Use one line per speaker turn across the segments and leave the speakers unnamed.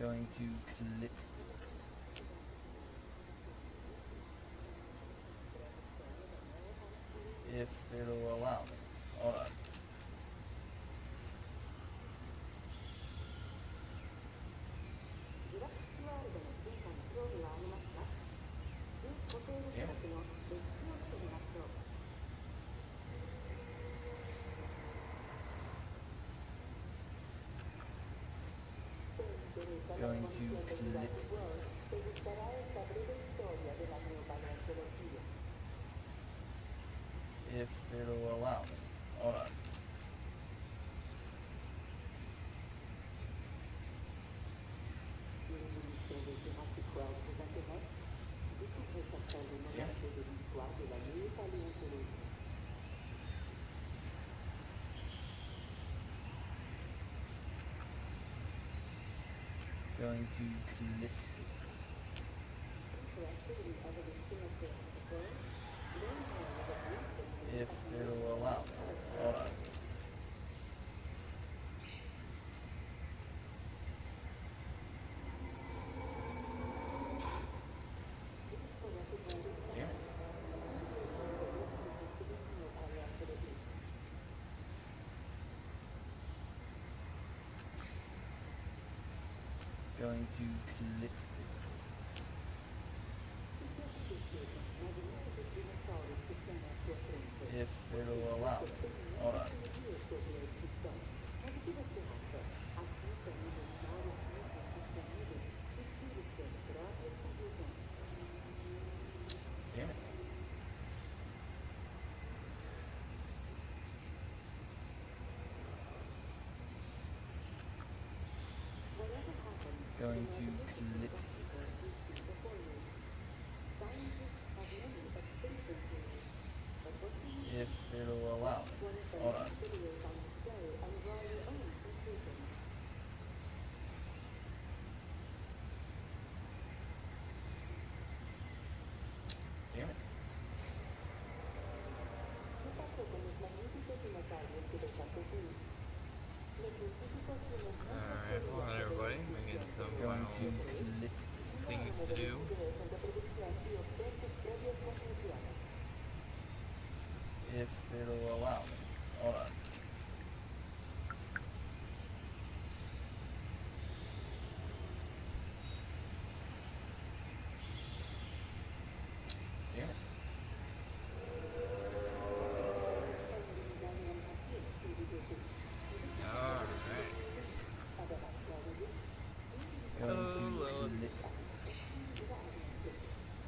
Going to clip this. If it'll allow me. Hold on. Going to clip this. If it'll allow me. Hold on. Going to clip this. If it'll allow me. Hold on. Going to clip this. If it'll allow me. Hold on. Damn it. Going to clip this. If it'll allow me. Hold on. Damn it.
Alright, hold on everybody, making some
Going
final
to clip this.
things to do.
If it'll allow me. Hold on. Damn it.
Alright.
Going to
Hello.
clip this.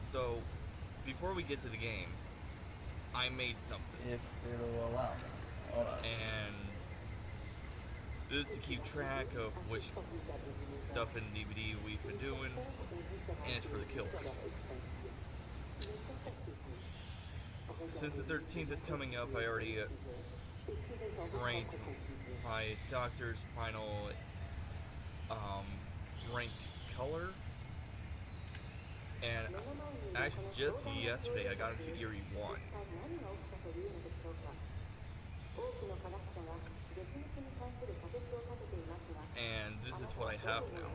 So, before we get to the game, I made something.
If it'll allow me. Hold on.
And this is to keep track of which stuff in DVD we've been doing, and it's for the killers. Since the 13th is coming up, I already ranked my doctor's final rank color. And actually, just yesterday, I got into Eerie 1. And this is what I have now.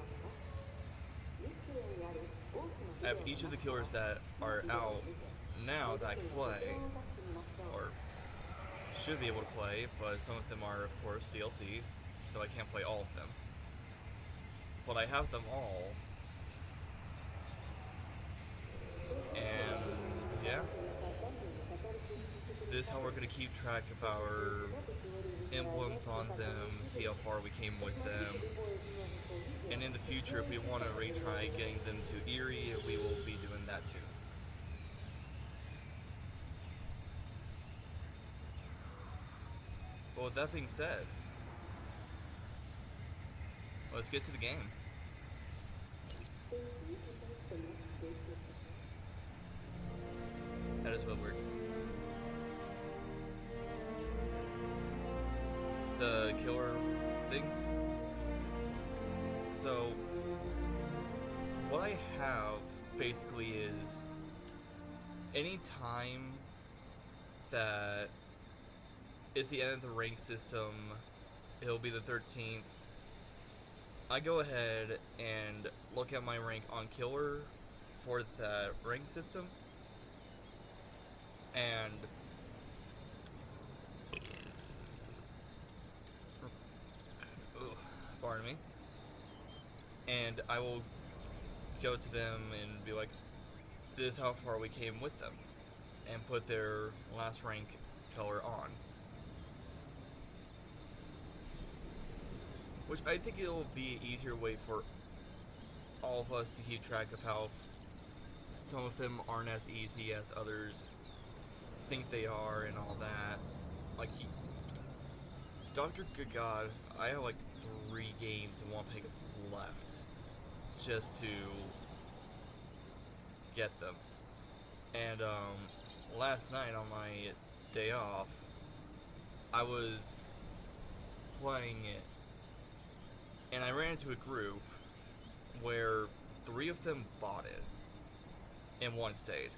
I have each of the killers that are out now that I can play, or should be able to play, but some of them are, of course, DLC, so I can't play all of them. But I have them all. And yeah, this is how we're going to keep track of our emblems on them, see how far we came with them. And in the future, if we want to retry getting them to Eerie, we will be doing that too. But with that being said, let's get to the game. That is what we're... The killer thing. So, what I have basically is any time that is the end of the rank system, it'll be the 13th. I go ahead and look at my rank on Killer for that rank system, and pardon me, and I will go to them and be like, this is how far we came with them, and put their last rank color on. Which I think it will be an easier way for all of us to keep track of how some of them aren't as easy as others think they are and all that. Like, Dr. Good God, I have like 3 games and 1 pickup left just to get them. And last night on my day off, I was playing it, and I ran into a group where 3 of them bought it and 1 stayed.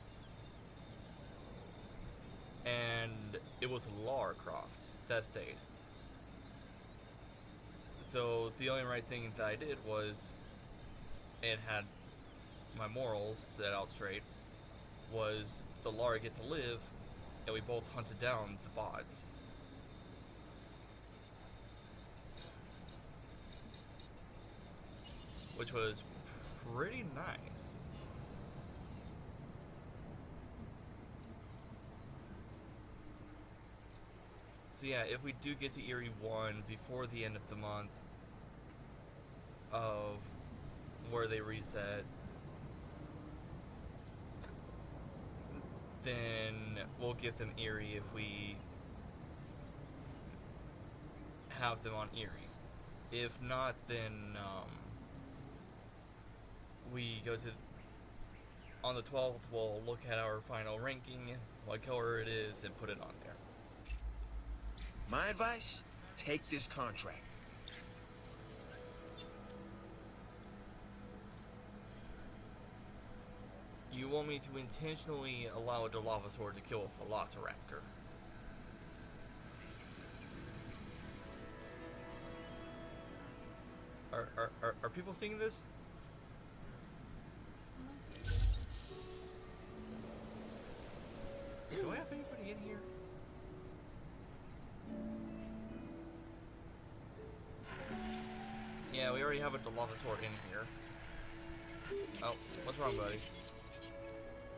And it was Lara Croft that stayed. So the only right thing that I did was, and had my morals set out straight, was the Lara gets to live, and we both hunted down the bots. Which was pretty nice. So yeah, if we do get to Eerie 1 before the end of the month of where they reset, then we'll give them Eerie if we have them on Eerie. If not, then we go to, on the 12th, we'll look at our final ranking, what color it is, and put it on there.
My advice? Take this contract.
You want me to intentionally allow a Dilophosaur to kill a Velociraptor? Are people seeing this? Do I have anybody in here? Yeah, we already have a Dilophosaur in here. Oh, what's wrong, buddy?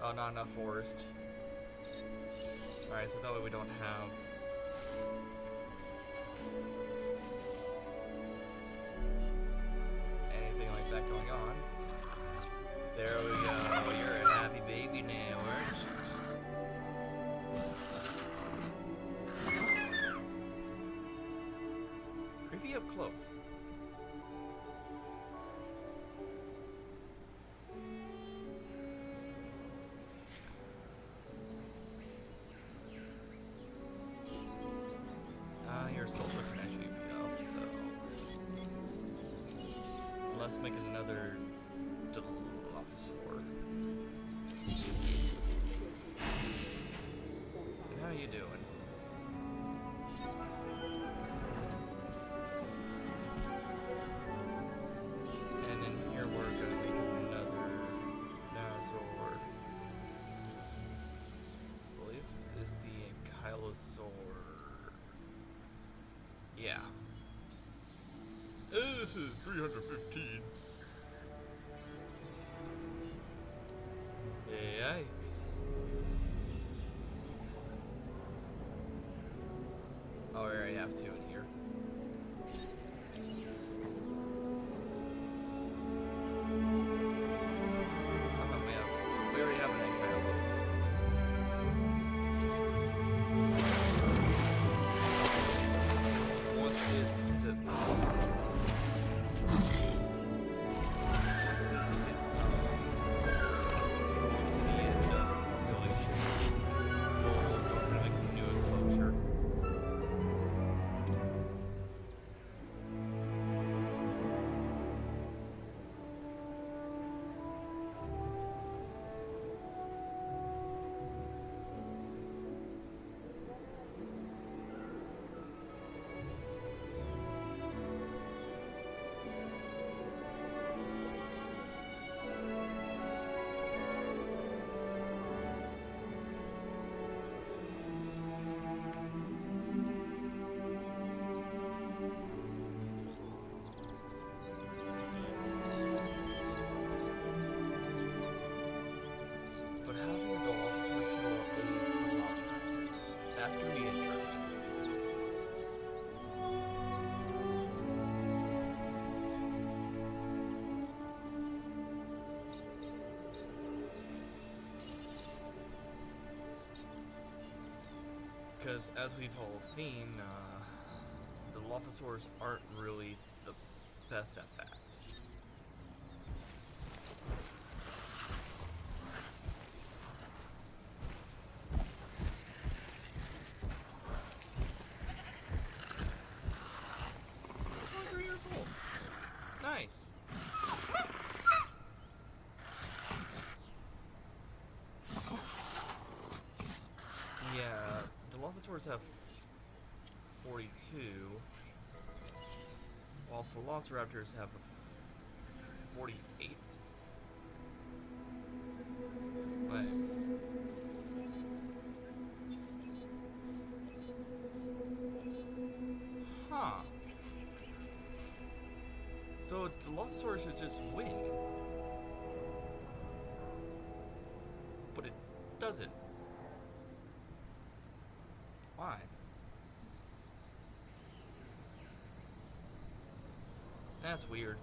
Oh, not enough forest. Alright, so that way we don't have... anything like that going on. There we go. You're a happy baby now, aren't you? Creepy up close. Your social can actually be up, so let's make another Dilophosaur. And how you doing? And in here we're gonna make another dinosaur. I believe is the Ankylosaur. Yeah. 315. Yikes. Oh, we already have 2 in here. We already have an Ankylo. Because as we've all seen, the Dilophosaurs aren't really the best at that. It's only 3 years old. Nice. Yeah, Dilophosaurs have 42, while Velociraptors have 48. Wait. Huh. So Dilophosaurus should just win. But it doesn't. Why? That's weird.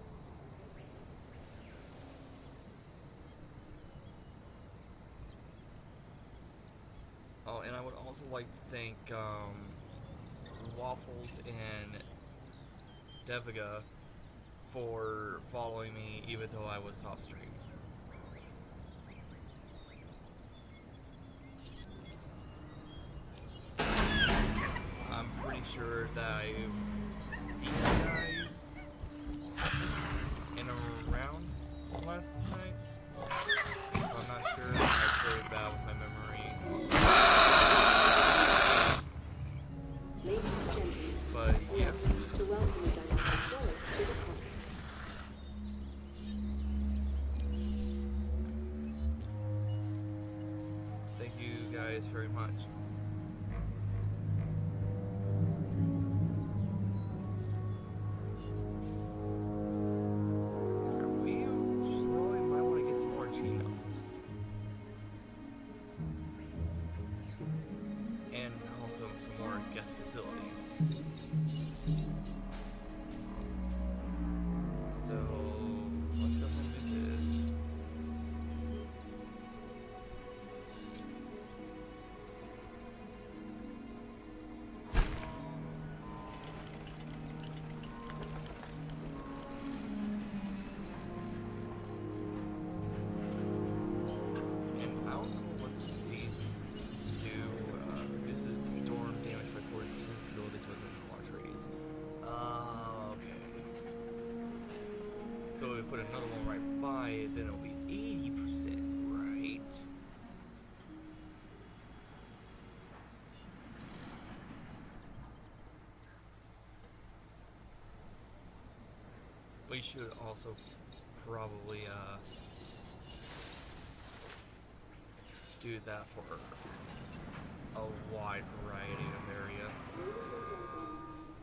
Oh, and I would also like to thank Waffles and Deviga for following me even though I was off stream. I'm pretty sure that I've seen you guys in a round last night. I'm not sure. I'm very bad with my memory. But yeah. Thank you guys very much. We really might want to get some more genomes. And also some more guest facilities. So let's go ahead and do this. And I don't know what these do. Reduces storm damage by 40% abilities within the large radius. Okay. So if we put another one right by it, then it'll be 80%, right? We should also probably do that for a wide variety of area.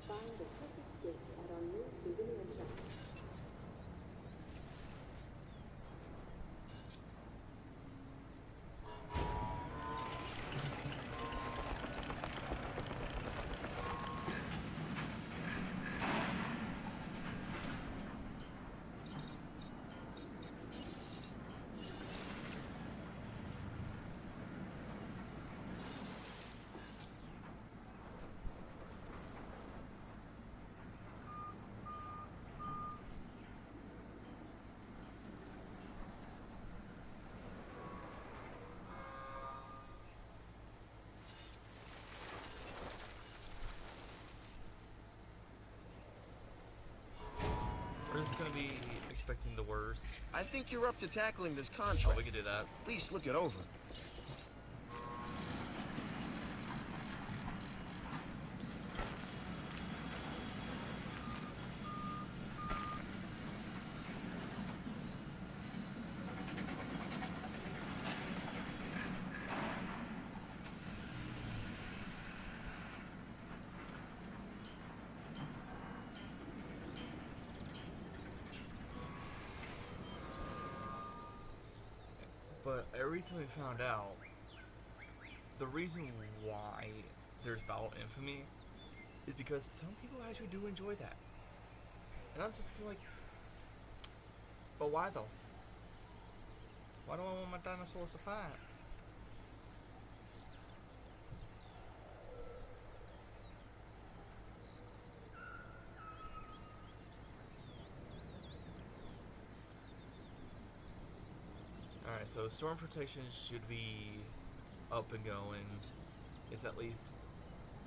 Find the perfect stick at our new souvenir shop.
We're just gonna be expecting the worst.
I think you're up to tackling this
Oh,
contract.
we could do that.
At least look it over.
But I recently found out the reason why there's Battle Infamy is because some people actually do enjoy that. And I'm just like, but why though? Why do I want my dinosaurs to fight? Alright, so storm protection should be up and going. It's at least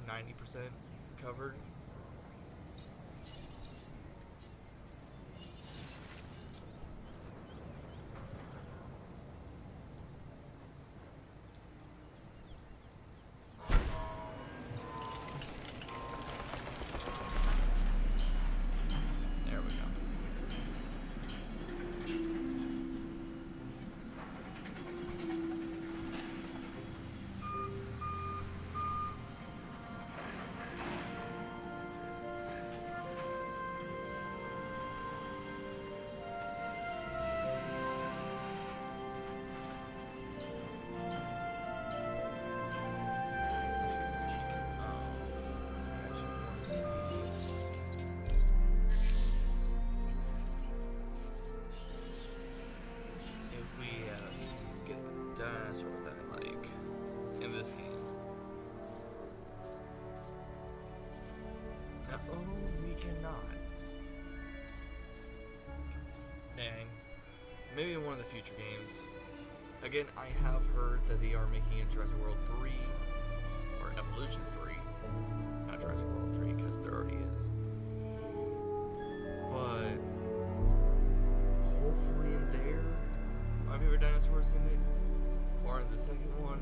90% covered. There we go. Actually, speaking of, I actually want to see if we get a dinosaur that I like in this game. Oh, we cannot. Dang. Maybe in one of the future games. Again, I have heard that they are making a Jurassic World 3 or Evolution 3. Not Jurassic World 3 because there already is. But hopefully in there, my favorite dinosaurs in it, or in the second one.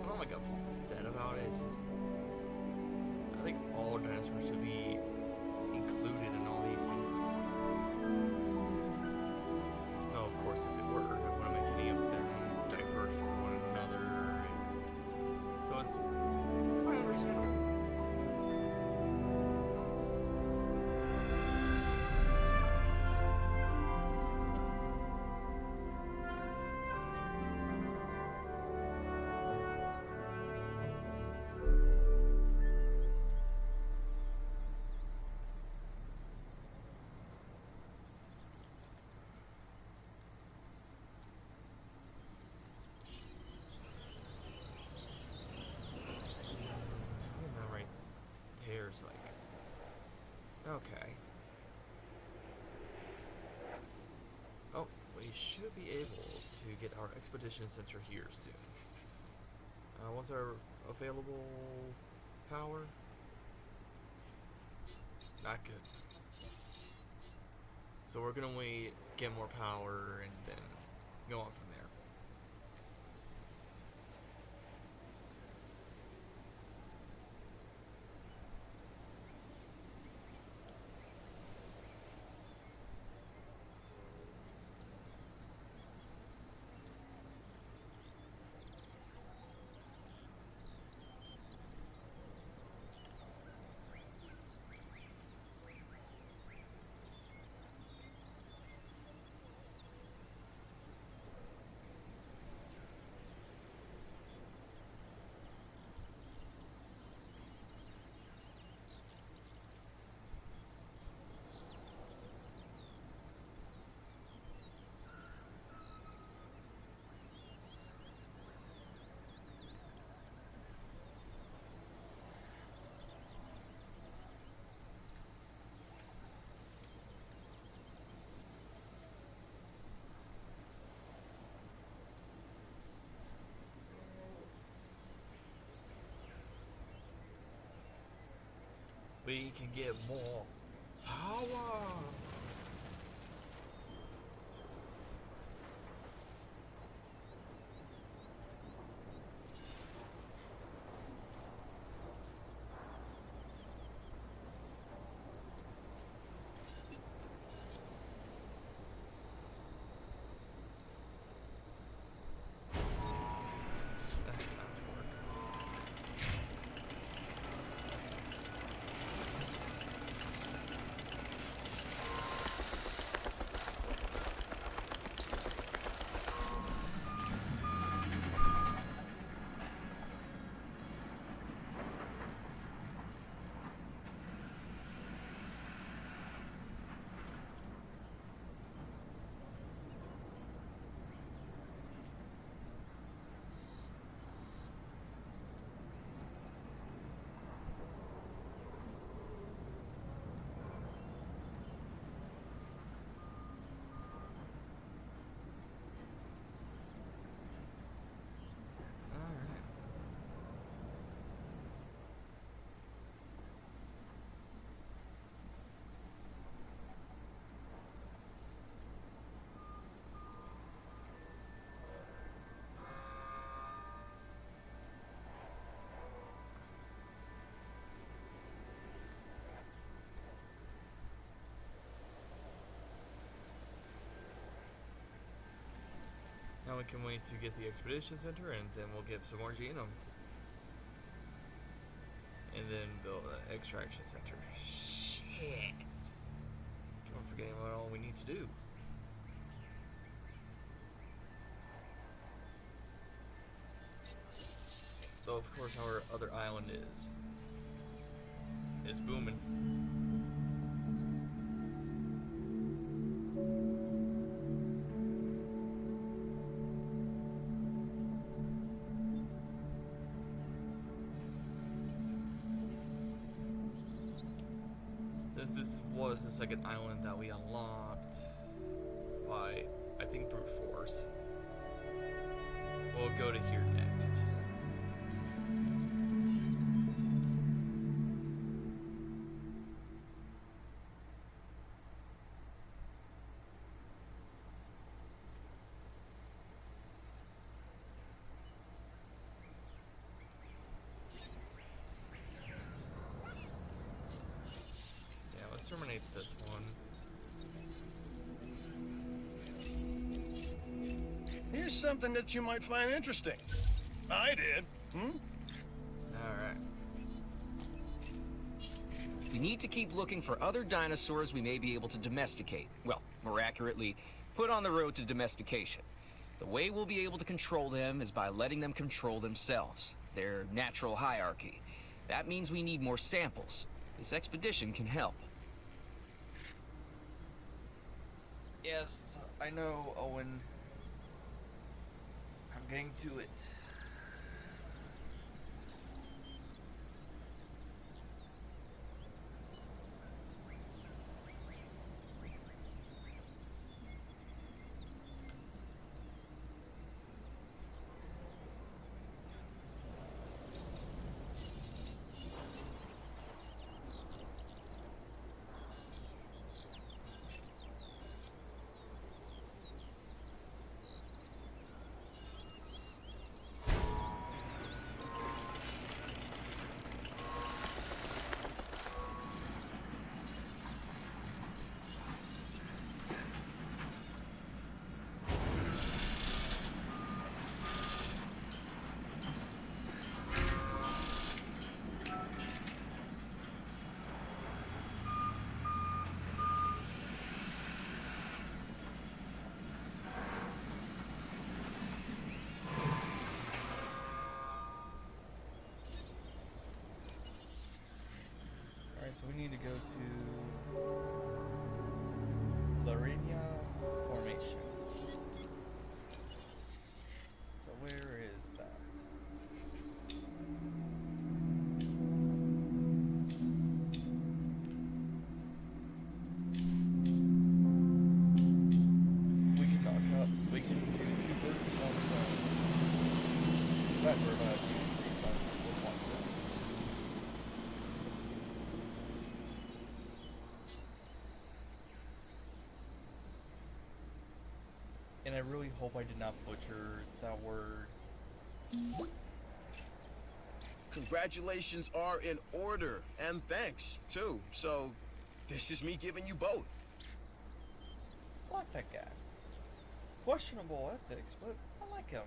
I'm not like upset about it. It's just I think all dinosaurs should be included in all these games. No, of course, if it were, I wouldn't make any of them diverge from one another. So it's quite understandable. Having that right there is like, okay. Oh, we should be able to get our expedition center here soon. What's our available power? Not good. So we're gonna wait, get more power, and then go on from there. We can get more power. That's not work. I can wait to get the expedition center, and then we'll get some more genomes. And then build an extraction center. Shit. Keep on forgetting what all we need to do. Though, of course, our other island is booming. Since this was the second island that we unlocked by, I think, brute force, we'll go to here next. Terminate this one.
Here's something that you might find interesting. I did.
Alright.
We need to keep looking for other dinosaurs we may be able to domesticate. Well, more accurately, put on the road to domestication. The way we'll be able to control them is by letting them control themselves, their natural hierarchy. That means we need more samples. This expedition can help.
Yes, I know, Owen. I'm getting to it. So we need to go to Larinia Formation. So where is that? We can do 2 birds with 1 stone. In fact, we're about to do 3 stones with 1 stone. And I really hope I did not butcher that word.
Congratulations are in order, and thanks, too. So, this is me giving you both.
I like that guy. Questionable ethics, but I like him.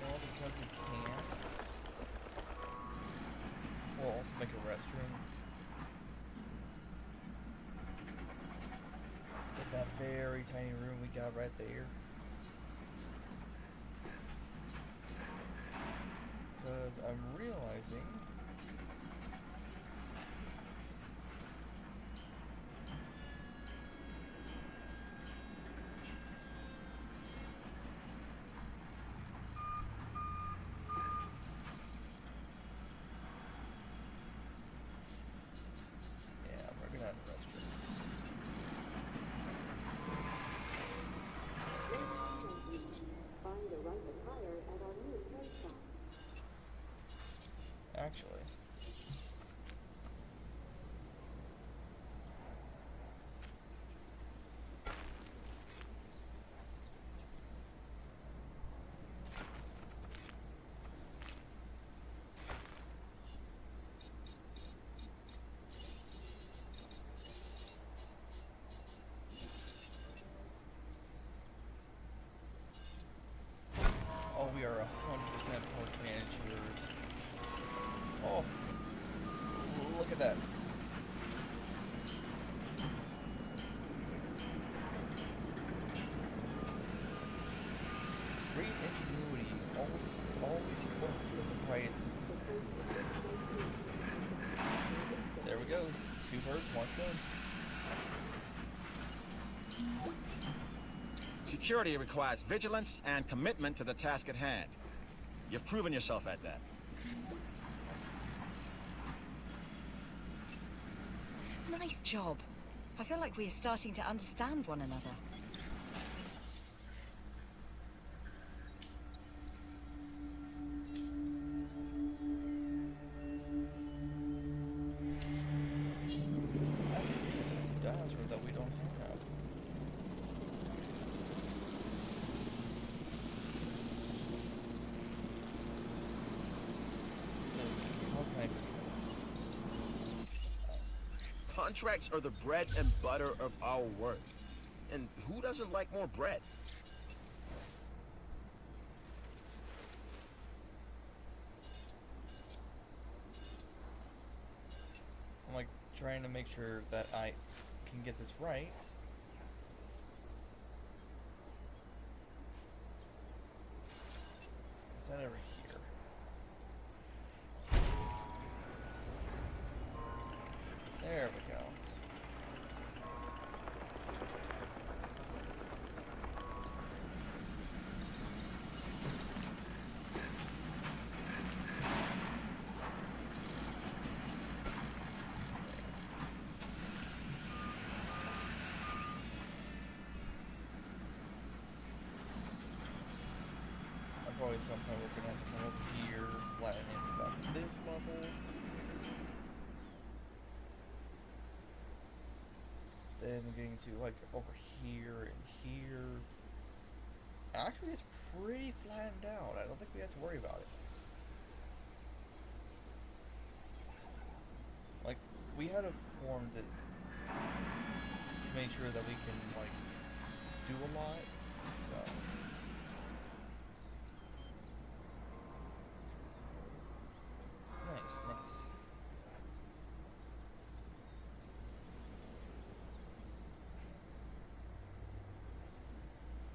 Well, because we can, we'll also make a restroom. With that very tiny room we got right there. Because I'm realizing yeah, we're gonna have a restroom.
Find the right attire at our new trade shop.
Actually. Two birds, one stone.
Security requires vigilance and commitment to the task at hand. You've proven yourself at that.
Nice job. I feel like we are starting to understand one another.
There's a dinosaur that we don't have. So, how can I forget?
Contracts are the bread and butter of our work. And who doesn't like more bread?
I'm like trying to make sure that I can get this right. Is that over here? There we go. Probably some point we're gonna have to come over here, flatten it to about this level. Then getting to like over here and here. Actually, it's pretty flattened out. I don't think we have to worry about it. Like, we had to form this to make sure that we can like do a lot. So. Nice.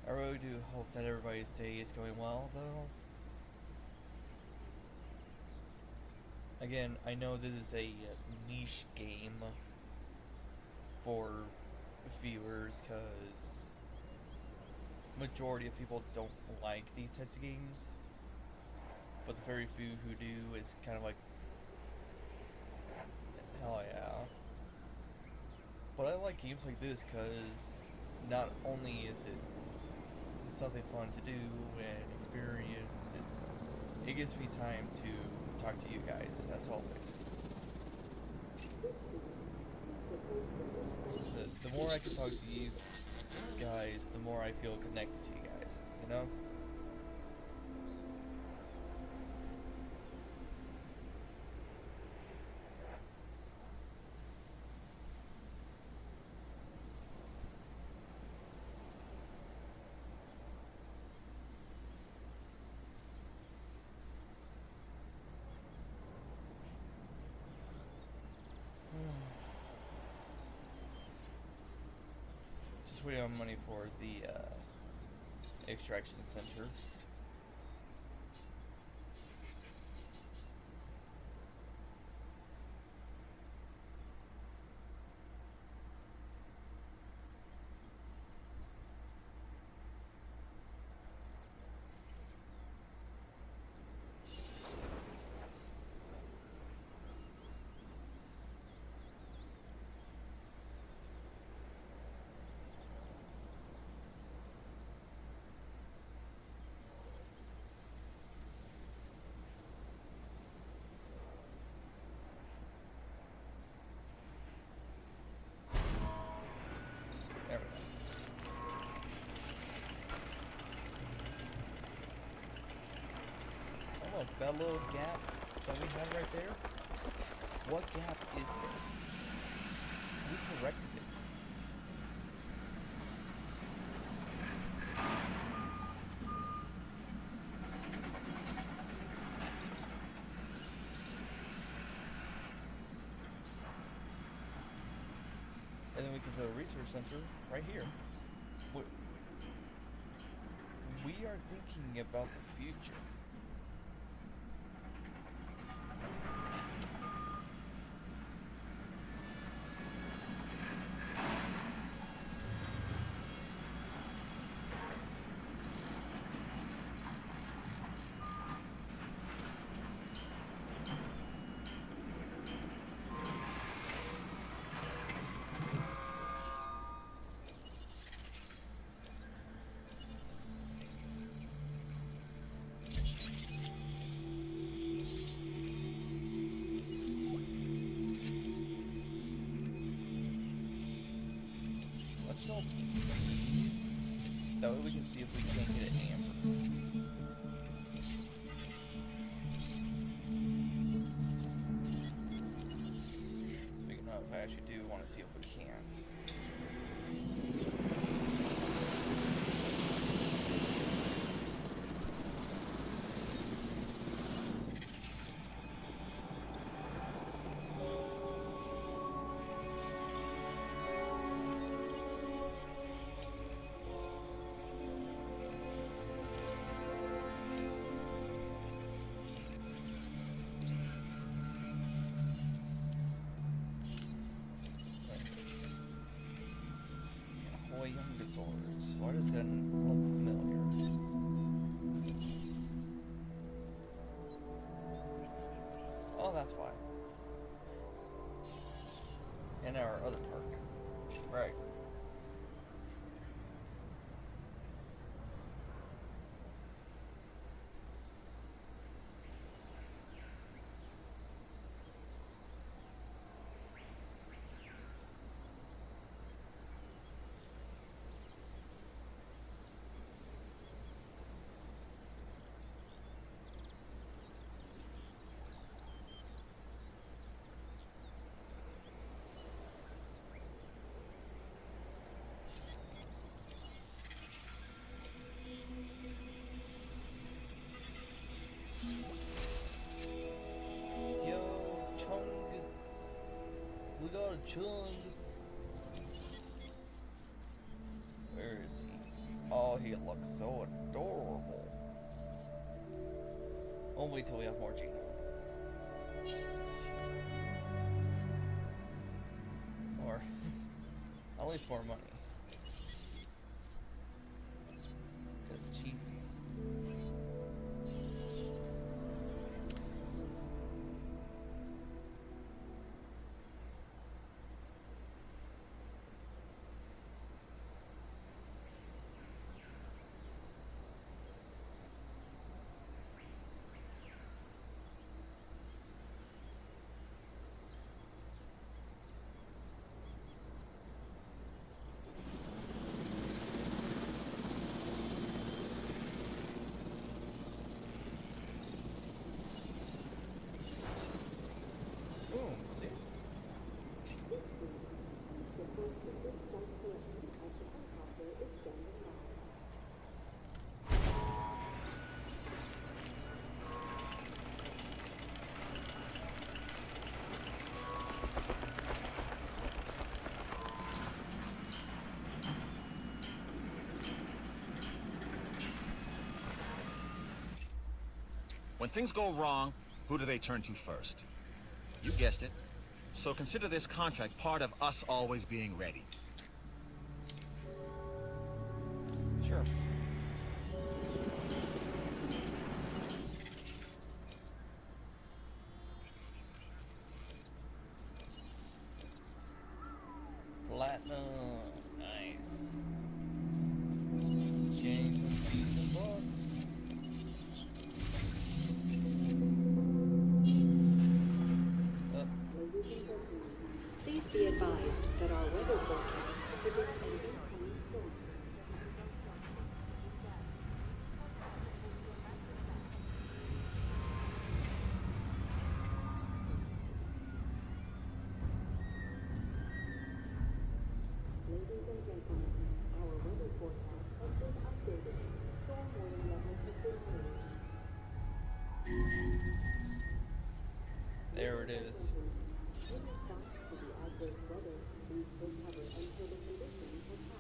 I really do hope that everybody's day is going well, though. Again, I know this is a niche game for viewers, because majority of people don't like these types of games. But the very few who do, is kind of like, hell yeah. But I like games like this because not only is it something fun to do and experience, it gives me time to talk to you guys, as always. The more I can talk to you guys, the more I feel connected to you guys, you know? Just waiting on money for the extraction center. There we go. Oh look, that little gap that we had right there? What gap is there? We corrected it. And then we can put a research center right here. We are thinking about the future. That way we can see if we can't get an amber. Speaking of, I actually do want to see if we can't. Youngosaurus. Why does that look familiar? Oh, that's why. In our other park. Right. Yo, Chung. We got a Chung. Where is he? Oh, he looks so adorable. I'll wait till we have more Gino. Or at least more money. Because cheese. Boom, see?
When things go wrong, who do they turn to first? You guessed it. So consider this contract part of us always being ready.
Sure. Platinum. Nice. Getting some decent bucks.
Please be advised that our weather forecasts predict an incoming storm. Ladies and gentlemen, our weather forecast has been updated. Storm warning level persisting.
There it is.
In response to the adverse weather, please take cover until the conditions have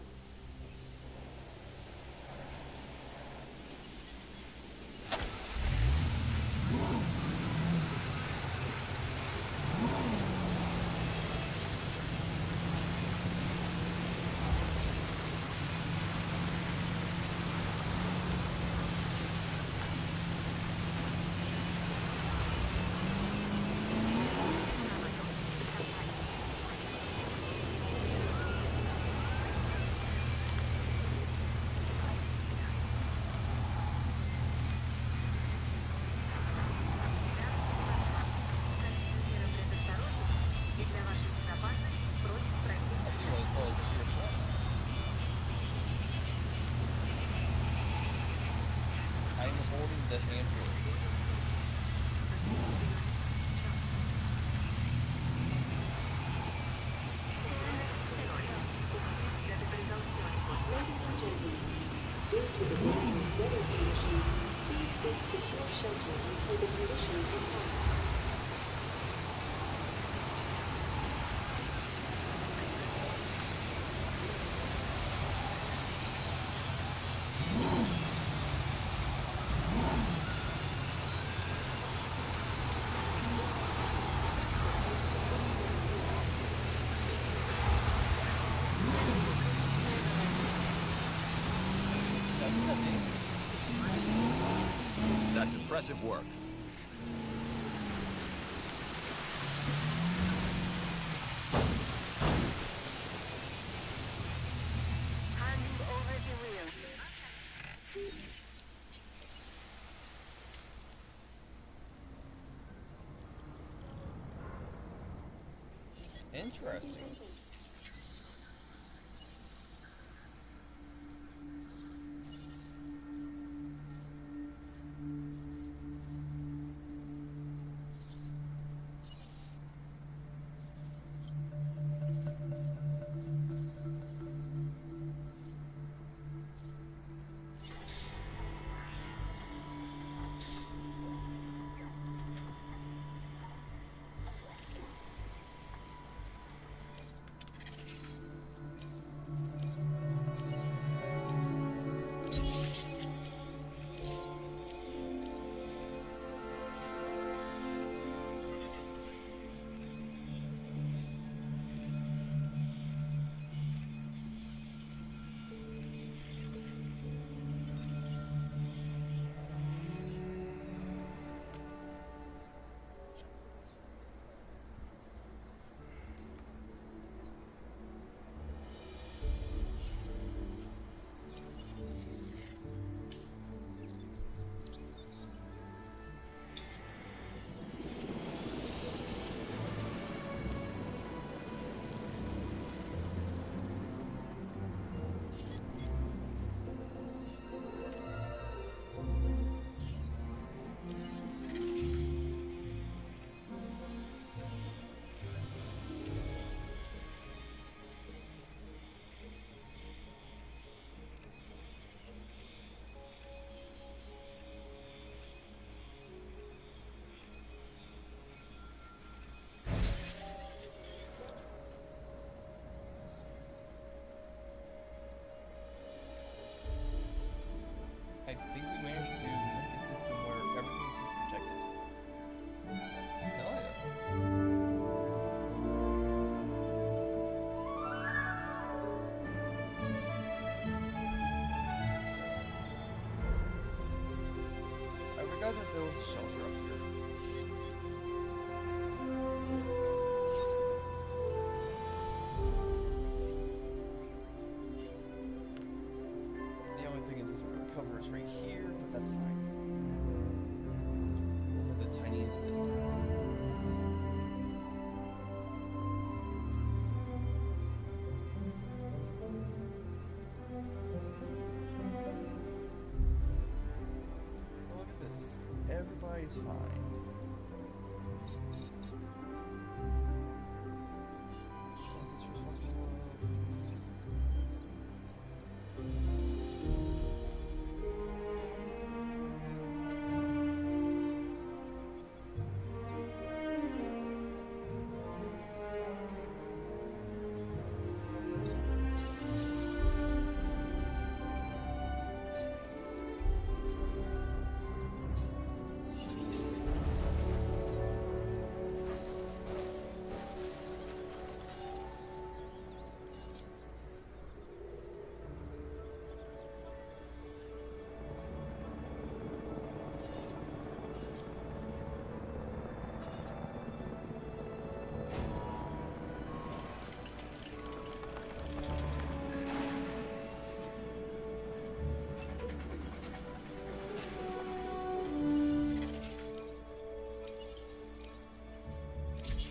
Impressive work.
Handing over the wheel.
Interesting. I think we managed to make a system where everything's just protected. Hell yeah. I forgot that there was a shelter up here. The only thing it doesn't really cover is right here, but that's fine. Those are the tiniest distance. Oh, look at this. Everybody's fine. This is responsible of-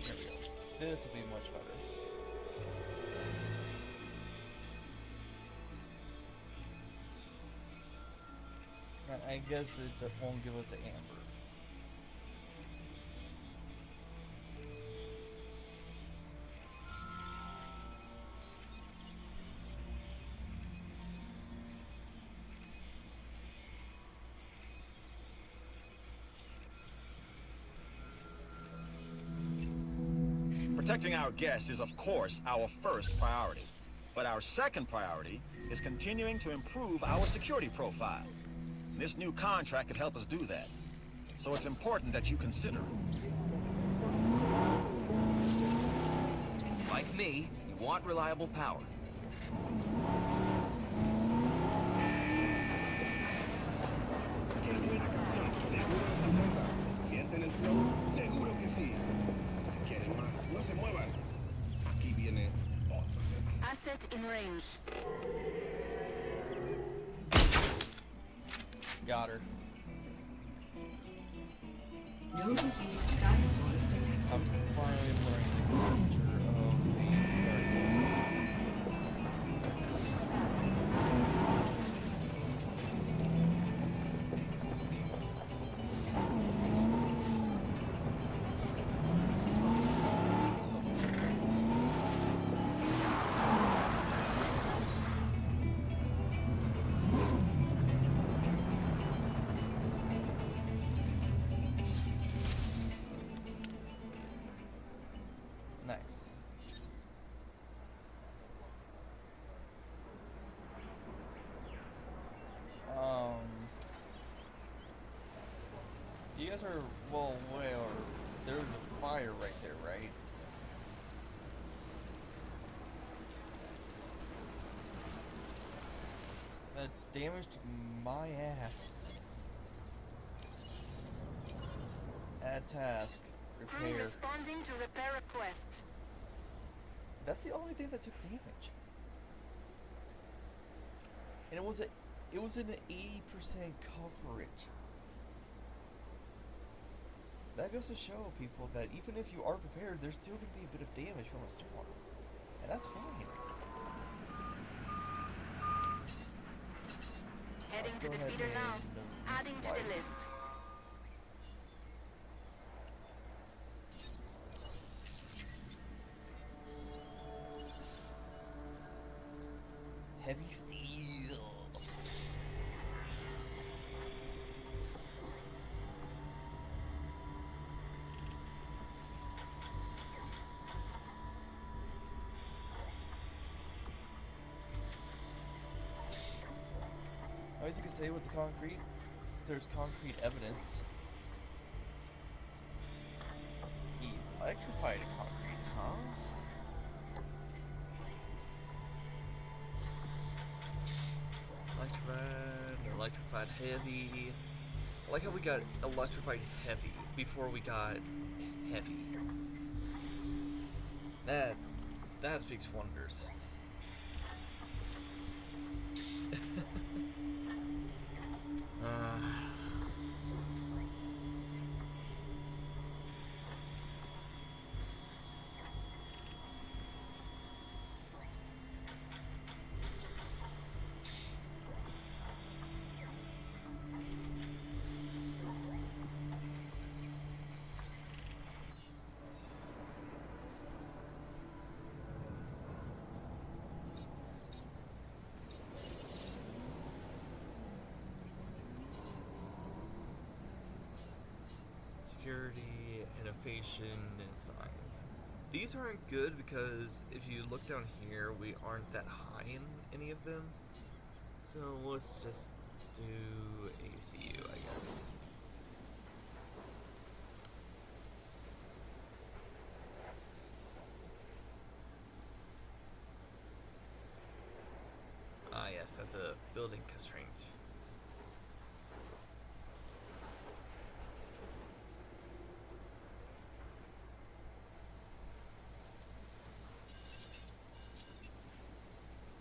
There we go. This will be much better. I guess it won't give us an amber.
Protecting our guests is, of course, our first priority. But our second priority is continuing to improve our security profile. This new contract could help us do that. So it's important that you consider it.
Like me, you want reliable power. sini.
Asset in range.
Got her.
No diseased dinosaurs detected.
I'm finally learning the nature of the Nice. You guys are well aware there's a fire right there, right? That damaged my ass. Add task. Repair.
Responding to repair request.
That's the only thing that took damage. And it was an 80% coverage. That goes to show people that even if you are prepared, there's still going to be a bit of damage from a storm. And that's fine.
Heading
Let's
to
go
the
ahead
feeder
and
now. Adding to
resupply
the list.
these. Heavy steel. As you can say with the concrete, there's concrete evidence. Electrified concrete, huh?
Electrified heavy. I like how we got electrified heavy before we got heavy. That speaks wonders. Security, innovation, and science. These aren't good because if you look down here, we aren't that high in any of them. So let's just do ACU, I guess. Ah, yes, that's a building constraint.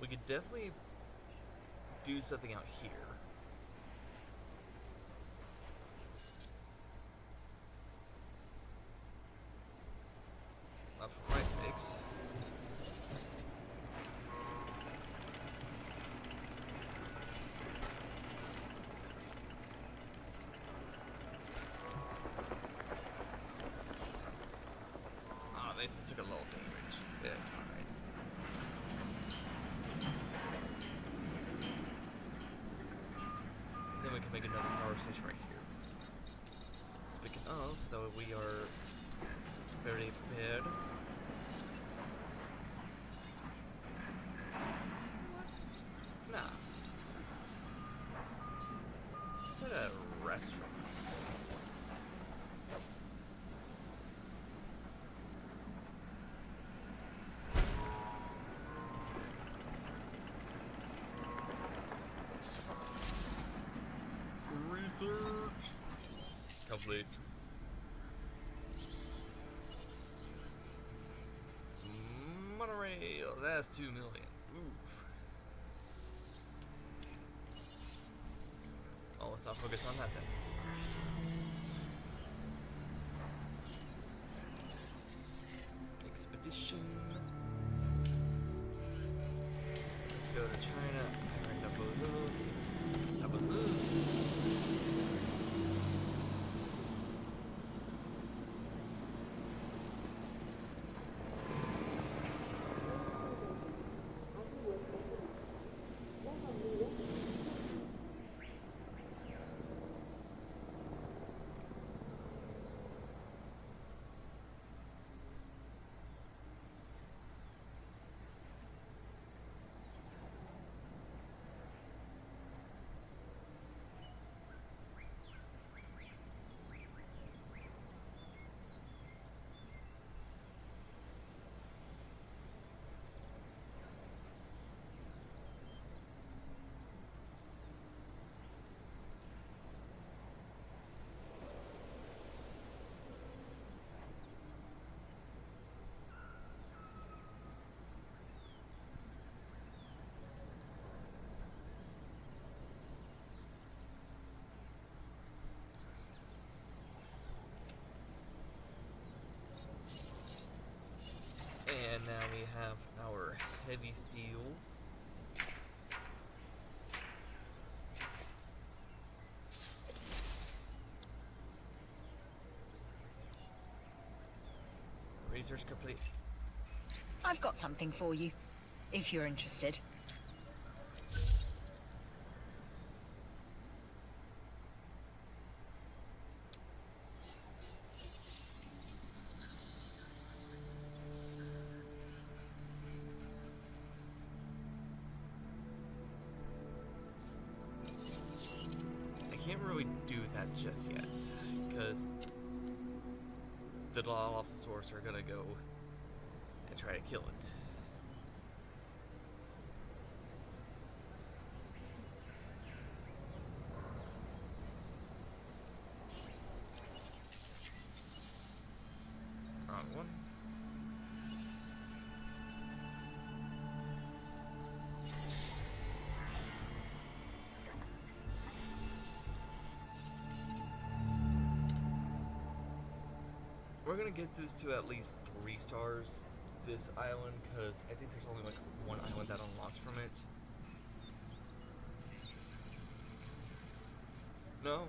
We could definitely do something out here. For my sakes. Ah, they just took a little damage. Yeah, it's fine. Then we can make another power station right here. Speaking of, so that we are very prepared. Nah. It's at a restaurant. Research complete. Monorail Well, that's 2 million. Oof. Oh, let's not focus on that then. Expedition. Let's go to China. Alright, that was And now we have our heavy steel. Research complete.
I've got something for you, if you're interested.
I can't really do that just yet, because the Dilophosaurs are gonna go and try to kill it. Wrong one. We're gonna get this to at least 3 stars, this island, because I think there's only like 1 island that unlocks from it. No.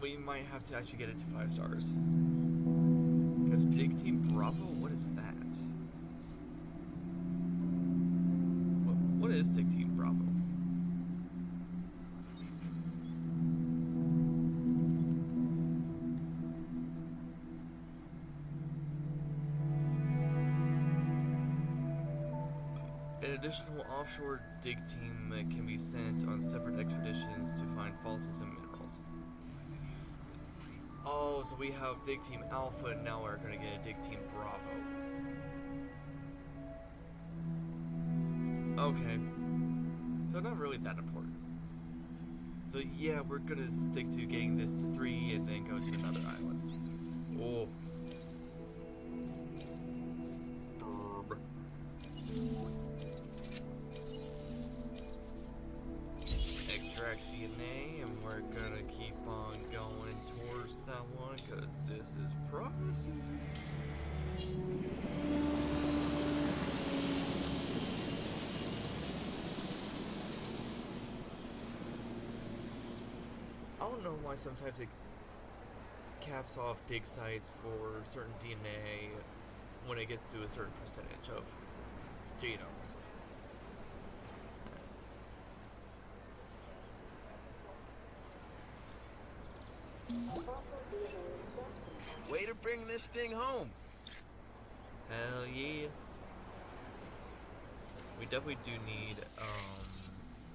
We might have to actually get it to 5 stars. Because Dig Team Bravo? What is that? What is Dig Team Bravo? An additional offshore dig team can be sent on separate expeditions to find fossils and minerals. Oh, so we have Dig Team Alpha, and now we're gonna get a Dig Team Bravo. Okay. So not really that important. So yeah, we're gonna stick to getting this to 3 and then go to another island. Oh. Burb. Extract DNA, and we're gonna keep on going towards that one because this is promising. I don't know why sometimes it caps off dig sites for certain DNA when it gets to a certain percentage of genomes.
Way to bring this thing home.
Hell yeah. We definitely do need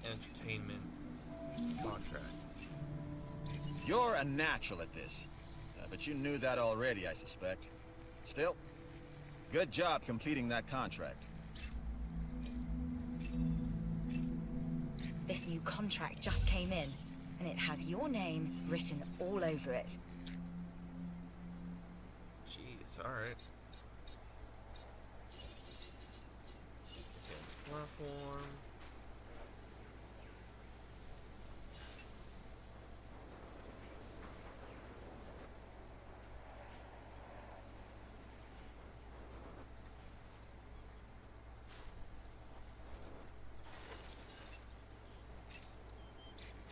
entertainment contracts.
You're a natural at this. But you knew that already, I suspect. Still, good job completing that contract.
This new contract just came in, and it has your name written all over it.
Jeez, alright. platform.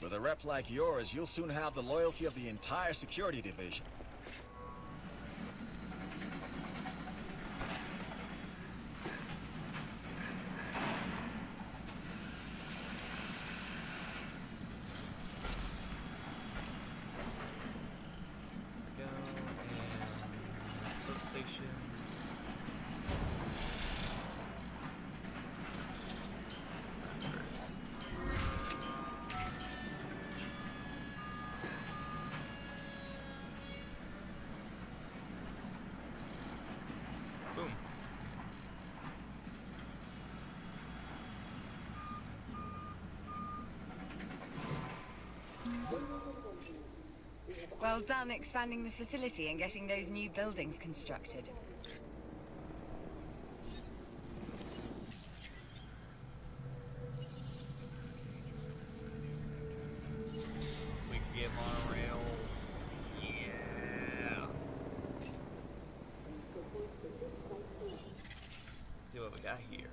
With a rep like yours, you'll soon have the loyalty of the entire security division.
Go and substation. There it is. Boom.
Well done expanding the facility and getting those new buildings constructed.
We can get monorails. Yeah. Let's see what we got here.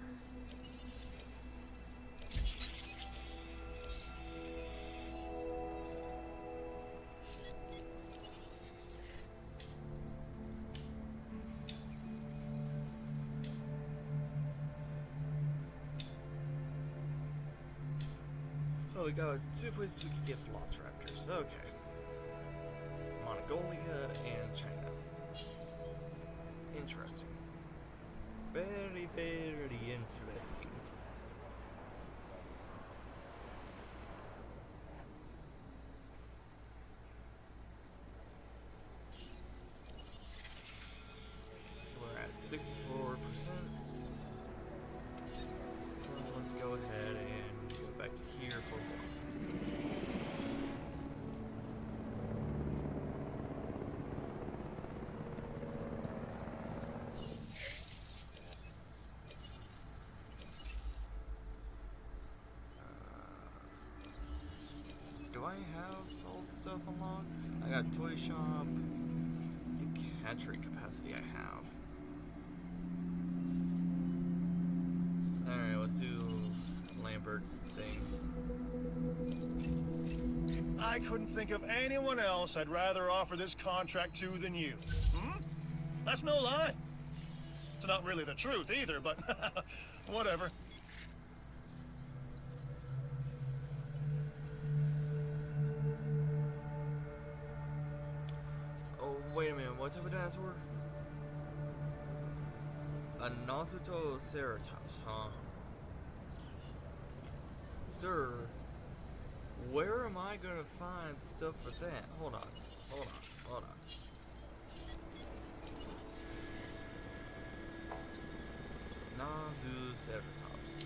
Oh, we got 2 places we can get Velociraptors. Okay. Mongolia and China. Interesting. Very, very interesting. We're at 64%. So let's go ahead and go back to here for one. Do I have all the stuff unlocked? I got toy shop. The hatchery capacity I have. Alright, let's do Lambert's thing.
I couldn't think of anyone else I'd rather offer this contract to than you. Hmm? That's no lie. It's not really the truth either, but whatever.
Oh, wait a minute, what type of dinosaur? A Nosautoceratops, huh? Sir, where am I gonna find stuff for that? Hold on, hold on, hold on. Nosautoceratops.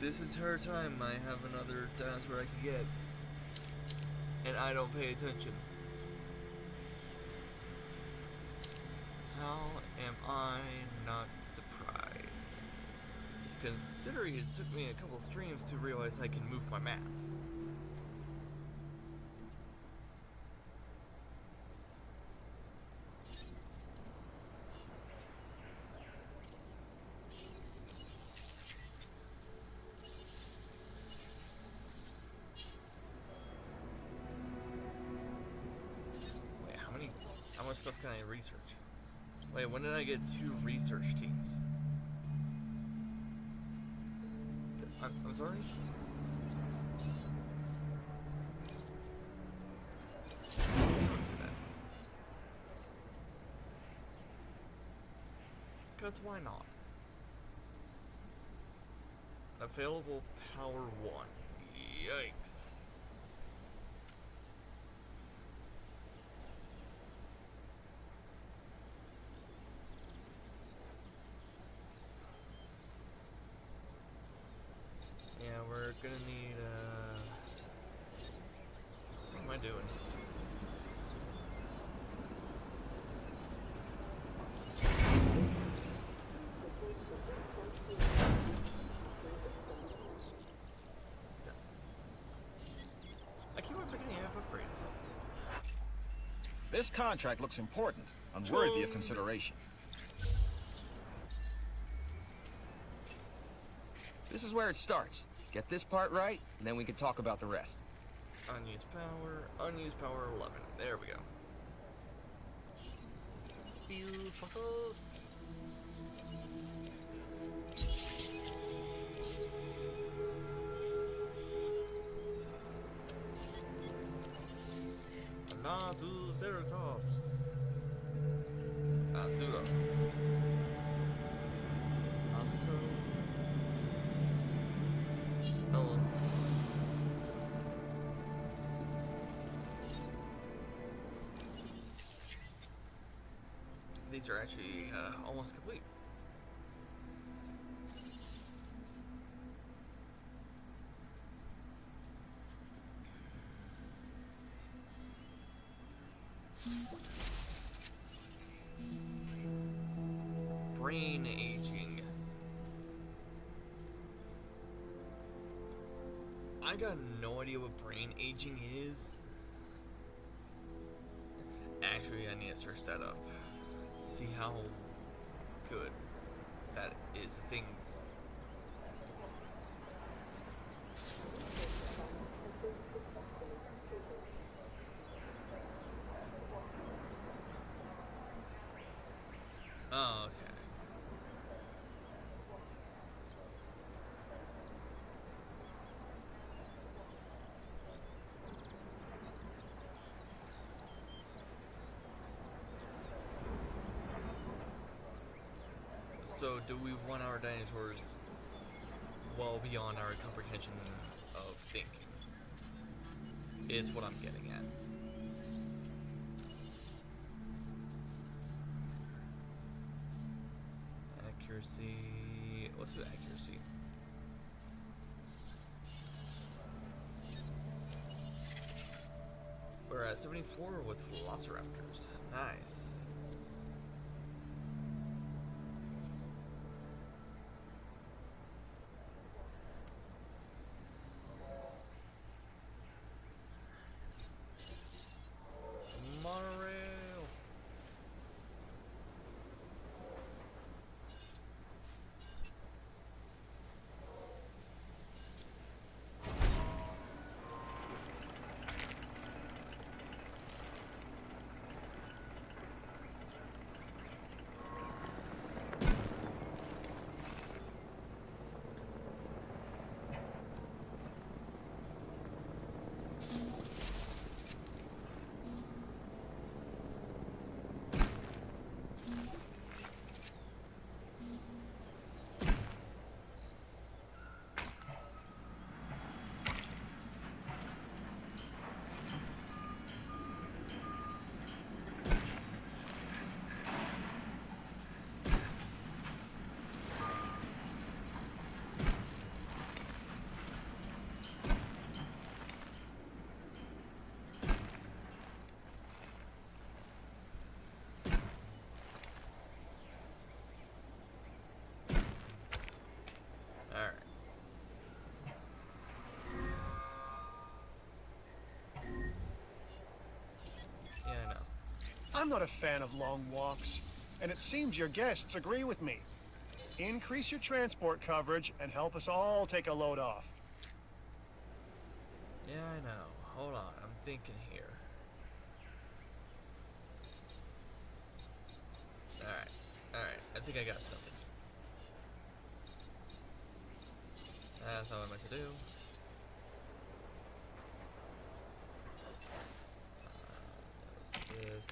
This entire time I have another dinosaur I can get. And I don't pay attention. How am I not surprised? Considering it took me a couple streams to realize I can move my map. Wait, how much stuff can I research? Wait, when did I get 2 research teams? I'm sorry? Let's see that. Because why not? Available power 1. Yikes. Yeah, we're gonna need, what am I doing?
This contract looks important and worthy of consideration.
This is where it starts. Get this part right, and then we can talk about the rest.
Unused power 11. There we go. Field fossils. Nasuceratops. Asura. Asuto. Oh. These are actually almost complete. Brain aging. I got no idea what brain aging is. Actually, I need to search that up. See how good that is a thing. Oh, okay. So, do we want our dinosaurs well beyond our comprehension of thinking? Is what I'm getting at. Accuracy. Let's do accuracy. We're at 74 with Velociraptors. Nice. Monorail.
I'm not a fan of long walks, and it seems your guests agree with me. Increase your transport coverage and help us all take a load off.
Yeah, I know. Hold on, I'm thinking here. Alright, I think I got something. That's all I meant to do. This.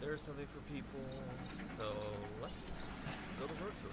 There's something for people, so let's build a road to it.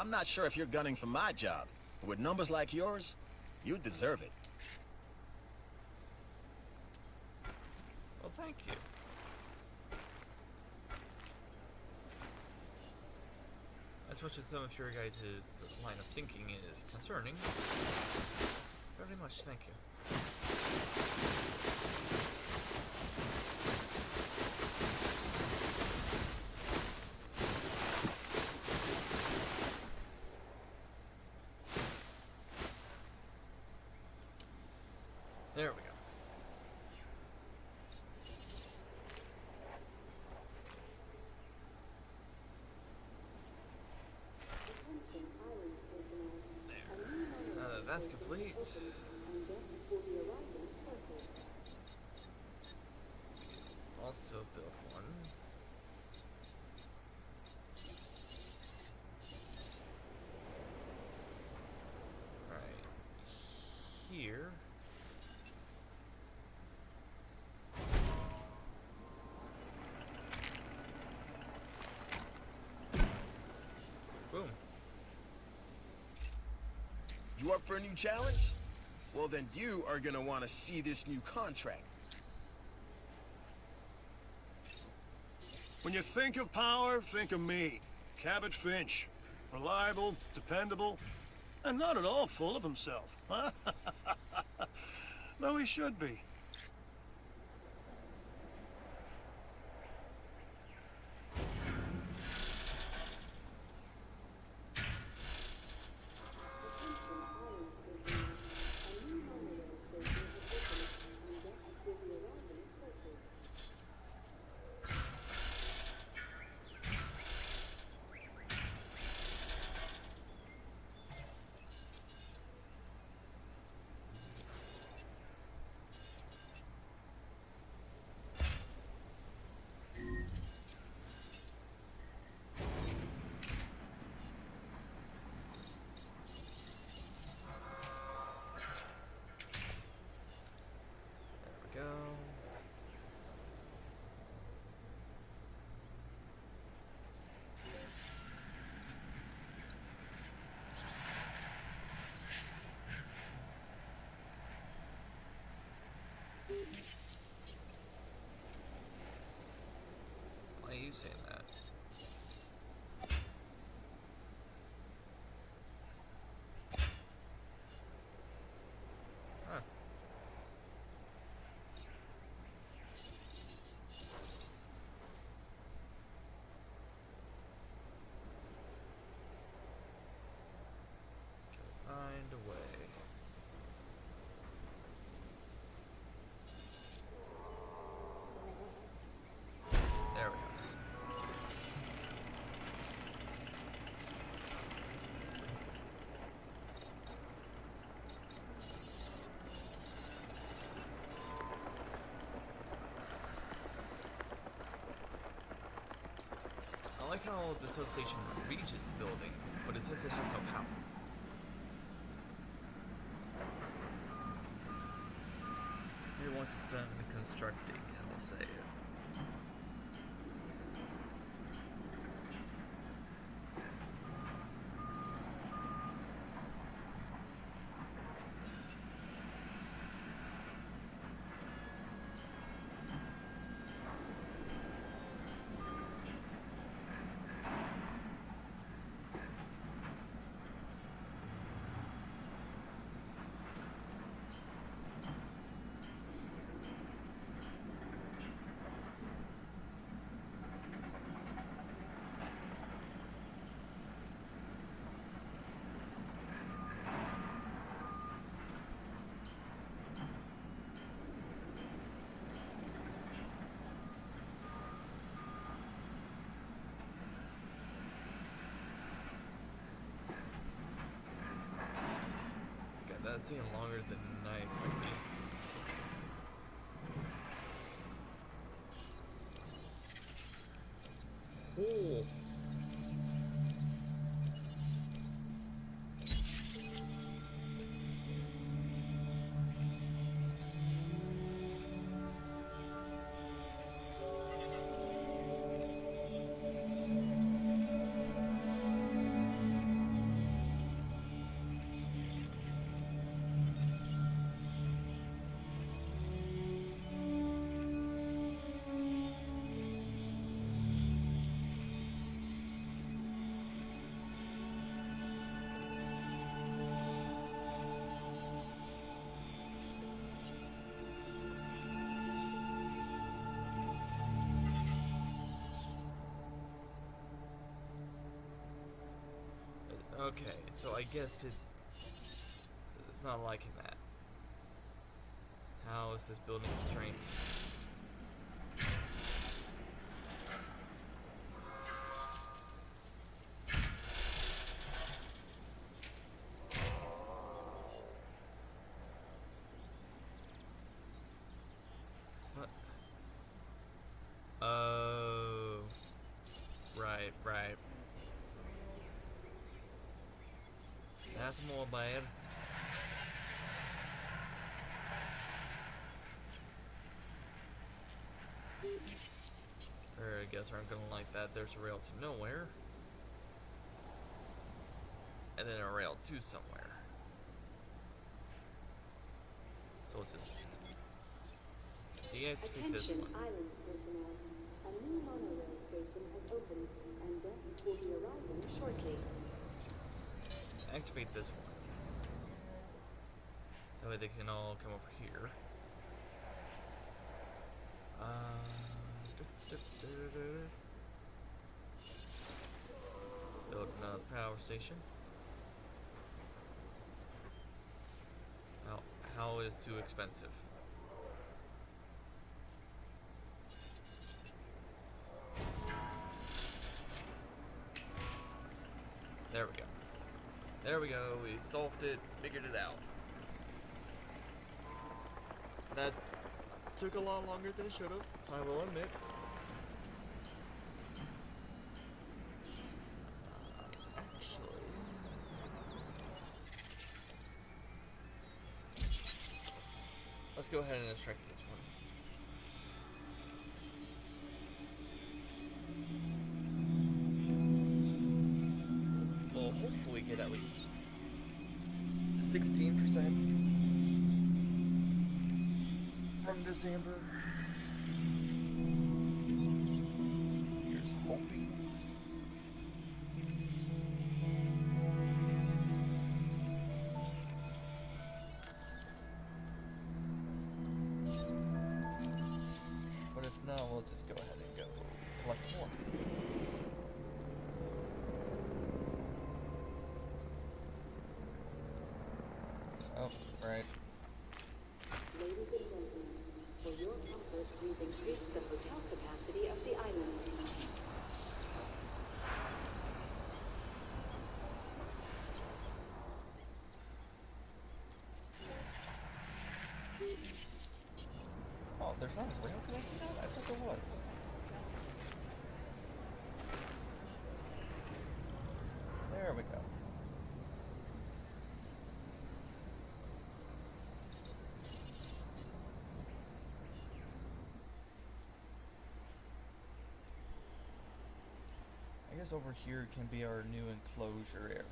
I'm not sure if you're gunning for my job. But with numbers like yours, you deserve it.
Well, thank you. As much as some of your guys' line of thinking is concerning, very much thank you. There we go. There. Now that that's complete. Also build one. Right here. Boom.
You up for a new challenge? Well, then you are gonna want to see this new contract.
When you think of power, think of me. Cabot Finch. Reliable, dependable, and not at all full of himself. Though he should be.
Go. Why are you saying that? Huh. Find a way. There we go. I like how the substation reaches the building, but it says it has no power. Maybe once it's done constructing, it'll say it. God, that's taking longer than I expected. Oh. Okay, so I guess it's not liking that. How is this building constrained? What? Oh, right. That's more bad. Or I guess aren't gonna like that. There's a rail to nowhere. And then a rail to somewhere. So let's just deactivate this
Attention,
one.
island personnel. A new monorail station has opened, and guests will be arriving shortly.
Activate this one. That way they can all come over here. Build another power station. How is too expensive? There we go. There we go. We solved it, figured it out. That took a lot longer than it should have, I will admit. Actually, let's go ahead and extract this one. We'll hopefully get at least 16% from this amber. Here's hoping. But if not, we'll just go ahead and go collect more. Oh, right.
Ladies and gentlemen, for your comfort, we've increased the hotel capacity of the island.
Oh, there's not a rail connection now? I thought there was. There we go. I guess over here can be our new enclosure area.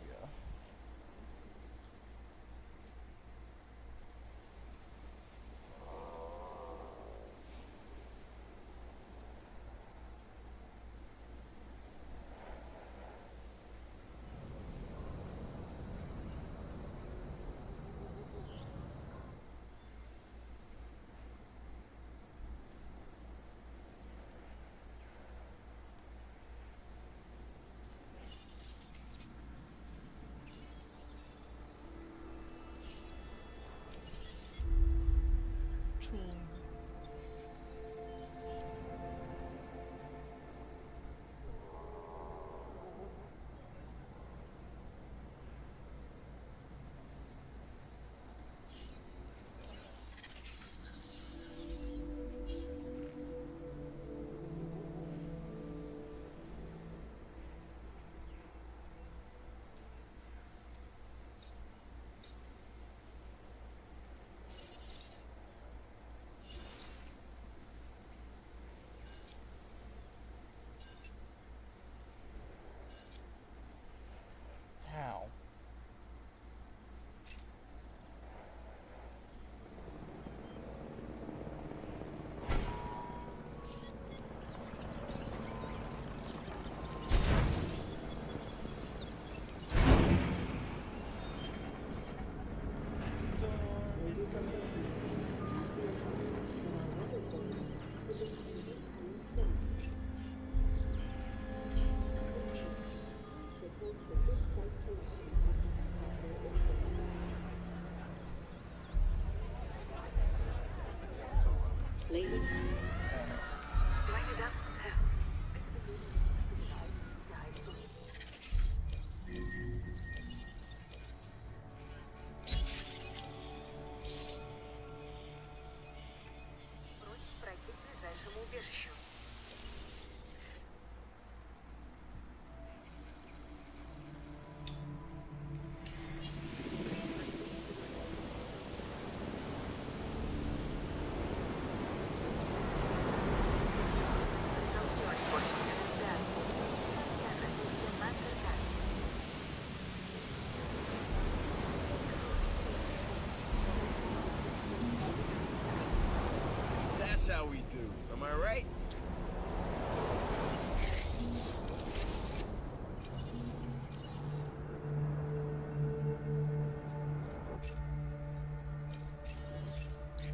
how we do. Am I right?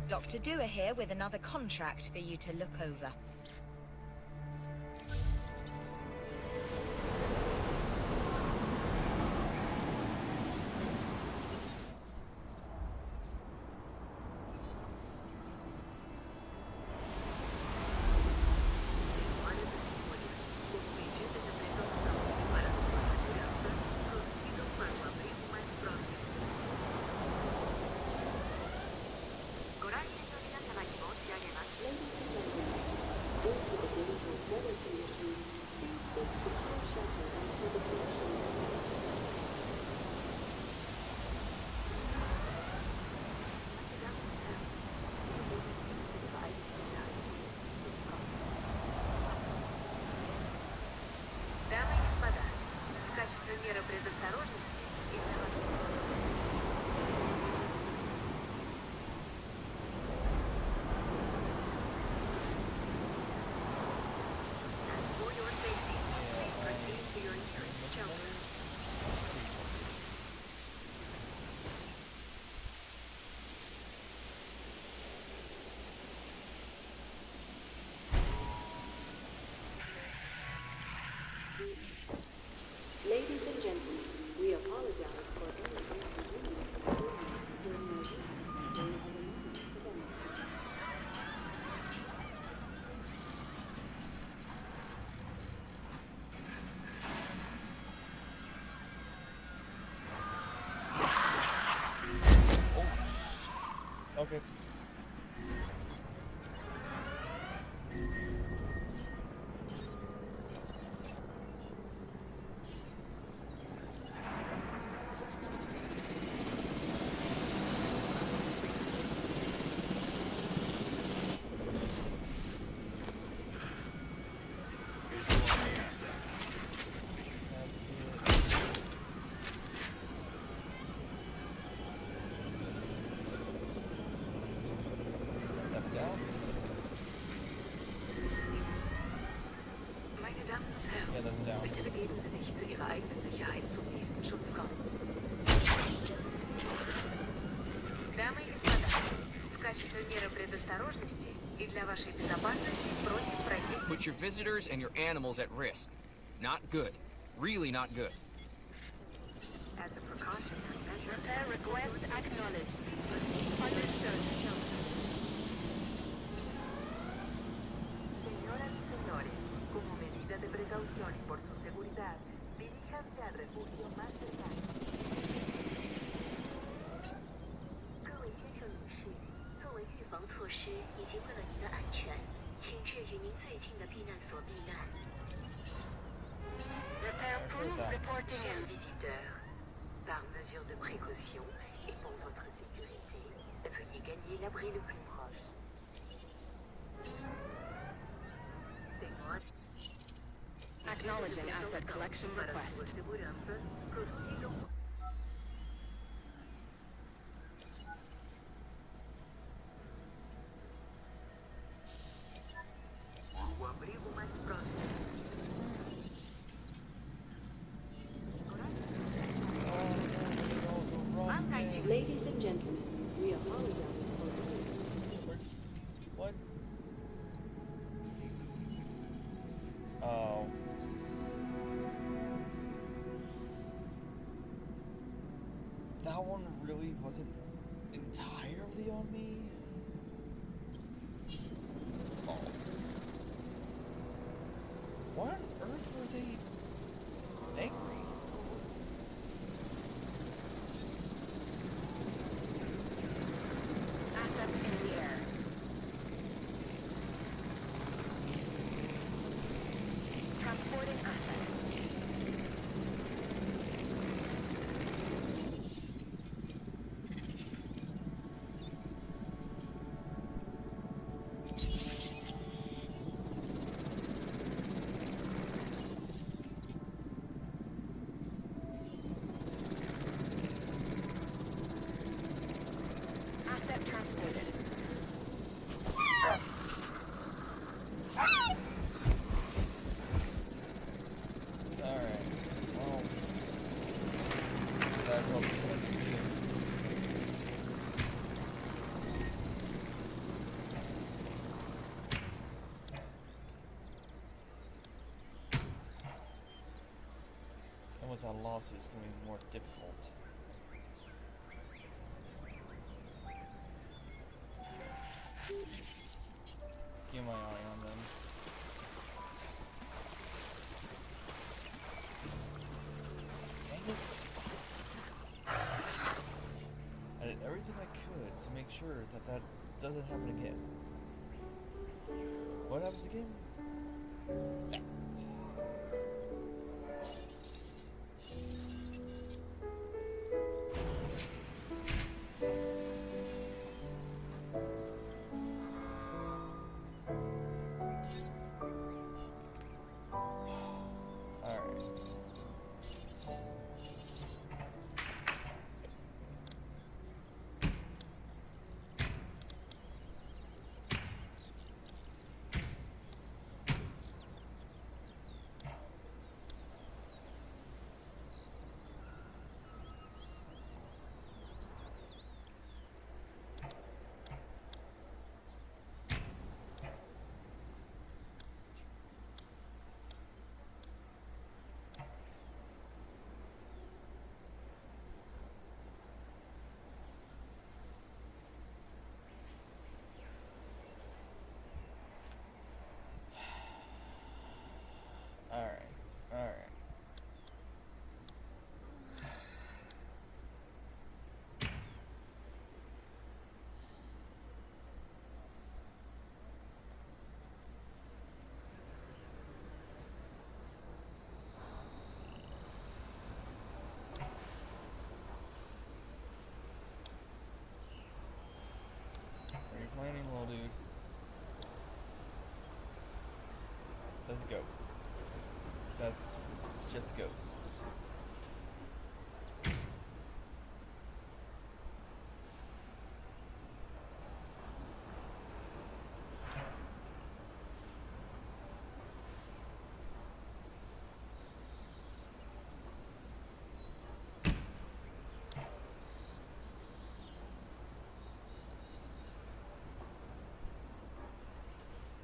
Dr. Dewar here with another contract for you to look over.
Ladies and gentlemen, we apologize for any inconvenience during your visit to our limited events.
Okay.
Meine Damen und Herren,
Yeah, that's down.
bitte begeben Sie sich zu Ihrer eigenen Sicherheit zum nächsten Schutzraum. Дамы и господа, в качестве меры предосторожности и для вашей безопасности просим пройти...
Put your visitors and your animals at risk. Not good. Really not good.
As a precautionary measure...
Repair request acknowledged. Understood.
Señoras y señores, como medida de precaución y por su seguridad, diríjanse al refugio más cercano.
各位先生女士，作为预防措施以及为了您的安全，请至与您最近的避难所避难。
Repair crew reporting
Chers
in.
visiteurs, par mesure de précaution et pour votre sécurité, veuillez gagner l'abri le plus proche.
Acknowledging asset collection
Para
request.
sua segurança, prossigam. O abrigo mais próximo.
Ladies and gentlemen, we apologize for
What? Oh. That one really wasn't entirely on me. Balls. Why on earth were they angry?
Assets in the air. Transporting asset.
lawsuits can be more difficult. Keep my eye on them. Dang it! I did everything I could to make sure that that doesn't happen again. What happens again? That. Alright. Are you planning, little dude? Let's go. That's just go.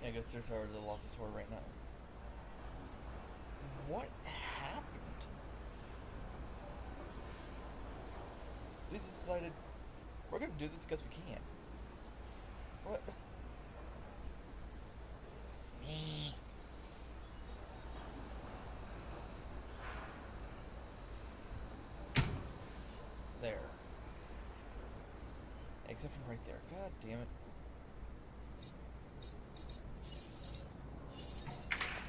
Yeah, I guess there's our little office war right now. What happened? They decided we're gonna do this because we can. What? There. Except for right there. God damn it.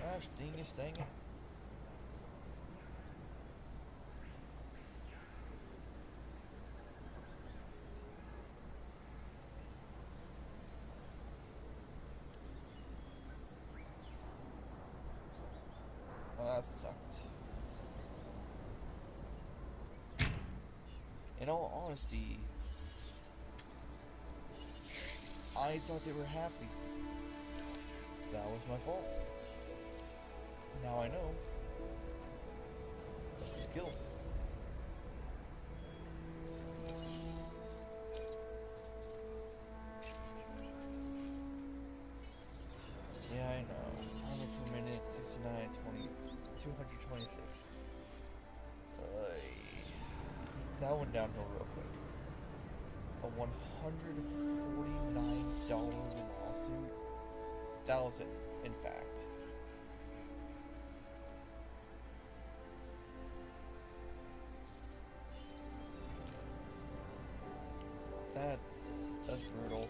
Gosh, dang it. Well, that sucked. In all honesty, I thought they were happy. That was my fault. Now I know. That's a skill. Yeah, I know. Armor per minute, 69, 20, 226. That went downhill real quick. A $149 lawsuit? Thousand, in fact. That's brutal.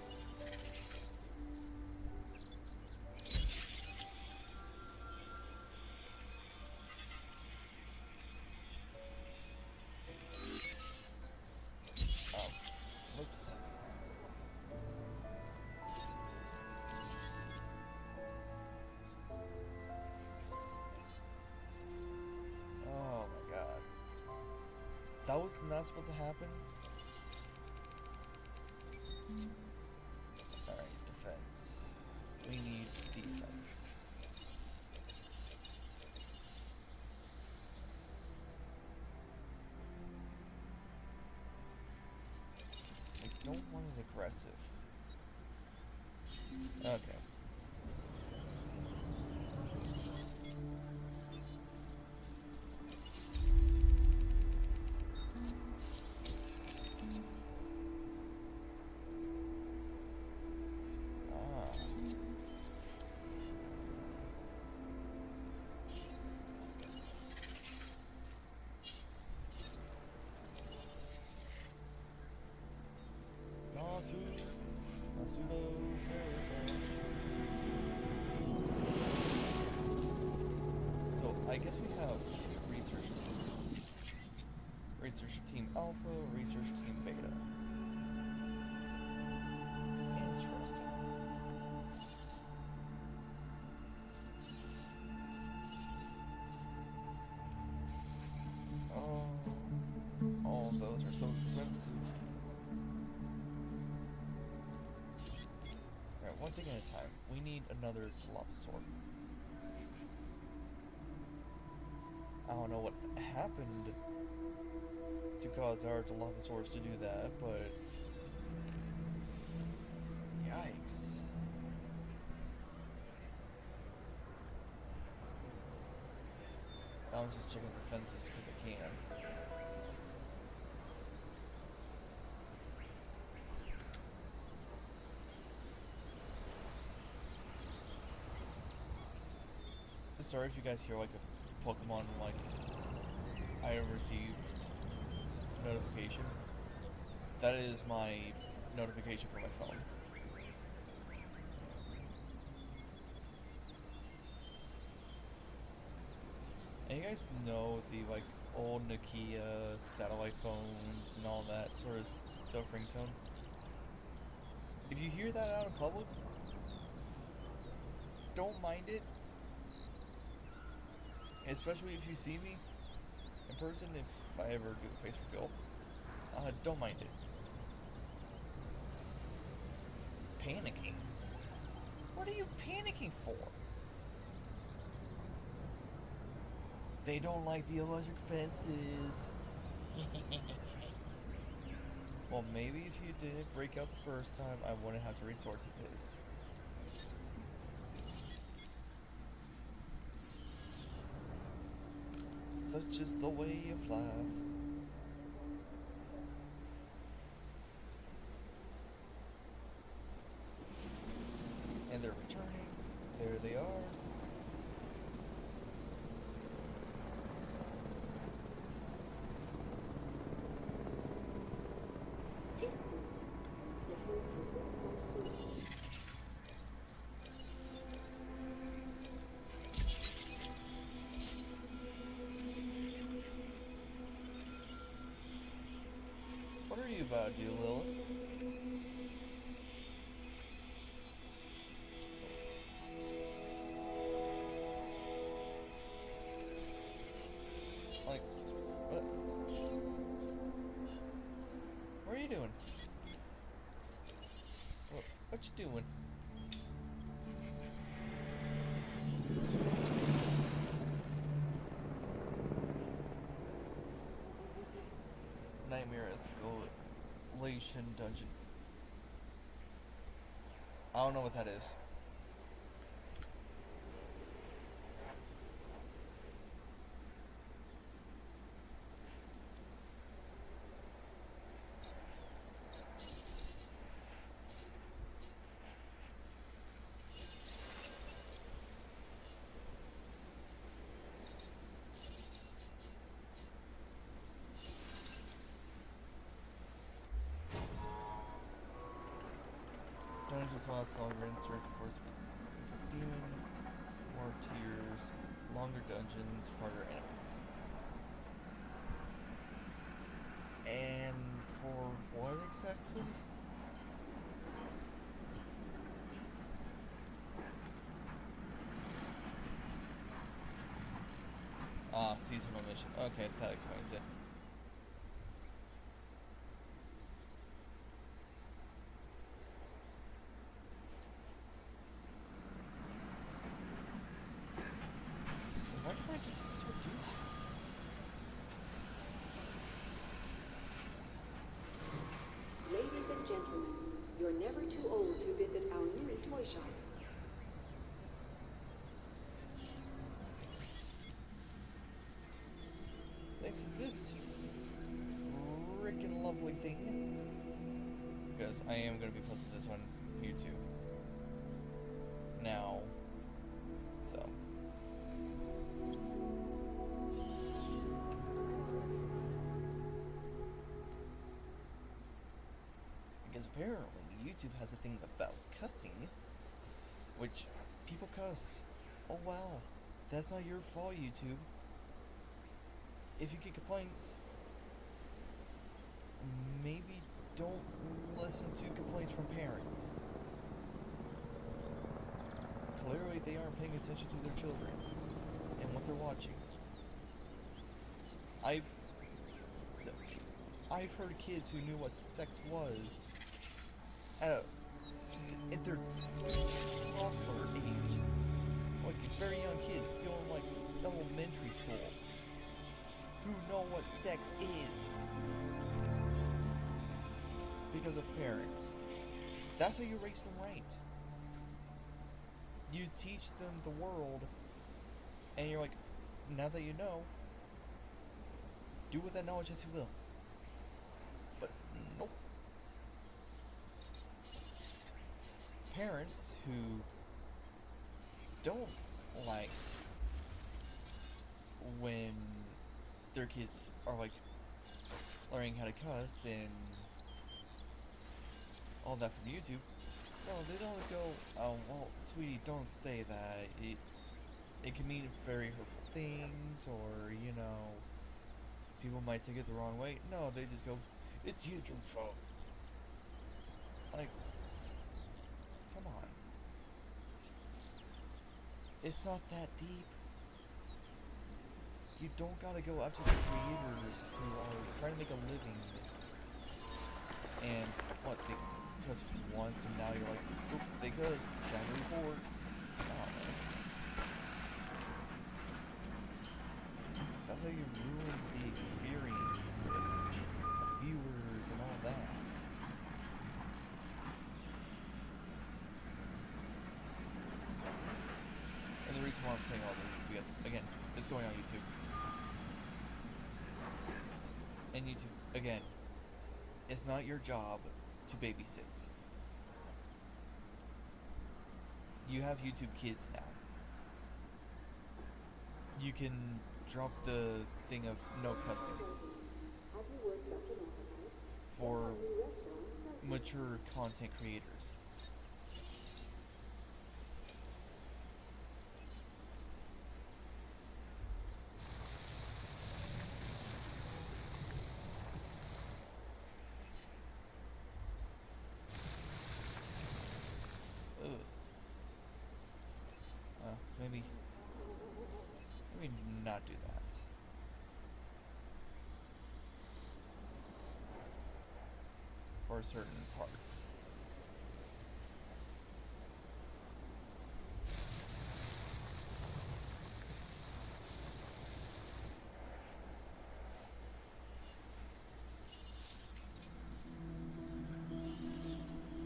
Whoops. Oh my god. That was not supposed to happen? Alright, defense. We need defense. I don't want it aggressive. Okay. So I guess we have two research teams. Research Team Alpha, Research Team Beta. Interesting. Oh, all those are so expensive. Alright, one thing at a time. We need another Dilophosaur. I don't know what happened to cause our Dilophosaurs to do that, but yikes. I'm just checking the fences because I can. Sorry if you guys hear like a Pokemon like item received notification. That is my notification for my phone. And you guys know the like old Nokia satellite phones and all that sort of stuff ringtone? If you hear that out in public, don't mind it. Especially if you see me in person, if I ever do a face reveal, don't mind it. Panicking? What are you panicking for? They don't like the electric fences. Well, maybe if you didn't break out the first time, I wouldn't have to resort to this. Such is the way of life. And they're returning. There they are. What are you about to do, Lilith? Like, what? What are you doing? What you doing? Nightmare Escalation Dungeon. I don't know what that is. Dungeons last longer in search for a specific demon, more tiers, longer dungeons, harder enemies. And for what exactly? Ah, seasonal mission. Okay, that explains it. Why can't I get this would do that?
Ladies and gentlemen, you're never too old to visit our new toy shop.
Thanks to this freaking lovely thing, because I am going to be posting this on YouTube now, so. Because apparently, YouTube has a thing about cussing, which people cuss. Oh wow, that's not your fault, YouTube. If you get complaints, maybe don't listen to complaints from parents. Clearly they aren't paying attention to their children and what they're watching. I've heard kids who knew what sex was at their toddler age. Like very young kids, still in like elementary school, who know what sex is. Because of parents. That's how you raise them right. You teach them the world, and you're like, now that you know, do with that knowledge as you will. But nope. Parents who don't like when their kids are like learning how to cuss and all that from YouTube. No, they don't go, oh, well, sweetie, don't say that. It can mean very hurtful things, or, you know, people might take it the wrong way. No, they just go, it's YouTube's fault. Like, come on. It's not that deep. You don't gotta go up to the creators who are trying to make a living. And, what, they cuss once and now you're like, oop, they cuss, time to report. Oh, man. That's how you ruin the experience with the viewers and all that. And the reason why I'm saying all this is because, again, it's going on YouTube. And YouTube, again, it's not your job to babysit. You have YouTube Kids now. You can drop the thing of no cussing for mature content creators. Maybe not do that. For certain parts.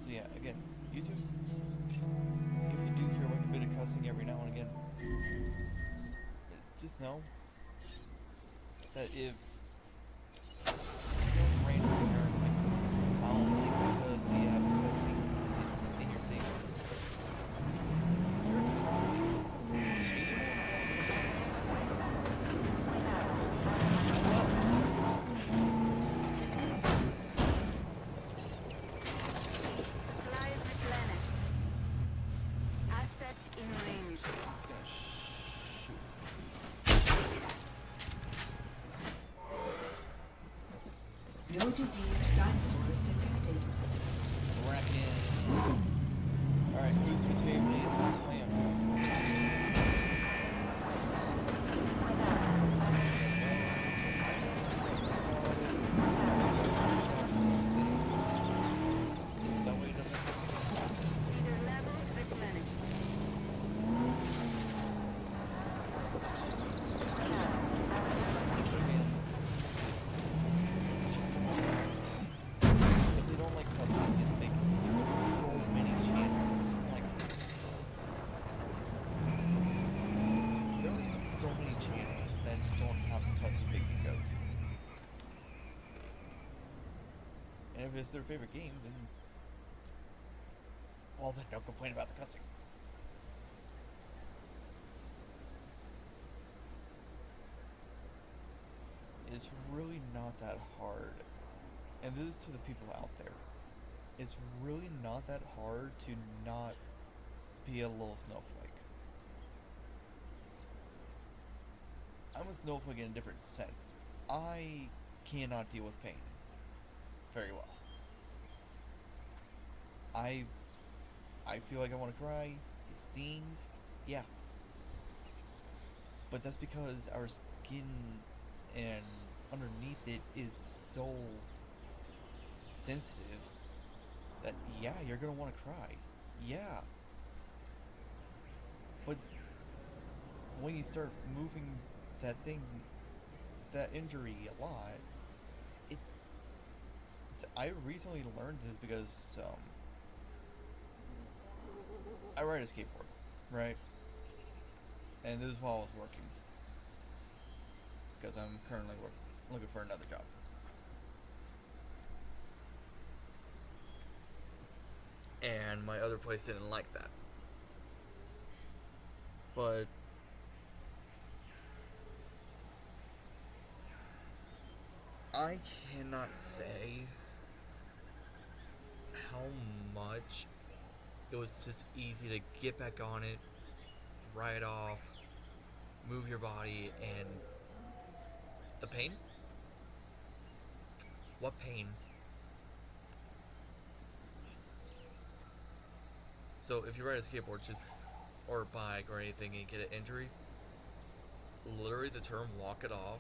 So yeah, again, YouTube, if you do hear like a bit of cussing every now and again, just know that if some random parents like, I don't like because they have cussing in your thing, you're accountable.
Supply is replenished. Assets in range.
No diseased dinosaurs detected.
Bracken. Alright, who's contaminated my plan? That way it doesn't
Feeder level replenished.
if they don't like cussing and think there's so many channels, like there's so many channels that don't have cussing they can go to. And if it's their favorite game, then well, then don't complain about the cussing. It's really not that hard. And this is to the people out there. it's really not that hard to not be a little snowflake. I'm a snowflake in a different sense. I cannot deal with pain very well. I feel like I want to cry. It stings. Yeah. But that's because our skin and underneath it is so sensitive that, yeah, you're gonna want to cry. Yeah. But when you start moving that thing, that injury a lot, I recently learned this because I ride a skateboard, right? And this is while I was working, because I'm currently looking for another job.
And my other place didn't like that. But I cannot say how much it was just easy to get back on it, ride off, move your body, and the pain? What pain? So if you ride a skateboard or a bike or anything and you get an injury, literally the term walk it off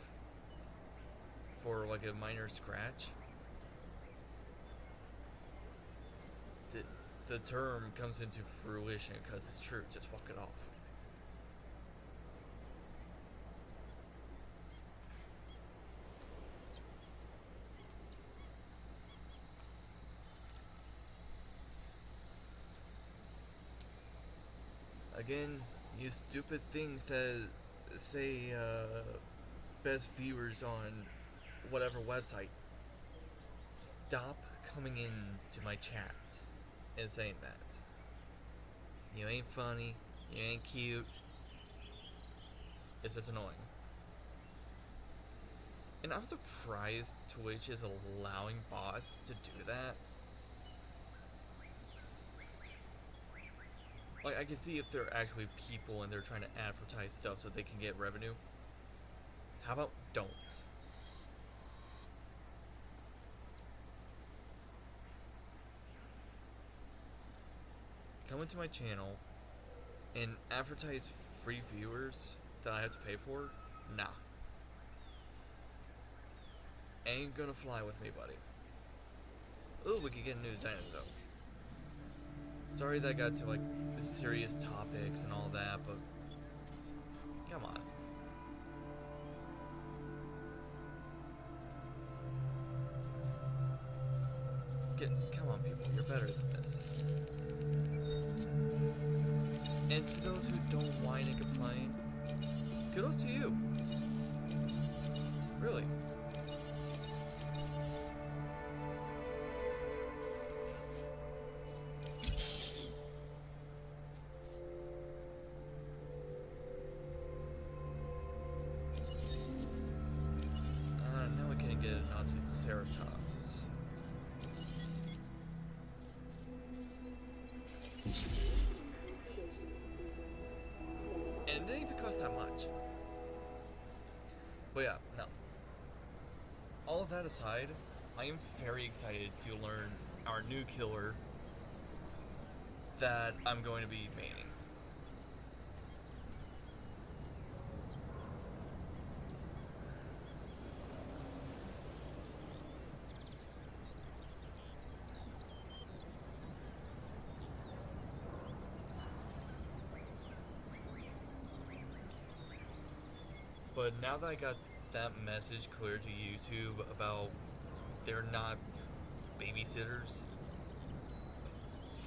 for like a minor scratch, the term comes into fruition because it's true. Just walk it off. Again, you stupid things that say best viewers on whatever website. Stop coming in to my chat and saying that. You ain't funny, you ain't cute. It's just annoying. And I'm surprised Twitch is allowing bots to do that. Like, I can see if they're actually people and they're trying to advertise stuff so they can get revenue. How about don't? Come into my channel and advertise free viewers that I have to pay for? Nah. Ain't gonna fly with me, buddy. Ooh, we could get a new dinosaur. Sorry that got to like the serious topics and all that, but come on. Come on, people, you're better than this. And to those who don't whine and complain, kudos to you. Really. Now we can get a Nazi-Ceratops. And it didn't even cost that much. But yeah, no. All of that aside, I am very excited to learn our new killer that I'm going to be maining. But now that I got that message clear to YouTube about they're not babysitters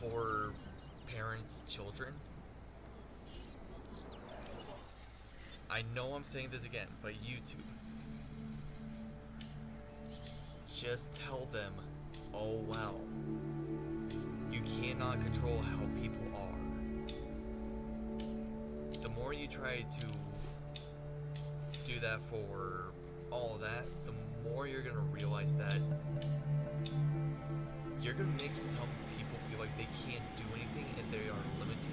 for parents' children, I know I'm saying this again, but YouTube, just tell them, oh well, you cannot control how people are. The more you try to do that for all of that, the more you're gonna realize that you're gonna make some people feel like they can't do anything and they are limited,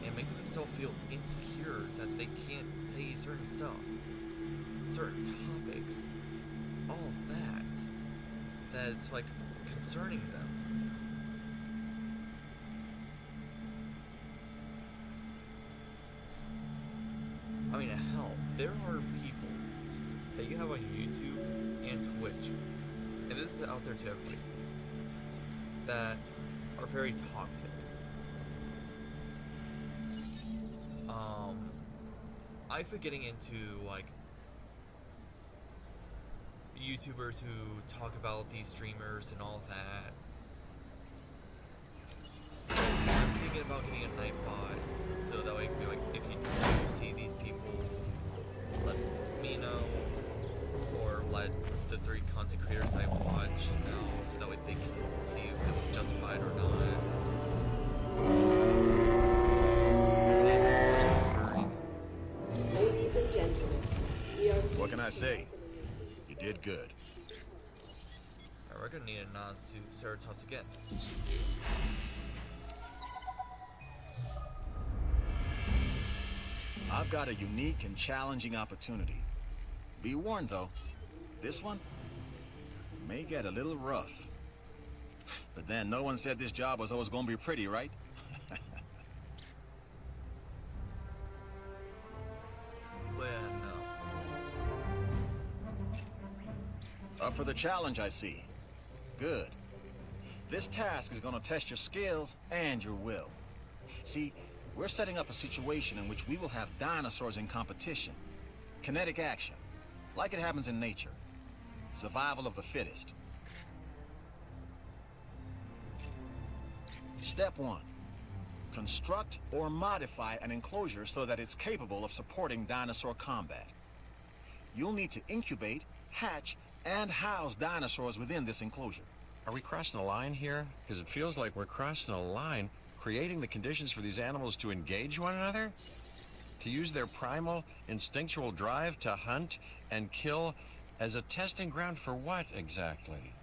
and make themselves feel insecure that they can't say certain stuff, certain topics, all of that's like concerning them. I mean, hell, there are people that you have on YouTube and Twitch, and this is out there to everybody, that are very toxic. I've been getting into like YouTubers who talk about these streamers and all that. So I'm thinking about getting a Nightbot, so that way it can be like, if you do see these people, let me know, or let the 3 content creators that I watch know, so that way they can see if it was justified or not.
Ladies and gentlemen, we are...
What can I say? You did good.
We're gonna need a nod to Ceratops again.
I've got a unique and challenging opportunity. Be warned though, this one may get a little rough. But then no one said this job was always gonna be pretty, right?
Well, no.
Up for the challenge, I see. Good. This task is gonna test your skills and your will. See, we're setting up a situation in which we will have dinosaurs in competition. Kinetic action, like it happens in nature. Survival of the fittest. Step 1. Construct or modify an enclosure so that it's capable of supporting dinosaur combat. You'll need to incubate, hatch, and house dinosaurs within this enclosure.
Are we crossing a line here? Because it feels like we're crossing a line, creating the conditions for these animals to engage one another? To use their primal, instinctual drive to hunt and kill as a testing ground for what exactly?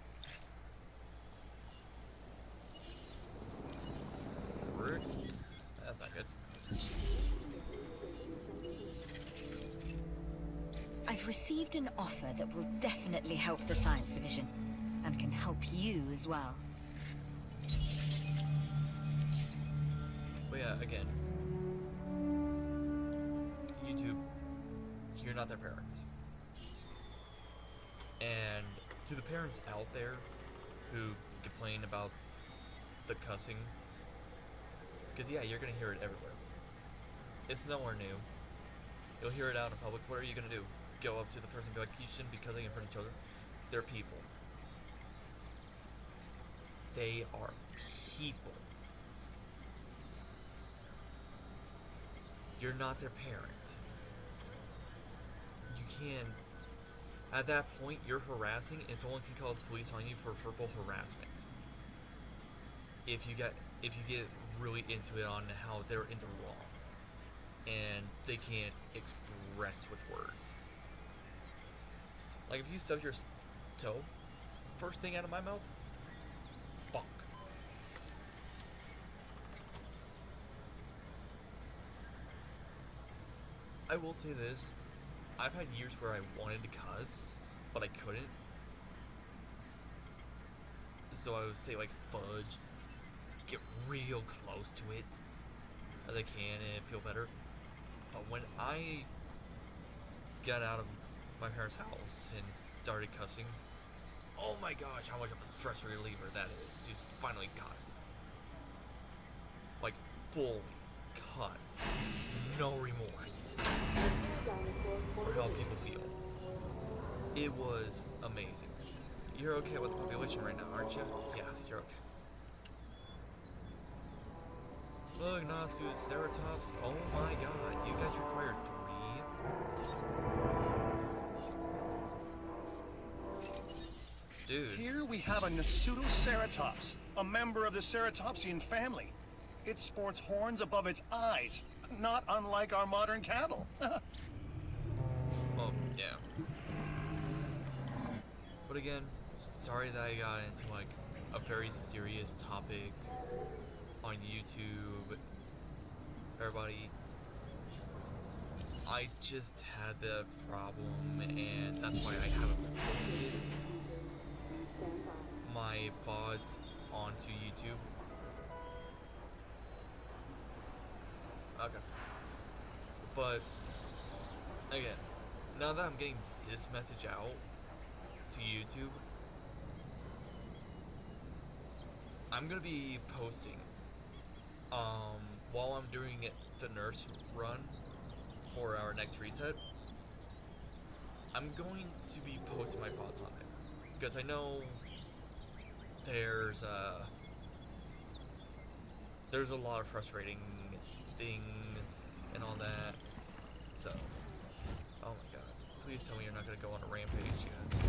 Frick. That's not good.
I've received an offer that will definitely help the science division, and can help you as well.
But yeah, again, YouTube, you're not their parents. And to the parents out there who complain about the cussing, because yeah, you're gonna hear it everywhere. It's nowhere new. You'll hear it out in public. What are you gonna do? Go up to the person and be like, you shouldn't be cussing in front of children. They're people. They are people. You're not their parent. You can, at that point, you're harassing, and someone can call the police on you for verbal harassment. If you get really into it on how they're in the wrong, and they can't express with words. Like if you stub your toe, first thing out of my mouth, bonk. I will say this, I've had years where I wanted to cuss, but I couldn't. So I would say like fudge, get real close to it as I can and feel better. But when I got out of my parents' house and started cussing, oh my gosh, how much of a stress reliever that is to finally cuss. Like, full cuss. No remorse. For how people feel. It was amazing. You're okay with the population right now, aren't you? Yeah, you're okay. Look, Nasu, Ceratops. Oh my god, you guys require 3? Dude.
Here we have a Pseudoceratops, a member of the ceratopsian family. It sports horns above its eyes, not unlike our modern cattle.
Well, yeah. But again, sorry that I got into like a very serious topic on YouTube. Everybody, I just had the problem, and that's why I haven't posted my VODs onto YouTube. Okay. But, again, now that I'm getting this message out to YouTube, I'm gonna be posting, while I'm doing the nurse run for our next reset, I'm going to be posting my thoughts on it, because I know there's a lot of frustrating things and all that, so, oh my god, please tell me you're not gonna go on a rampage yet.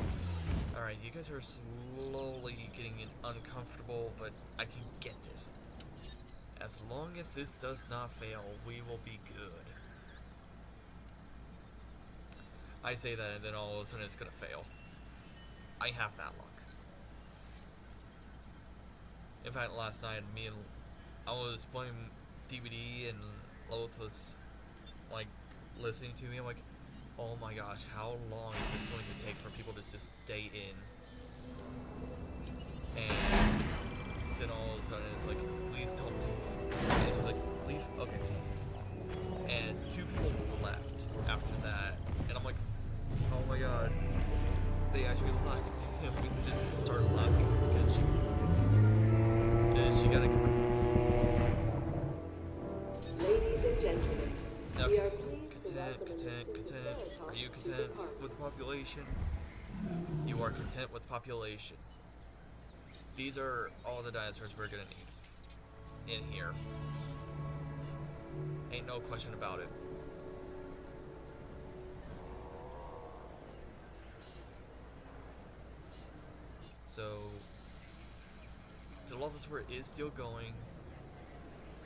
Alright, you guys are slowly getting uncomfortable, but I can get this. As long as this does not fail, we will be good. I say that and then all of a sudden it's gonna fail. I have that luck. In fact, last night, I was playing DVD and Loth was, like, listening to me. I'm like, oh my gosh, how long is this going to take for people to just stay in? And then all of a sudden it's like, please don't leave. And she's like, leave? Okay. And 2 people left after that. And I'm like, oh my god. They actually left. And we just started laughing because she got a correct.
Ladies and gentlemen,
Now,
we are pleased to welcome
content. Are you content with the population? You are content with the population. These are all the dinosaurs we're gonna need in here. Ain't no question about it. So, the Dilophosaur is still going.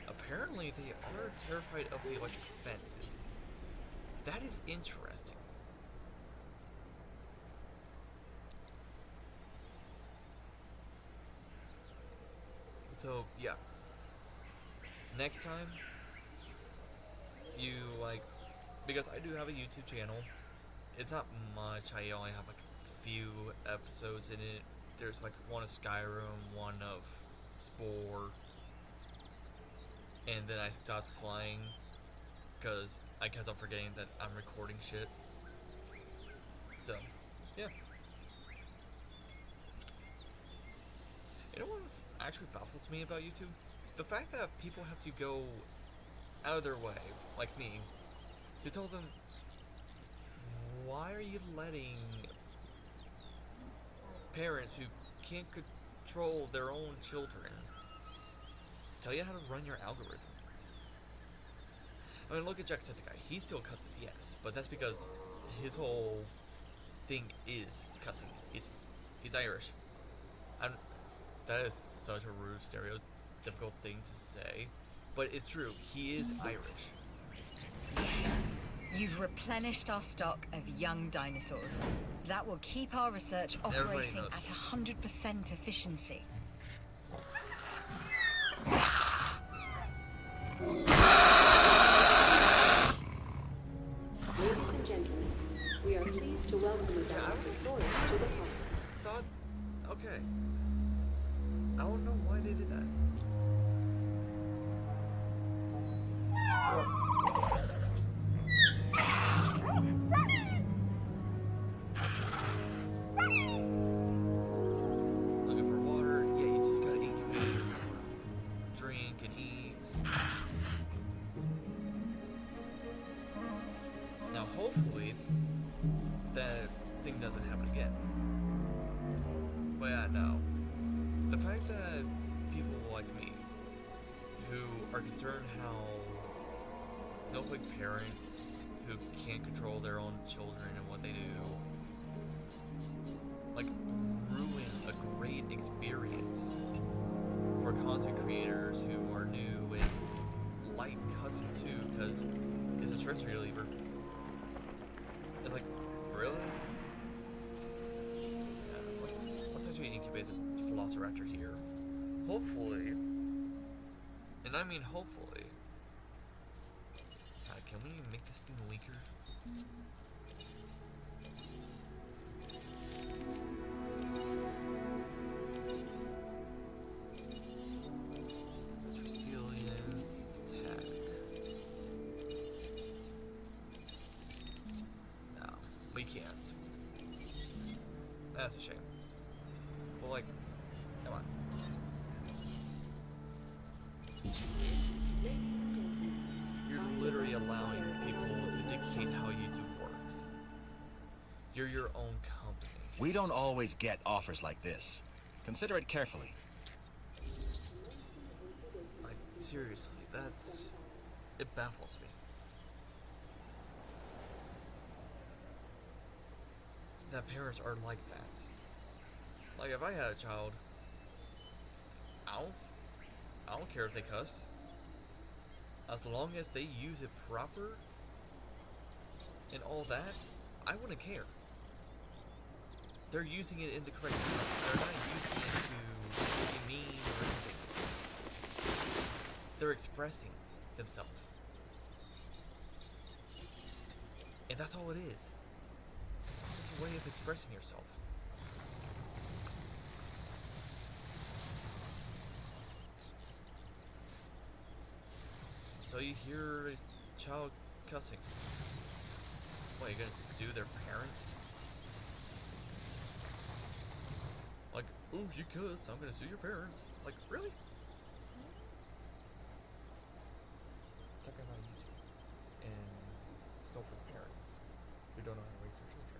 Apparently, they are terrified of the electric fences. That is interesting. So, yeah. Next time, because I do have a YouTube channel. It's not much. I only have like a few episodes in it. There's like one of Skyrim, one of Spore, and then I stopped playing because I kept on forgetting that I'm recording shit. So, yeah. You know what actually baffles me about YouTube? The fact that people have to go out of their way, like me, to tell them, why are you letting parents who can't control their own children tell you how to run your algorithm? I mean, look at Jacksepticeye. He still cusses, yes, but that's because his whole thing is cussing. He's Irish. That is such a rude, stereotypical thing to say, but it's true. He is Irish.
Yes. You've replenished our stock of young dinosaurs. That will keep our research operating at 100% efficiency.
Ladies and gentlemen, we are pleased to welcome the Dilophosaurus to the park.
Okay. I don't know why they did that. Looking for water? Yeah, you just gotta incubate, drink, and eat. Now, hopefully, that thing doesn't happen again. But yeah, no. The fact that people like me, who are concerned how snowflake parents who can't control their own children and what they do, like, ruin a great experience for content creators who are new and like cussing too, because it's a stress reliever. It's like, really? Yeah, let's actually incubate the Velociraptor. Velociraptor here. Hopefully, and I mean hopefully, can we make this thing weaker? Resilience, attack. No, we can't. That's a shame. But like, come on. You're literally allowing people to dictate how YouTube works. You're your own company.
We don't always get offers like this. Consider it carefully.
Like, seriously, it baffles me. That parents are like that. Like, if I had a child, I don't care if they cuss. As long as they use it proper and all that, I wouldn't care. They're using it in the correct terms. They're not using it to be mean or anything. They're expressing themselves. And that's all it is. It's just a way of expressing yourself. So you hear a child cussing. What, you're gonna sue their parents? Like, ooh, you cuss, I'm gonna sue your parents. Like, really? Talking about YouTube and stuff for parents who don't know how to raise their children.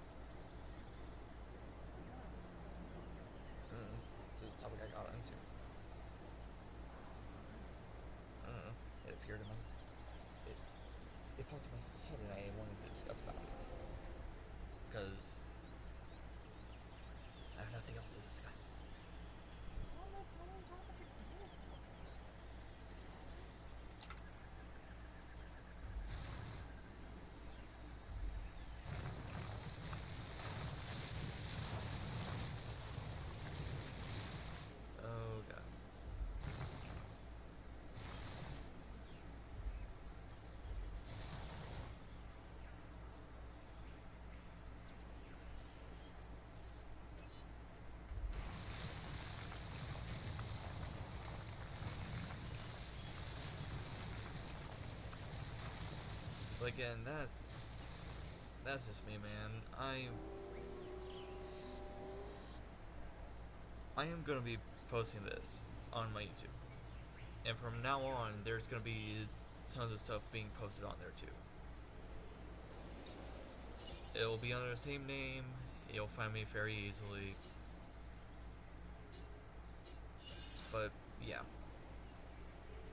This is a topic I got into. It appeared in my... It popped in my head and I wanted to discuss about it. Because I have nothing else to discuss.
It's not like I don't talk about your dinosaurs.
Oh god. But again, that's just me, man. I am gonna be posting this on my YouTube, and from now on, there's gonna be tons of stuff being posted on there too. It'll be under the same name. You'll find me very easily. But yeah,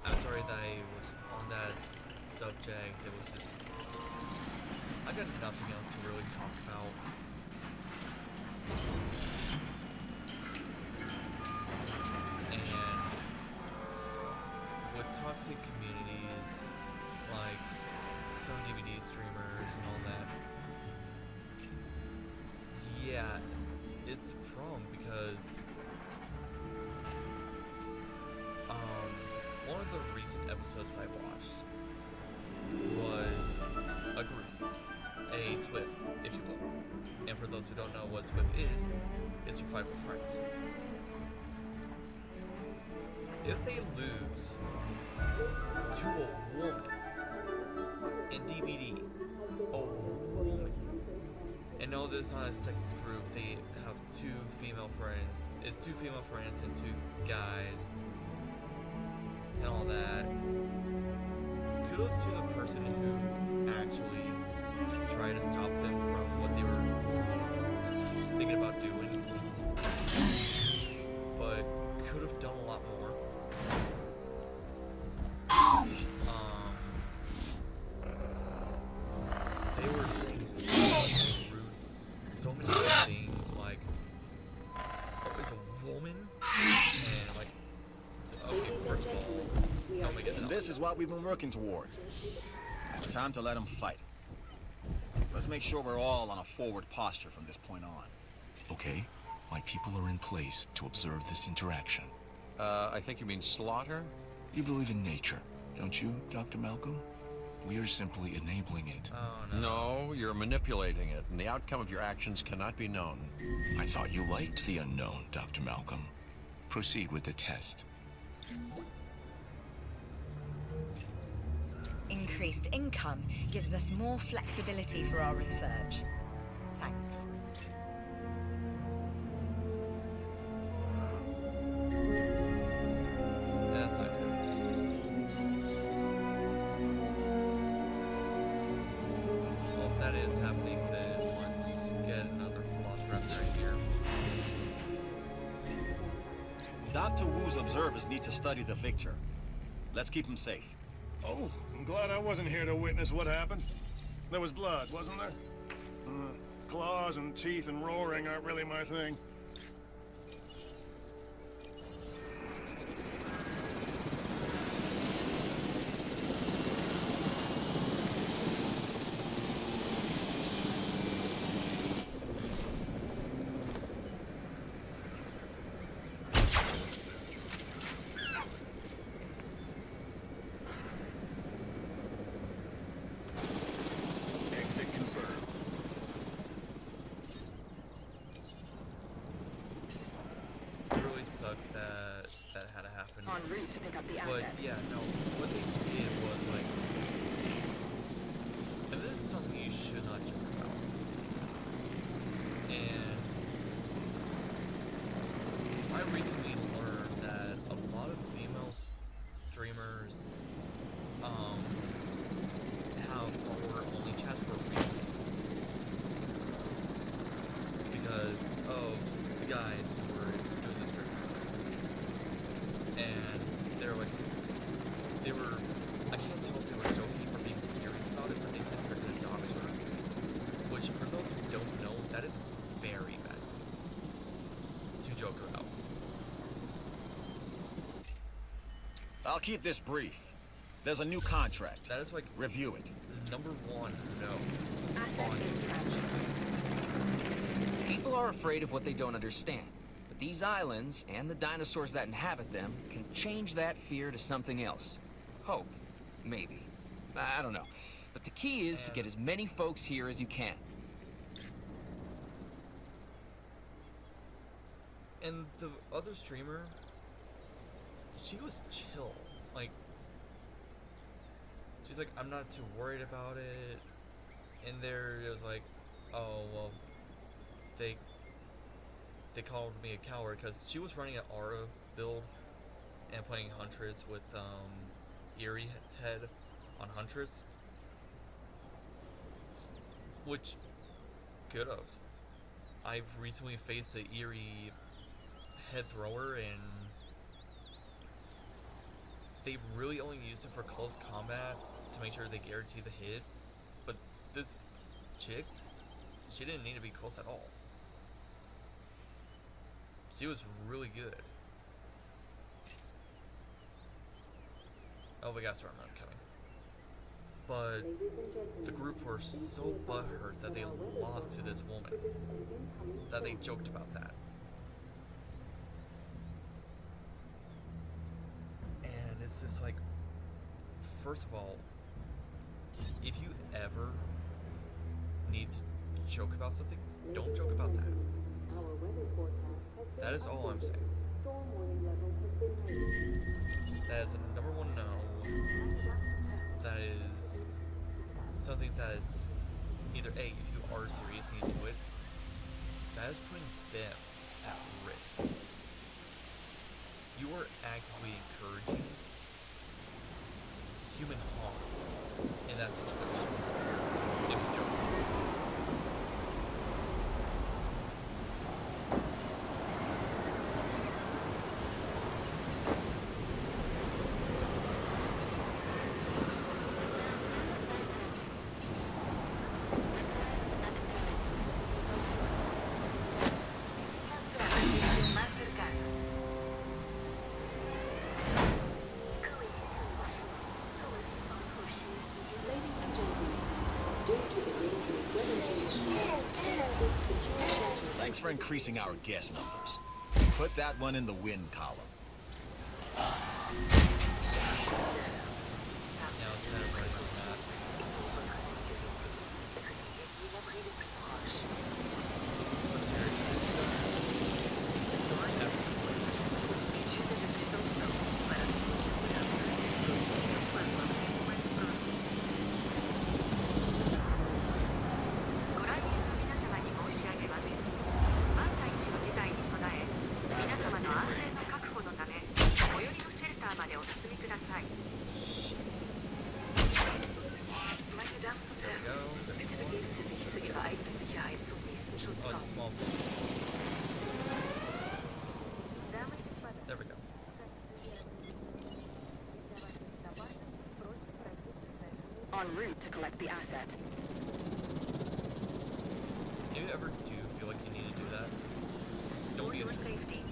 I'm sorry that I was on that subject. It was just, I got nothing else to really talk about. And with toxic communities like some DVD streamers and all that, yeah, it's a problem because one of the recent episodes I watched was a group, a SWIF, if you will. And for those who don't know what SWIF is, it's Survival Friends. If they lose to a woman in DBD, a woman, and no, this is not a sexist group, they have two female friends and two guys, and all that. Kudos to the person who actually tried to stop them from what they were thinking about doing, but could have done a lot more. They were saying so many things like, oh, it's a woman, and like, okay, first of all, oh my goodness.
This is what we've been working toward. Time to let them fight. Let's make sure we're all on a forward posture from this point on. Okay?
My people are in place to observe this interaction.
I think you mean slaughter?
You believe in nature, don't you, Dr. Malcolm? We are simply enabling it.
Oh,
No, you're manipulating it, and the outcome of your actions cannot be known.
I thought you liked the unknown, Dr. Malcolm. Proceed with the test.
Increased income gives us more flexibility for our research. Thanks.
That's not good. Well, if that is happening, then let's get another Velociraptor here.
Dr. Wu's observers need to study the Victor. Let's keep him safe.
Oh, I'm glad I wasn't here to witness what happened. There was blood, wasn't there? Claws and teeth and roaring aren't really my thing.
Exit confirmed.
It really sucks that that had to happen.
En route to pick up the
But
asset.
yeah, no, what they did was like, and this is something you should not joke about. And I recently learned that a lot of female streamers have follower-only chats for a reason. Because of the guys who were doing the stream. And they were, I can't tell if they were joking or being serious about it, but they said they were going to dox her. Which, for those who don't know, that is very bad to joke about.
I'll keep this brief. There's a new contract.
That is like
Review it.
number one, no.
Asset
On
in transit.
People are afraid of what they don't understand. But these islands, and the dinosaurs that inhabit them, can change that fear to something else. Hope. Maybe. I don't know. But the key is to get as many folks here as you can.
And the other streamer, she was chill. Like, she's like, I'm not too worried about it. And there it was like, oh, well, they called me a coward because she was running an Aura build and playing Huntress with Eerie Head on Huntress. Which, kudos. I've recently faced an Eerie Head thrower and they've really only used it for close combat to make sure they guarantee the hit. But this chick, she didn't need to be close at all. She was really good. Oh, we got Stormrun coming. But the group were so butthurt that they lost to this woman that they joked about that. And it's just like, first of all, if you ever need to joke about something, don't joke about that. That is all I'm saying. That is a number one no. That is something that's either A, if you are serious and you do it, that is putting them at risk. You are actively encouraging human harm in that situation. If you joke.
Ladies and gentlemen,
for increasing our guest numbers. Put that one in the win column.
Yeah, I was kind of right on that. But seriously, don't ever There we go.
En route to collect the asset.
You ever do feel like you need to do that? Don't be a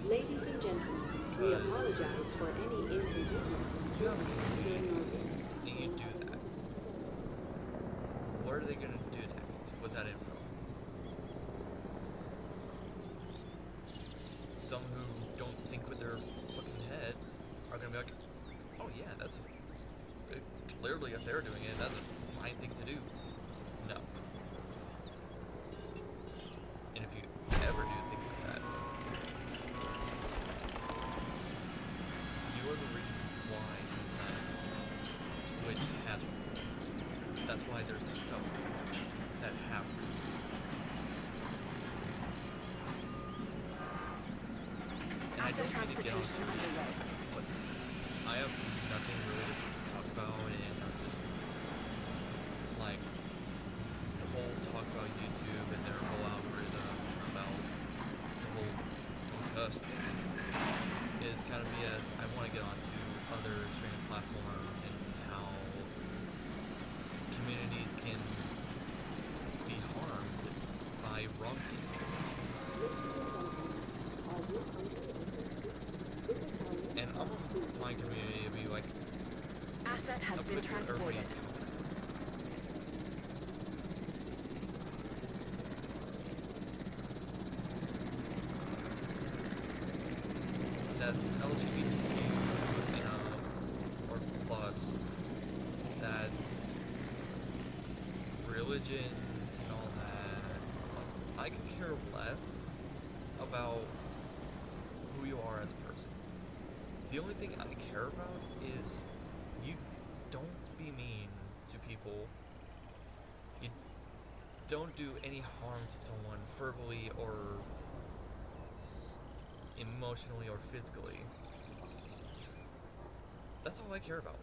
Ladies and gentlemen, we apologize for any inconvenience.
You have a community and you do that. What are they gonna do next with that info? Some who don't think with their fucking heads are gonna be like, oh yeah, clearly if they're doing it, that's a fine thing to do. No. And if you ever do think like that, you are the reason why sometimes Twitch has rules. That's why there's stuff that have rules. And I don't mean to get on serious topics, but I have nothing really to talk about, and I'm just like the whole talk about YouTube and their whole algorithm about the whole don't cuss thing is kind of BS. I want to get onto other streaming platforms and how communities can be harmed by wrong influence. And I want my community to be like
Asset has been transported.
That's LGBTQ, or plus, that's religions and all that. I could care less about who you are as a person. The only thing I care about is you don't be mean to people. You don't do any harm to someone verbally or emotionally or physically. That's all I care about.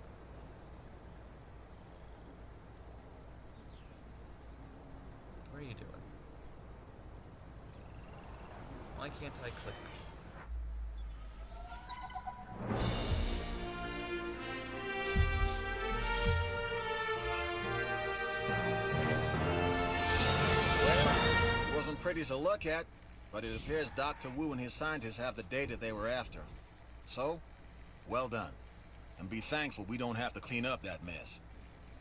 What are you doing? Why can't I click?
Wasn't pretty to look at, but it appears Dr. Wu and his scientists have the data they were after. So, well done. And be thankful we don't have to clean up that mess.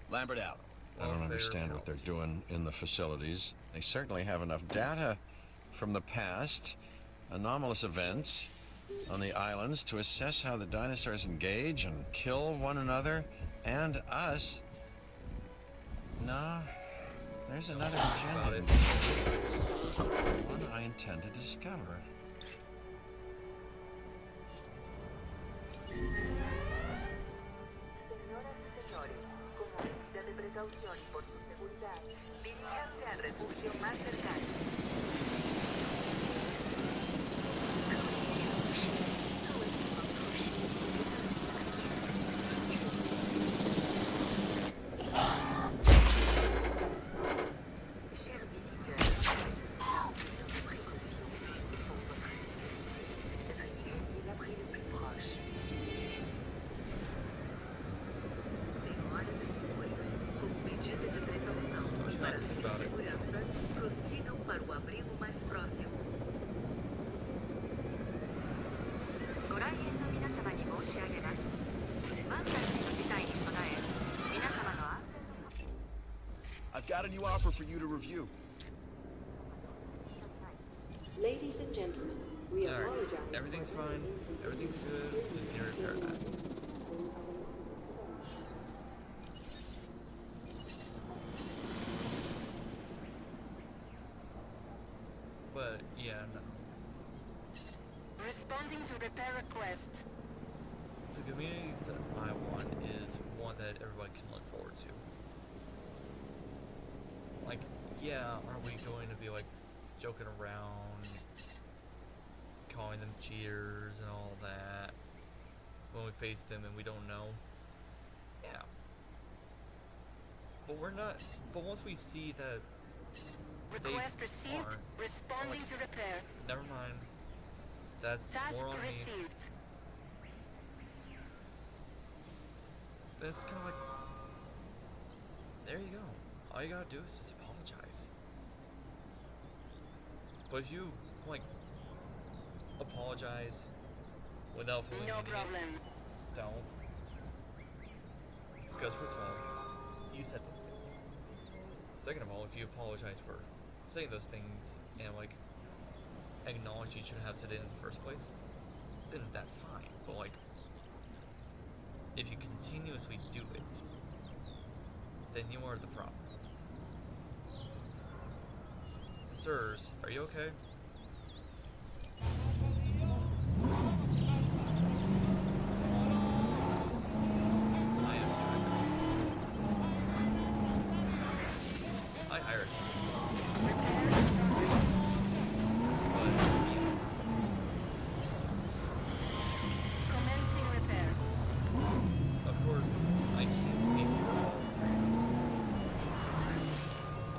Lambert out.
I don't understand what they're doing in the facilities. They certainly have enough data from the past, anomalous events on the islands to assess how the dinosaurs engage and kill one another and us. No, there's another agenda. One I intend to discover.
Señoras y señores, como medida de precaución y por su seguridad, diríjanse al refugio más cercano.
I've got a new offer for you to review.
Ladies gentlemen, we
Alright,
apologize.
everything's fine. Everything's good. Just need to repair that. But, yeah, no.
Responding to repair request.
The community that I want is one that everybody can look forward to. Like, yeah, are we going to be, like, joking around, calling them cheaters and all that when we face them and we don't know? Yeah. But we're not, but once we see that
Request
they
received.
aren't,
Responding
like,
to repair.
never mind. That's
Task
more on me.
received.
That's kind of like, there you go. All you gotta do is just apologize. But if you, like, apologize without feeling
No
needed,
problem.
don't. Because first of all, you said those things. Second of all, if you apologize for saying those things and, like, acknowledge you shouldn't have said it in the first place, then that's fine. But, like, if you continuously do it, then you are the problem. Sirs, are you okay? I am trying. I hired these people. But, yeah.
Commencing repair.
Of course, I can't speak for all streamers.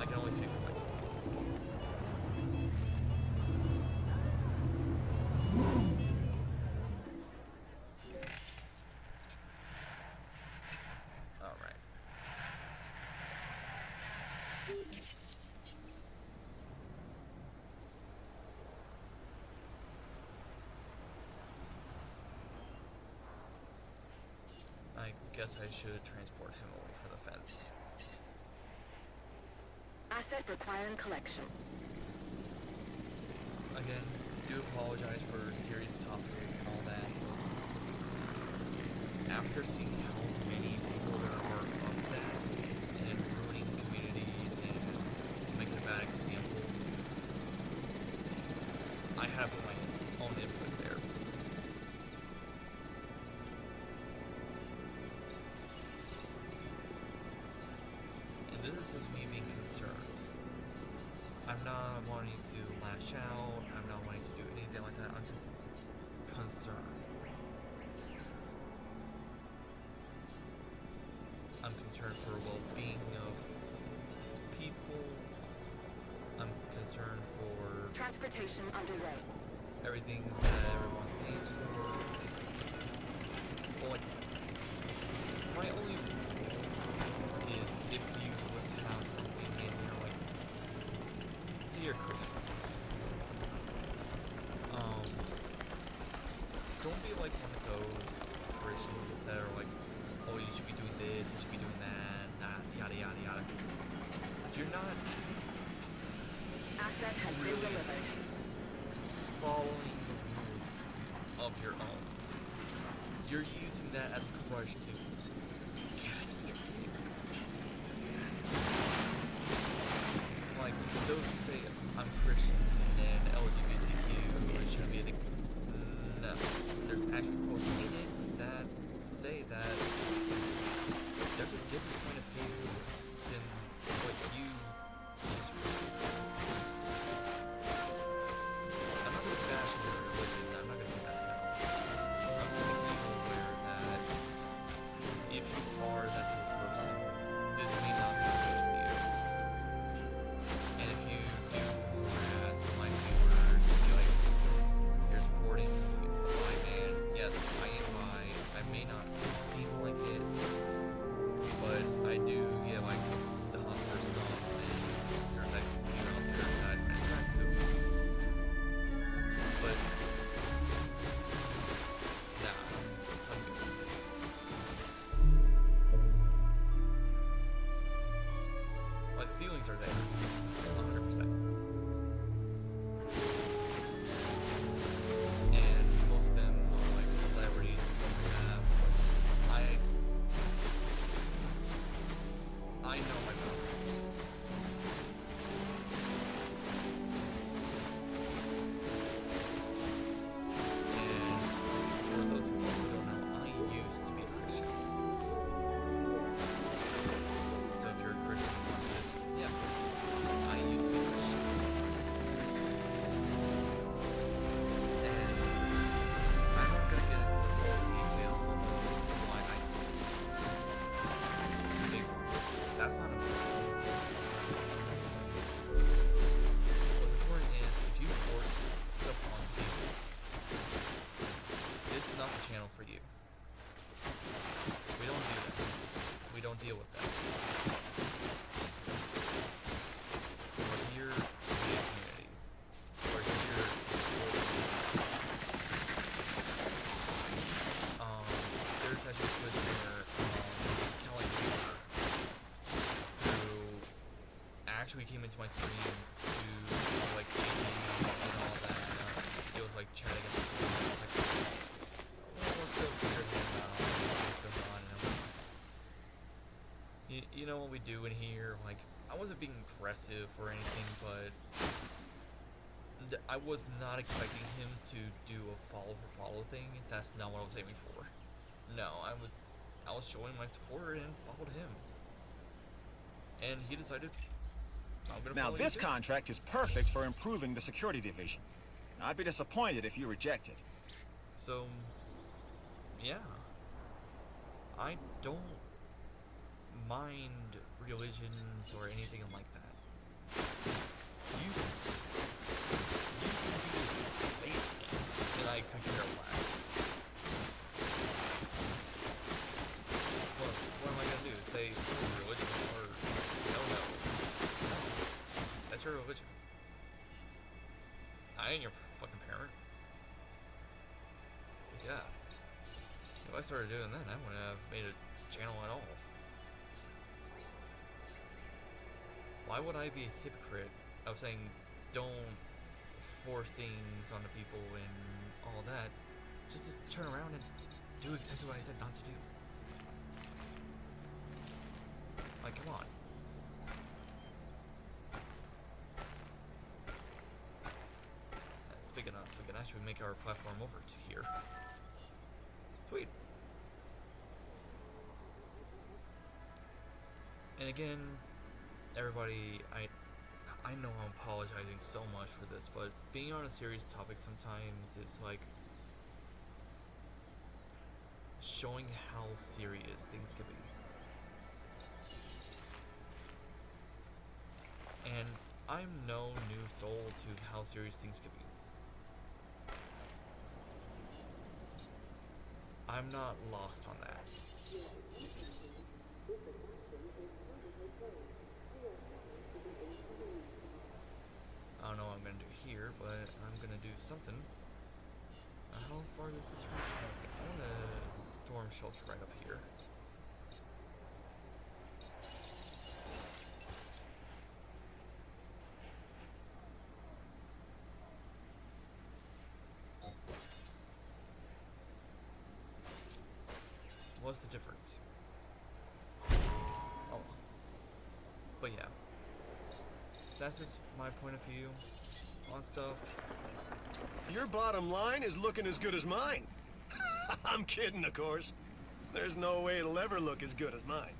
I can only speak for myself. Alright. I guess I should transport him away from the fence.
Asset requiring collection.
Again, do apologize for serious topic and all that. After seeing how many people there are of that and ruining communities and making a bad example, I have my own input there. And this is me being concerned. I'm not wanting to lash out, I'm not wanting to do anything like that, I'm just concerned. I'm concerned for the well-being of people. I'm concerned for
Transportation underway.
everything that everyone stands for. But, like, my only rule is if you have something and you're like, say you're Christian. Don't be like one of those Christians that are like, oh, you should be doing this, you should be doing that, nah, yada yada yada. You're not
Asset has been
really
delivered.
following the rules of your own. You're using that as a crutch to get your dick. Like those who say I'm Christian and LGBTQ it shouldn't be a thing. No, there's actual quotes in it that say that there's a different point of view than what you just read. I'm not going to bash your religion, I'm not going to do that now. I'm just making you aware that if you are that type of person, this may not be the place for you. And if you do harass my viewers and be like, you're supporting a bi man, yes, I am bi. I may not seem like it, but I do get like the hot for some, and there's like a few out there that I find attractive. But nah, I'm good. Like the feelings are there, 100%. the channel for you. We don't do that. We don't deal with that. We're here to be a community. We're here to support you. There's actually a Twitch streamer, Kelly Weaver, who actually came into my stream to like games and all that. It was like chatting at the stream. I was like, well, let's go figure him out. What's going on? And I'm like, you know what we do in here? Like, I wasn't being aggressive or anything, but I was not expecting him to do a follow for follow thing. That's not what I was aiming for. No, I was showing my support and followed him. And he decided, I'm gonna
Now
follow
this
you too.
contract is perfect for improving the security division. I'd be disappointed if you reject it.
So, yeah. I don't mind religions or anything like that. You can be a Satanist, and I could care less. What am I gonna do? Say religion or no? That's your religion. I ain't your fucking parent. Yeah. If I started doing that, I wouldn't have made a channel at all. Why would I be a hypocrite of saying don't force things onto people and all that, just to turn around and do exactly what I said not to do? Like, come on. Speaking of, we can actually make our platform over to here. Sweet. And again, everybody, I know I'm apologizing so much for this, but being on a serious topic sometimes is like showing how serious things can be. And I'm no new soul to how serious things can be. I'm not lost on that. I don't know what I'm gonna do here, but I'm gonna do something. How far does this reach? I want a storm shelter right up here. What's the difference? Oh. But yeah. That's just my point of view on stuff.
Your bottom line is looking as good as mine. I'm kidding, of course. There's no way it'll ever look as good as mine.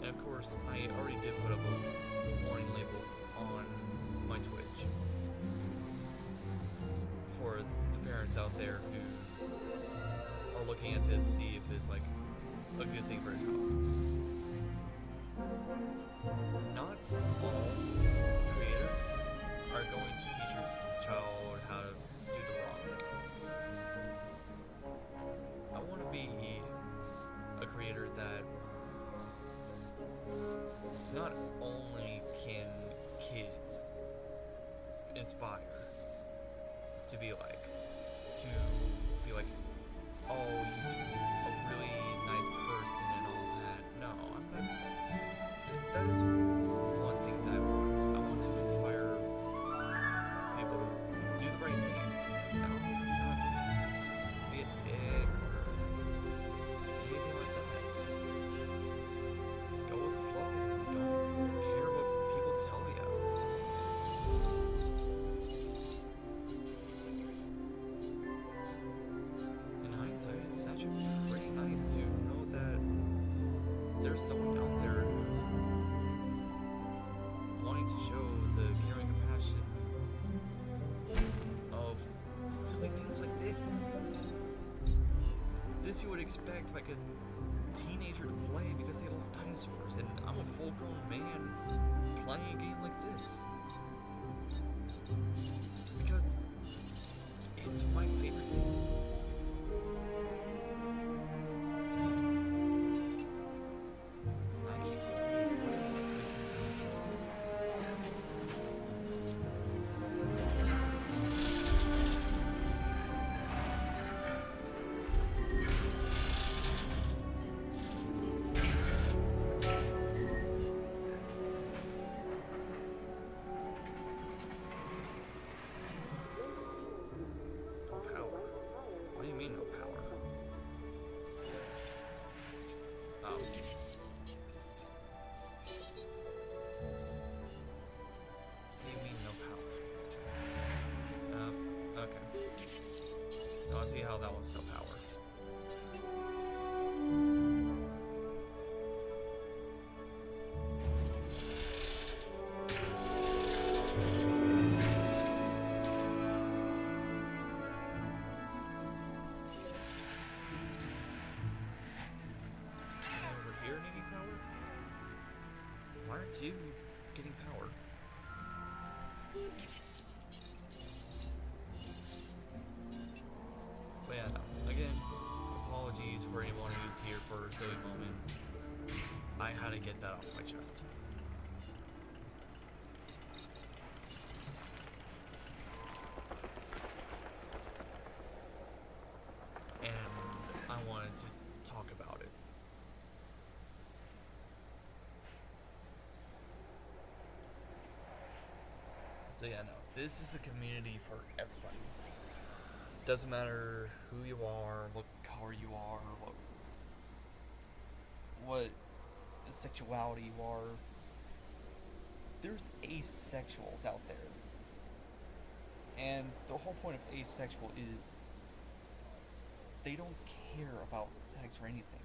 And of course, I already did put up a warning label on my Twitch for the parents out there who are looking at this to see if it's like a good thing for a child. Not all creators are going to teach your child how to do the wrong thing. I want to be a creator that not only can kids inspire to be like, oh, he's a really nice person and all that. No, I'm not. That is one thing that I want to inspire people to do the right thing. You know, not be a dick or anything like that. Just go with the flow. Don't care what people tell you. In hindsight, it's actually pretty nice to know that there's someone out there who's wanting to show the caring compassion of silly things like this. this you would expect like a teenager to play because they love dinosaurs, and I'm a full-grown man playing a game like this because it's my favorite game. I can't see where that place is. No power. What do you mean no power? Oh. What do you mean no power? Okay. No, I see how that one's no power. Over here needing power? Why aren't you getting power? But yeah, no. Again, apologies for anyone who's here for a silly moment. I had to get that off my chest. And I wanted to talk about it. So yeah, no, this is a community for everybody. Doesn't matter who you are, what color you are, what sexuality you are. There's asexuals out there. And the whole point of asexual is they don't care about sex or anything.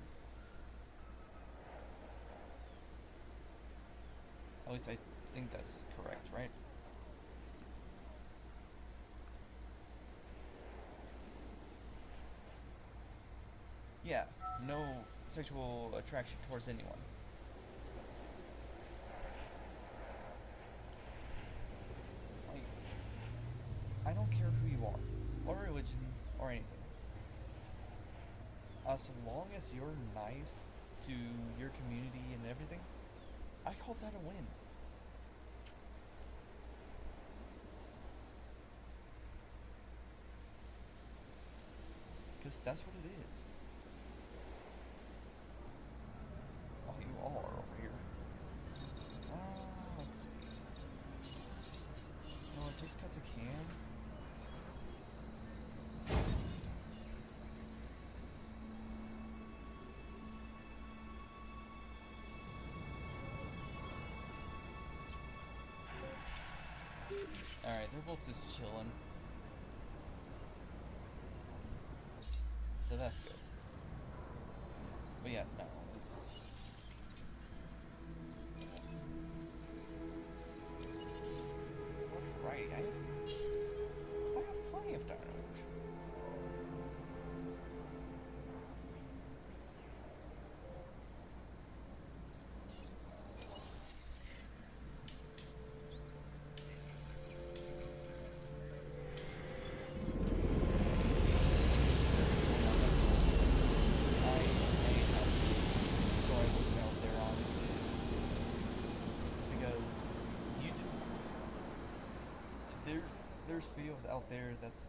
At least I think that's correct, right? Yeah, no sexual attraction towards anyone. Like, I don't care who you are, or religion, or anything. As long as you're nice to your community and everything, I call that a win. Because that's what it is. Oh, you all are over here. Let's see. No, just because I can. Alright, they're both just chilling. So that's good. But yeah, no, it's... Right, I have plenty of dinos. There's videos out there that's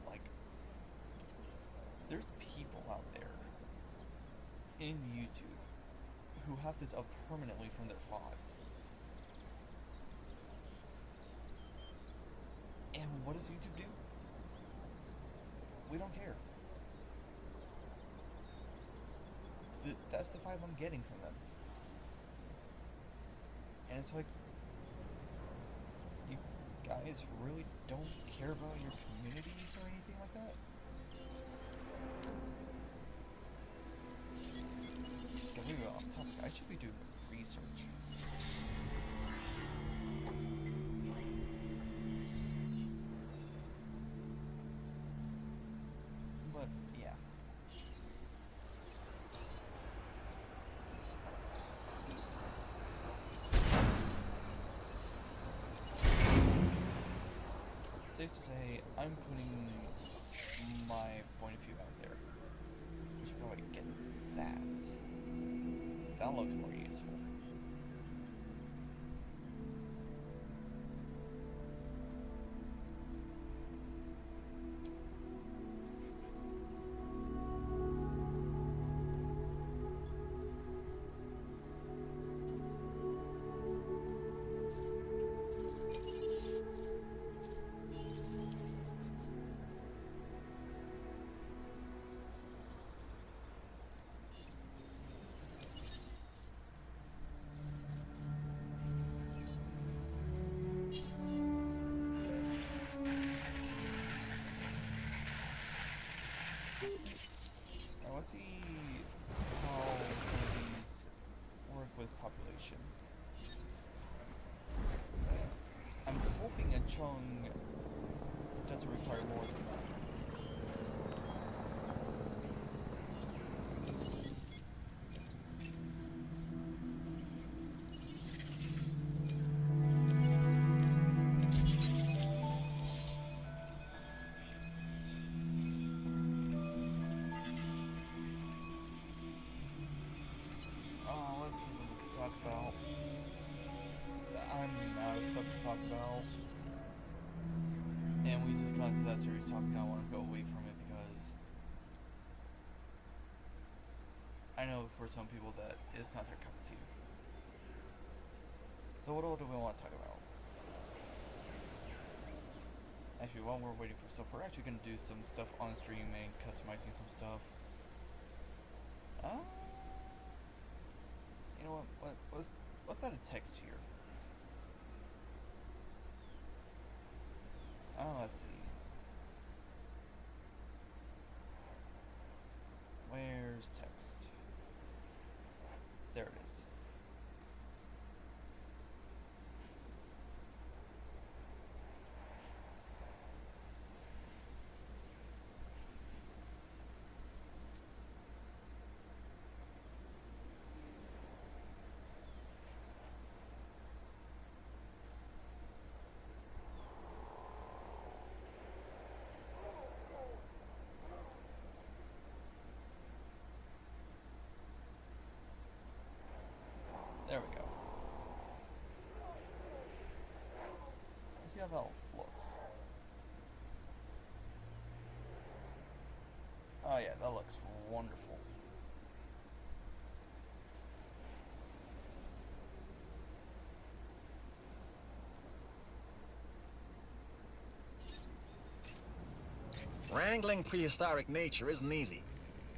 like, there's people out there in YouTube who have this up permanently from their VODs. And what does YouTube do? We don't care. That's the vibe I'm getting from them. And it's like, you guys really don't care about your communities or anything like that? Getting off topic, I should be doing research. But, yeah.
safe to say I'm putting my point of view out there. We should probably get that. That looks more useful. Now let's see how some of these work with population. I'm hoping a Chung doesn't require more than that. Let's see what we can talk about. I'm out of stuff to talk about. And we just got into that series talking. I want to go away from it because I know for some people that it's not their cup of tea. So what all do we want to talk about? Actually, while we're waiting for stuff, we're actually going to do some stuff on stream and customizing some stuff. You know what? Let's add a text here. Let's see. Where's text? There it is. There we go. Let's see how that looks. Oh yeah, that looks wonderful.
Wrangling prehistoric nature isn't easy,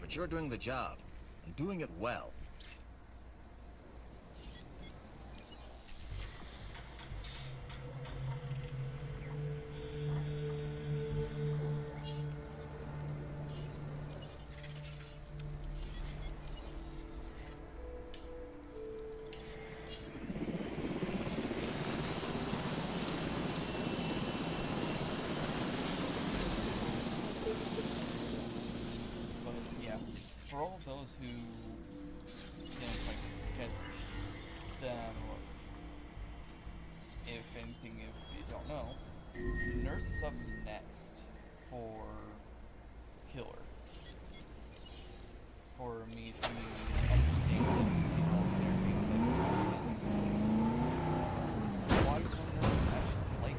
but you're doing the job, and doing it well.
But yeah, for all of those who didn't quite get them, or if anything, if you don't know, Nurse is up next for Killer. For me to understand and see how they're being played. Why some Nurse actually play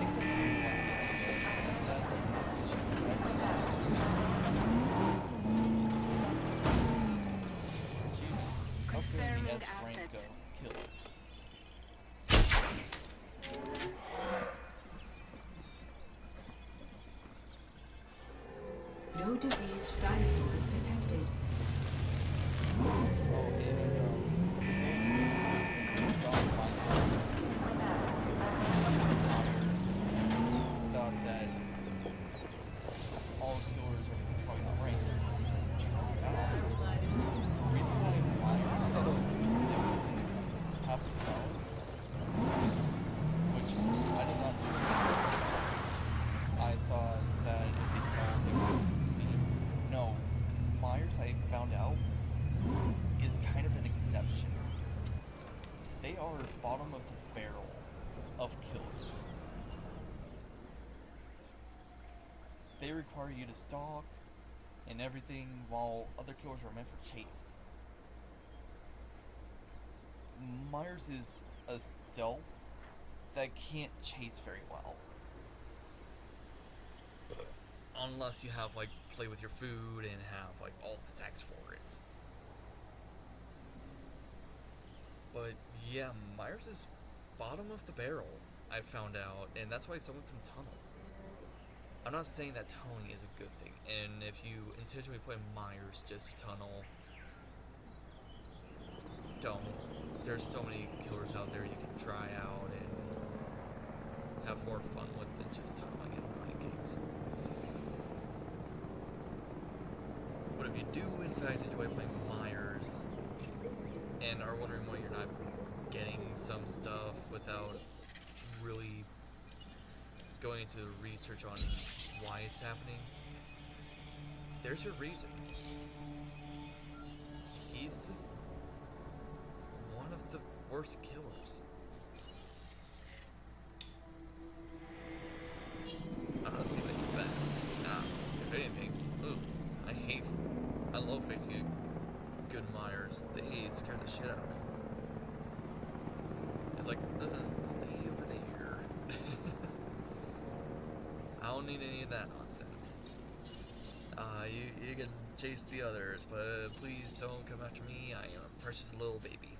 except for one thing, and that's she's as a nurse. She's up there in the S rank of killers.
No diseased dinosaurs detected.
Oh, and to those who don't mind thought that all killers are probably not ranked. Turns out, the reason why Myers specifically have to tell, which I did not do, I thought that if they told, they would mean. No, Myers, I found out, is kind of an exception. They are bottom of the barrel of killers. They require you to stalk and everything, while other killers are meant for chase. Myers is a stealth that can't chase very well.
Unless you have, like, play with your food and have, like, all the stacks for it. But, yeah, Myers is bottom of the barrel, I found out, and that's why someone can tunnel. I'm not saying that tunneling is a good thing, and if you intentionally play Myers just to tunnel, don't. There's so many killers out there you can try out and have more fun with than just tunneling and running games. But if you do, in fact, enjoy playing Myers and are wondering why you're not getting some stuff without really going into the research on why it's happening, there's your reason. He's just one of the worst killers. I'm not saying that he's bad. Nah, if anything, I love facing a good Myers. They scare the shit out of me. It's like, stay over there. I don't need any of that nonsense. You can chase the others, but please don't come after me. I am a precious little baby.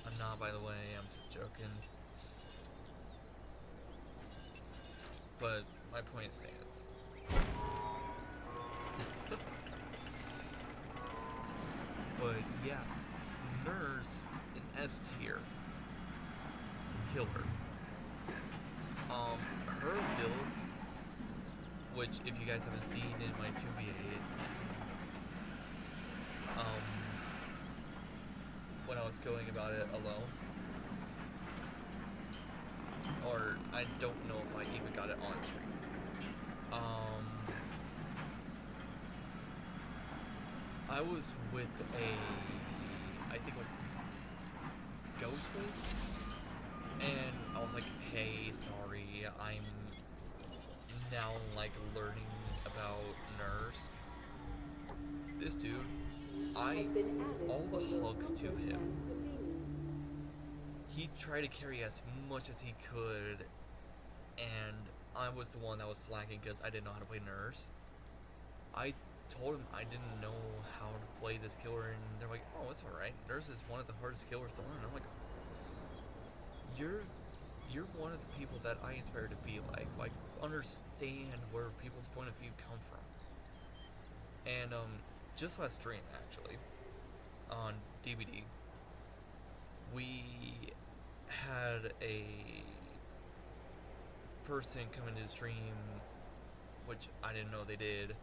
I'm not, by the way. I'm just joking. But my point stands. But yeah, Nurse, an S tier killer. Her build, which if you guys haven't seen in my 2v8, when I was going about it alone, or I don't know if I even got it on stream. I was with I think it was Ghostface, and I was like, hey, sorry, I'm now like learning about Nurse. This dude, all the hugs to him. He tried to carry as much as he could, and I was the one that was slacking because I didn't know how to play Nurse. I told him I didn't know how to play this killer, and they're like, oh, it's alright. Nurse is one of the hardest killers to learn. I'm like, you're one of the people that I inspire to be like. Like, understand where people's point of view come from. And, just last stream, actually, on DVD, we had a person come into the stream, which I didn't know they did,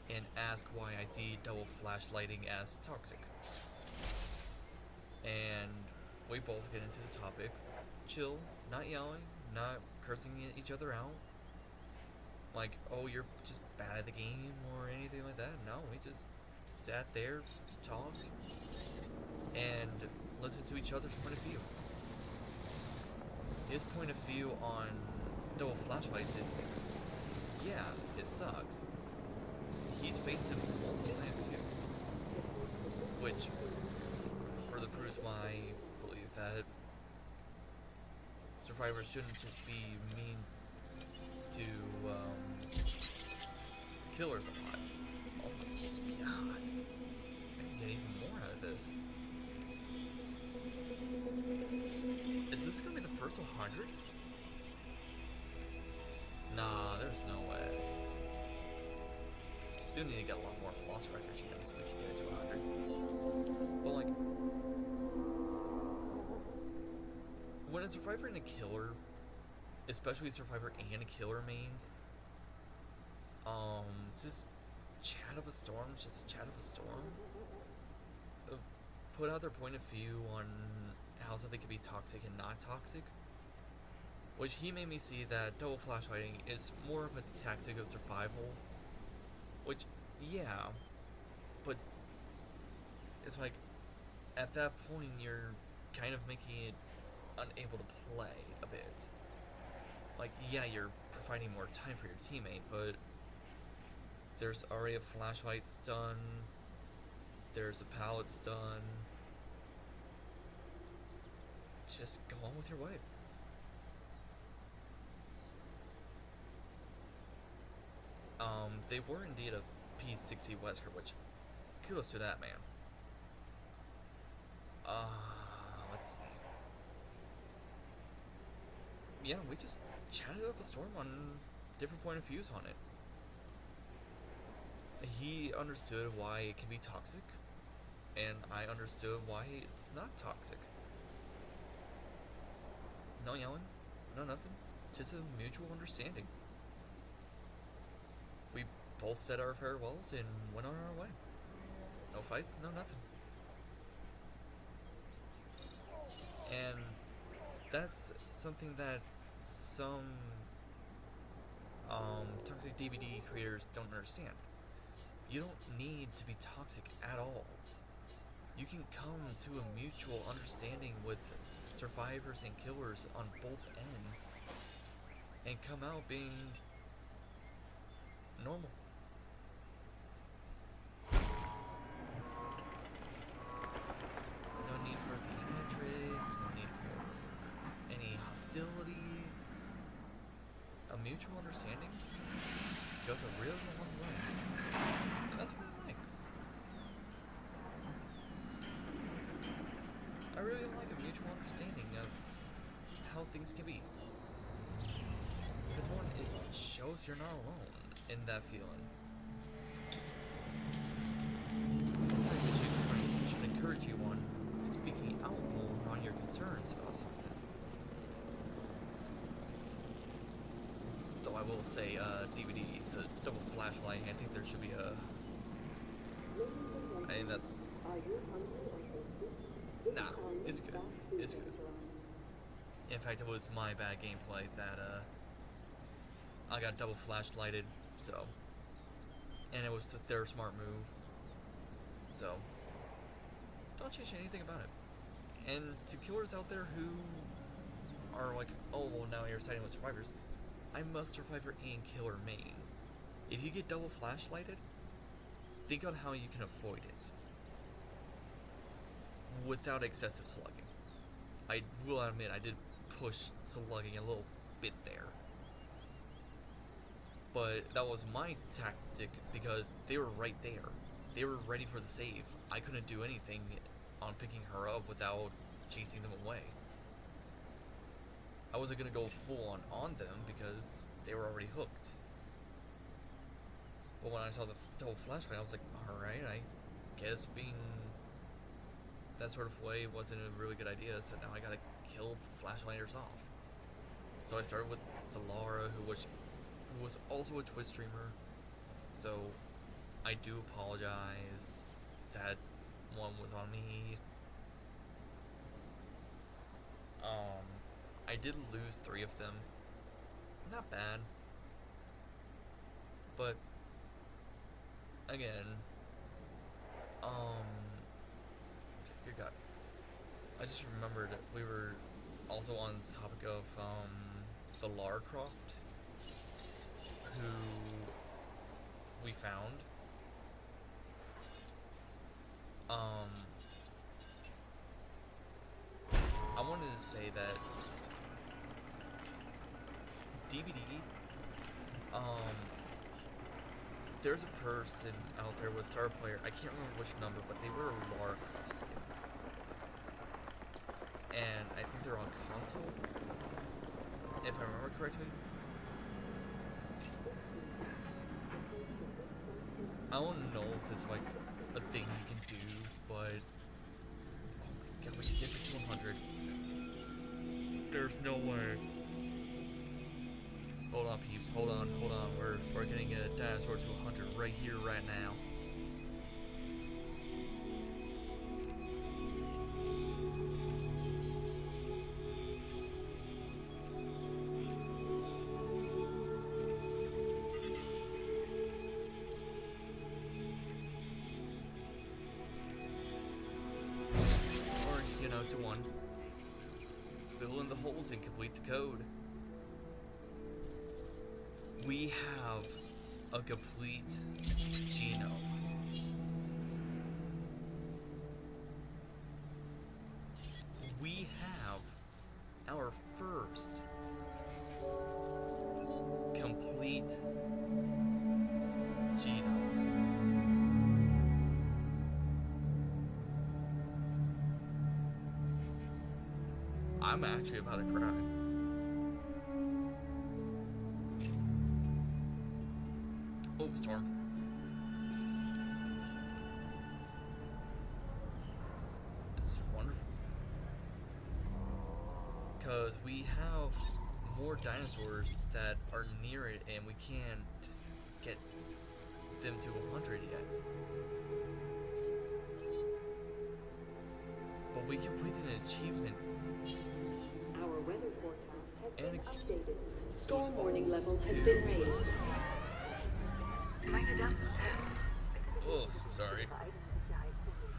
and ask why I see double flashlighting as toxic. And we both get into the topic. Chill, not yelling, not cursing each other out. Like, oh, you're just bad at the game or anything like that. No, we just sat there, talked, and listened to each other's point of view. His point of view on double flashlights, yeah, it sucks. He's faced it multiple times too. Which further proves my belief that survivors shouldn't just be mean to killers a lot. Oh my god. I can get even more out of this. Is this gonna be the first 100? Nah, there's no way. Still need to get a lot more Velociraptor gems so we can get it to 100. But like, when a survivor and a killer, especially a survivor and a killer mains, just chat up a storm, just chat up a storm. Put out their point of view on how something can be toxic and not toxic. Which he made me see that double flashlighting is more of a tactic of survival. Which, yeah, but it's like, at that point you're kind of making it unable to play a bit. Like, yeah, you're providing more time for your teammate, but there's already a flashlight stun, there's a pallet stun. Just go on with your way. They were indeed a P60 Wesker, which kudos to that man. Let's see. Yeah, we just chatted up a storm on different point of views on it. He understood why it can be toxic, and I understood why it's not toxic. No yelling, no nothing, just a mutual understanding. We both said our farewells and went on our way. No fights, no nothing. And that's something that some toxic DVD creators don't understand. You don't need to be toxic at all. You can come to a mutual understanding with survivors and killers on both ends and come out being normal. No need for theatrics, no need for any hostility. A mutual understanding goes a really long way. And that's what I like. I really like a mutual understanding of how things can be. Because one, it shows you're not alone in that feeling. It should encourage you on speaking out more on your concerns about something. Though I will say, DVD, the double flashlight, I think there should be a... I think that's... Nah, it's good. It's good. In fact, it was my bad gameplay that, I got double flashlighted, so... And it was their smart move. So... Don't change anything about it. And to killers out there who are like, oh, well, now you're siding with survivors, I'm a survivor and killer main. If you get double flashlighted, think on how you can avoid it without excessive slugging. I will admit I did push slugging a little bit there, but that was my tactic because they were right there. They were ready for the save. I couldn't do anything on picking her up without chasing them away. I wasn't gonna go full on them because they were already hooked. But when I saw the double flashlight, I was like, alright, I guess being that sort of way wasn't a really good idea, so now I gotta kill the flashlighters off. So I started with the Laura, who was also a Twitch streamer, so I do apologize. That one was on me. I did lose 3 of them. Not bad. But again, good God. I just remembered we were also on the topic of the Lara Croft, who we found. I wanted to say that DVD, there's a person out there with Star Player, I can't remember which number, but they were a Lara Croft skin. And I think they're on console, if I remember correctly. I don't know if this is like a thing you can do, but can we get to 100? There's no way. Hold on, peeps. Hold on. We're getting a dinosaur to 100 right here, right now. Or, to 1. fill in the holes and complete the code. We have a complete genome. We have our first complete genome. I'm actually about to cry. Oh, storm. It's wonderful. Because we have more dinosaurs that are near it and we can't get them to 100 yet. But we completed an achievement.
Our weather forecast has
And
been updated.
goes
Storm
all
warning level has
to-
been raised.
Oh, sorry.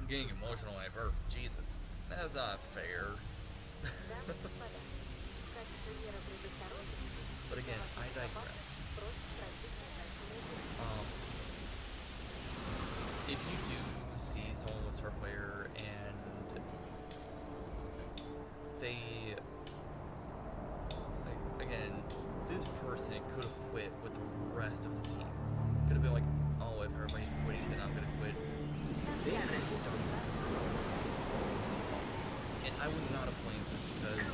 I'm getting emotional when I burp. Jesus. That's not fair. But again, I digress. If you do see someone with Star Player and they, like, again, this person could have quit with the rest of the team. Could have been like, oh, if everybody's quitting, then I'm gonna quit. They could have done that. And I would not have blamed them because I'm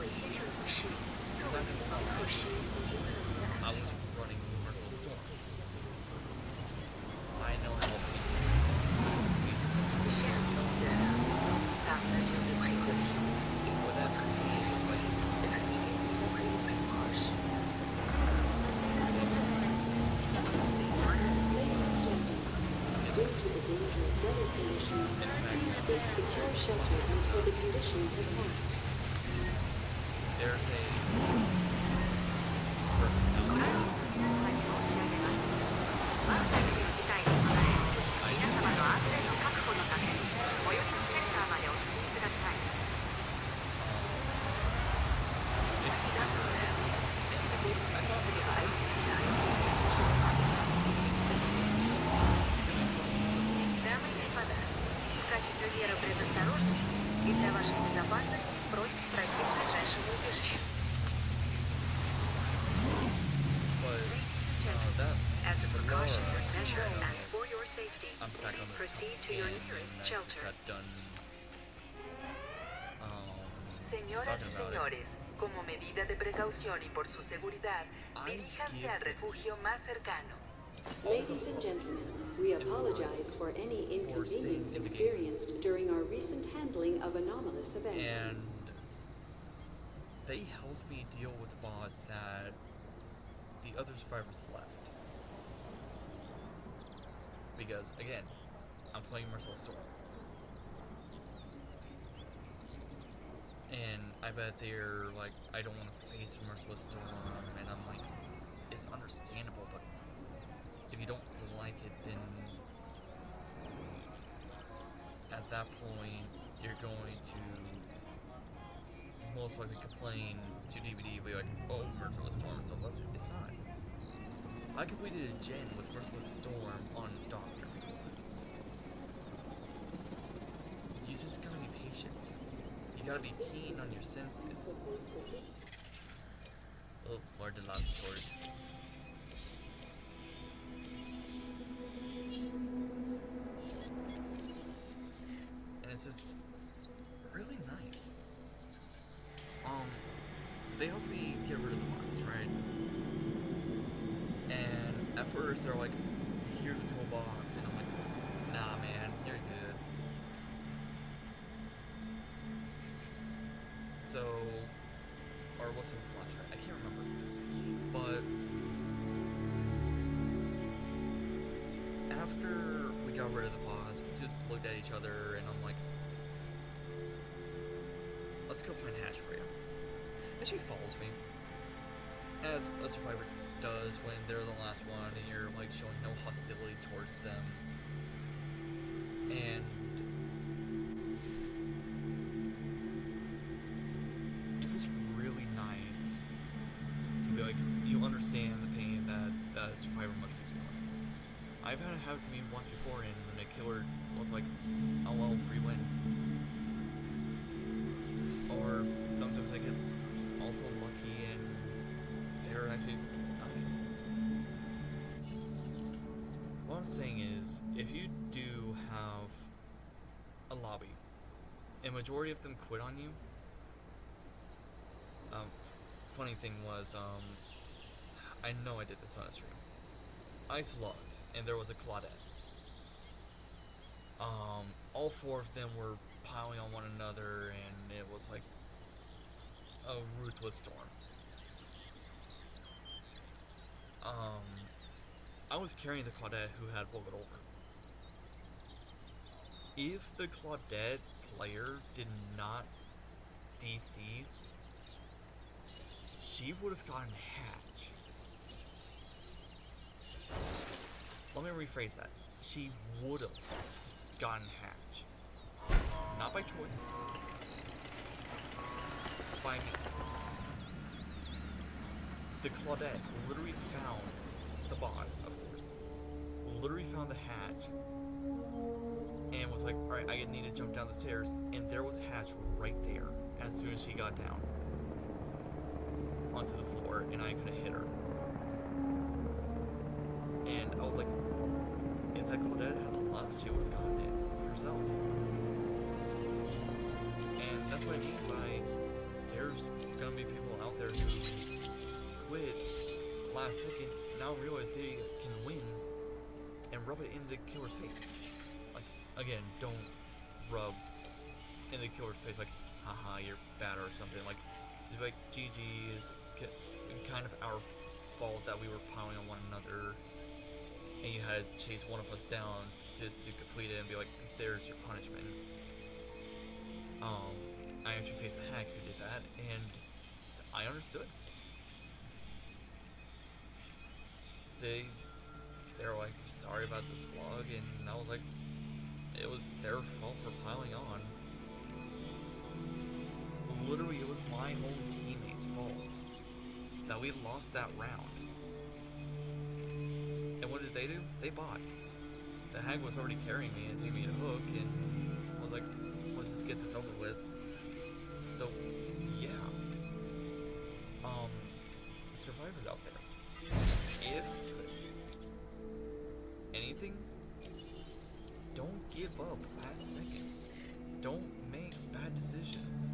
not gonna lie, I was running Merciless Storm. I know how painful it is. But that team is like
Due to the dangerous weather conditions, please seek secure shelter until the conditions have passed.
there's a person out there.
Дамы и господа, в качестве меры предосторожности и для вашей безопасности просим пройти к ближайшему убежищу.
That
As a precautionary measure and for your safety,
I'm back on this
proceed to
topic
your
again,
nearest
and I just
shelter.
got done
Señoras
talking
y
about it.
señores, como medida de precaución y por su seguridad, diríjanse al refugio más cercano.
Ladies and gentlemen, we apologize for any inconvenience experienced during our recent handling of anomalous events.
And they helped me deal with the boss that the other survivors left. Because, again, I'm playing Merciless Storm. And I bet they're like, I don't want to face Merciless Storm. And I'm like, it's understandable, but if you don't like it, then at that point, you're going to most likely complain to DVD, be like, oh, Merciless Storm, so it's not. I completed a gen with Merciless Storm on Doctor before. You just gotta be patient. You gotta be keen on your senses. Oh, Lord did lots of storage. And it's just really nice. They helped me get rid of the bots, right? And at first they're like, here's a toolbox, and I'm like, nah man, you're good. So, or what's the flashlight? I can't remember. But after we got rid of the boss, we just looked at each other and I'm like, let's go find Hatch for you. And she follows me, as a survivor does when they're the last one and you're like showing no hostility towards them. And it's just really that a survivor must be feeling. I've had it happen to me once before, and a killer was like, "Oh well, free win." Or sometimes I get also lucky, and they're actually nice. What I'm saying is, if you do have a lobby, a majority of them quit on you. Funny thing was, I know I did this on a stream. I slugged, and there was a Claudette. All four of them were piling on one another, and it was like a ruthless storm. I was carrying the Claudette who had rolled it over. If the Claudette player did not DC, she would have gotten hatch. Let me rephrase that. She would have gotten hatch. Not by choice. By me. The Claudette literally found the bot, of course. Literally found the hatch. And was like, alright, I need to jump down the stairs. And there was hatch right there as soon as she got down onto the floor, and I couldn't hit her. And I was like, if that Claudette had left, she would have gotten it herself. And that's what I mean by there's gonna be people out there who quit last second, now realize they can win and rub it in the killer's face. Like, again, don't rub in the killer's face like, haha, you're bad or something. Like, like GG is kind of our fault that we were piling on one another, and you had to chase one of us down just to complete it and be like, there's your punishment. I actually faced a hack who did that, and I understood. They're like, sorry about the slug, and I was like, it was their fault for piling on. Literally, it was my own teammates' fault that we lost that round. And what did they do? They bought. The hag was already carrying me and taking me to hook, and I was like, let's just get this over with. So, yeah. Survivors out there. If anything, don't give up last second. Don't make bad decisions.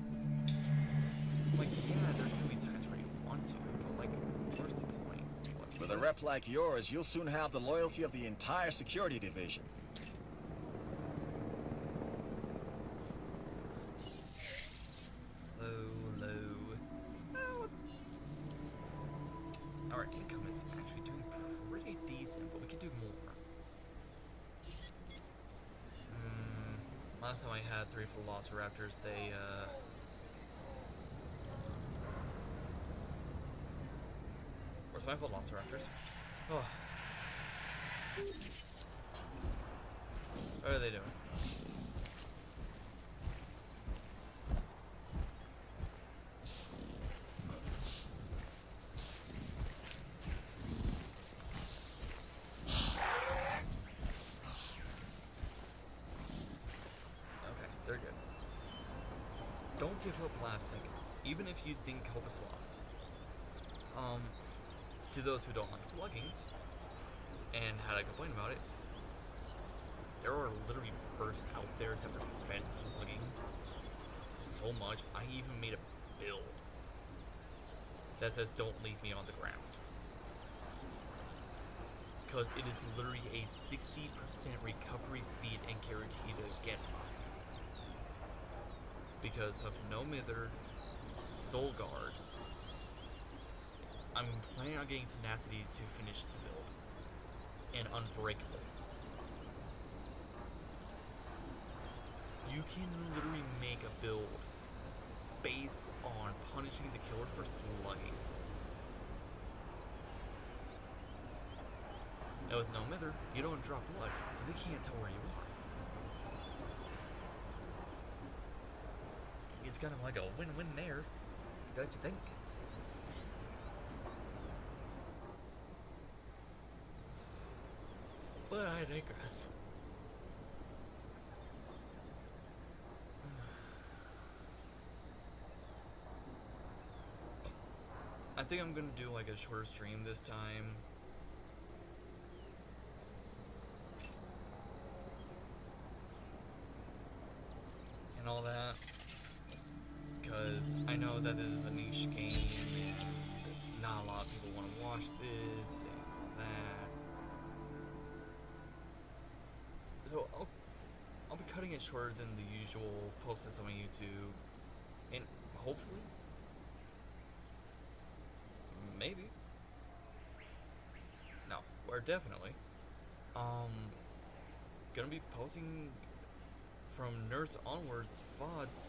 Like, yeah, there's gonna be times where you want to, but like, where's the point?
With a rep like yours, you'll soon have the loyalty of the entire security division.
Our income is actually doing pretty decent, but we can do more. Last time I had 3 full Velociraptors, they, where's my Velociraptors? Oh. What are they doing? They're good. Don't give up last second, even if you think hope is lost. To those who don't like slugging, and had I complained about it, there are literally perks out there that prevent slugging so much. I even made a build that says don't leave me on the ground. Because it is literally a 60% recovery speed and guarantee to get up. Because of no Mither, Soul Guard, I'm planning on getting Tenacity to finish the build. And Unbreakable. You can literally make a build based on punishing the killer for slugging. And with no Mither, you don't drop blood, so they can't tell where you are. It's kind of like a win-win there, don't you think? I digress. I think I'm gonna do like a shorter stream this time. And all that. Because I know that this is a niche game and not a lot of people want to watch this and all that. So I'll be cutting it shorter than the usual post this on my YouTube. And hopefully, maybe, no, or definitely, gonna be posting from Nerds onwards VODs.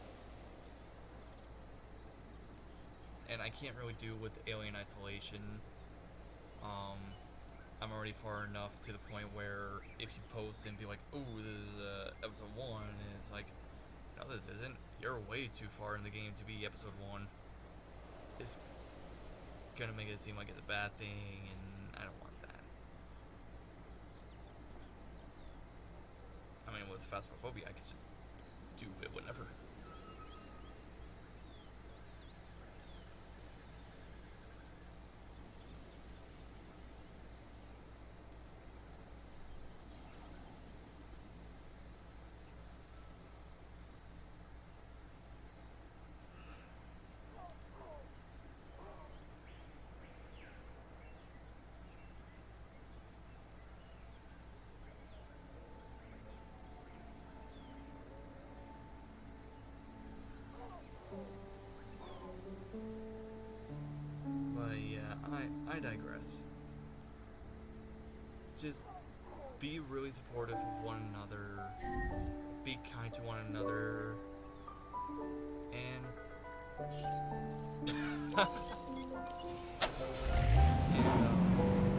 And I can't really do with Alien Isolation. I'm already far enough to the point where if you post and be like, "Ooh, this is episode 1," and it's like, "No, this isn't. You're way too far in the game to be episode 1." It's gonna make it seem like it's a bad thing, and I don't want that. I mean, with Phasmophobia, I could just do it whenever. But yeah, I digress. Just be really supportive of one another, be kind to one another, and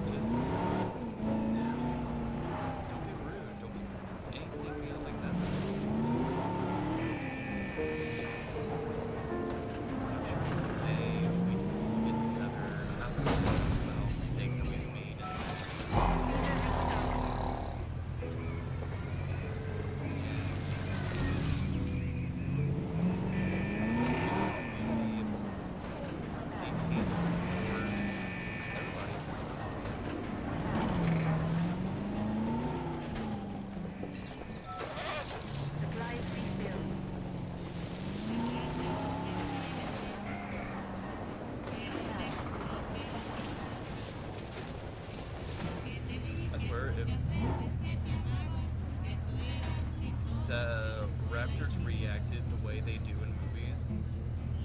just have fun. Don't be rude, don't be anything like that. I'm sure one day we can all get together and have a talk about mistakes that we've made. I swear, if the Raptors reacted the way they do in movies,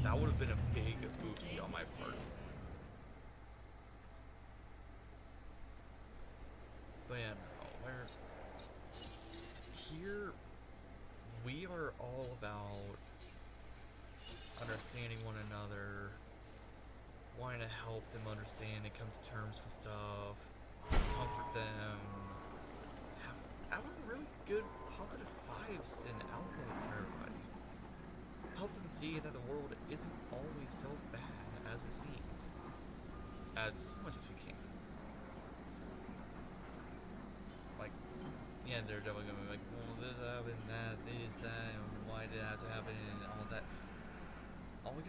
that would have been a big oopsie on my part. But yeah, no, here we are all about understanding one another, wanting to help them understand and come to terms with stuff, comfort them, have a really good positive vibes and outlook for everybody. Help them see that the world isn't always so bad as it seems, as much as we can. Like, yeah, they're definitely gonna be like, well, this happened, that, this, that, and why did it have to happen, and all that. All we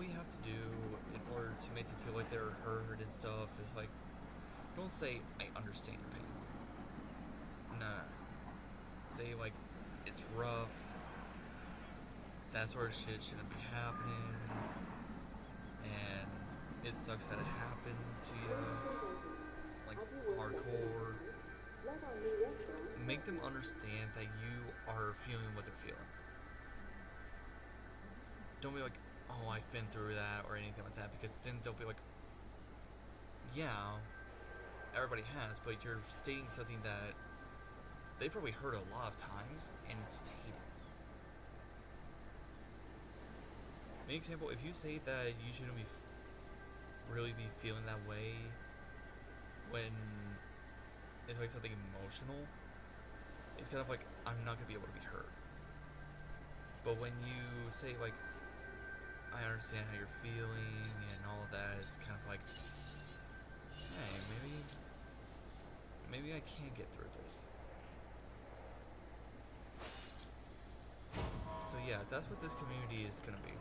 have to do in order to make them feel like they're heard and stuff is like, don't say, "I understand your pain." Nah. Say like, "It's rough. That sort of shit shouldn't be happening. And it sucks that it happened to you." Like, hardcore. Make them understand that you are feeling what they're feeling. Don't be like, "Oh, I've been through that," or anything like that, because then they'll be like, yeah, everybody has, but you're stating something that they probably heard a lot of times and just hate it. An example, if you say that you shouldn't really be feeling that way when it's like something emotional, it's kind of like, I'm not going to be able to be heard. But when you say like, "I understand how you're feeling," and all of that, it's kind of like, hey, maybe I can get through this. So yeah, that's what this community is gonna be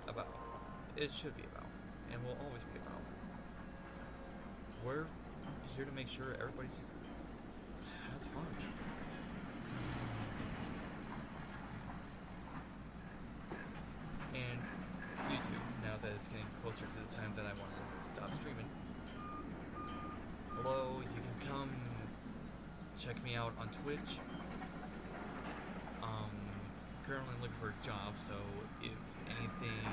about. It should be about, and will always be about. We're here to make sure everybody just has fun. And YouTube, now that it's getting closer to the time that I want to stop streaming, hello, you can come check me out on Twitch. Currently looking for a job, so if anything,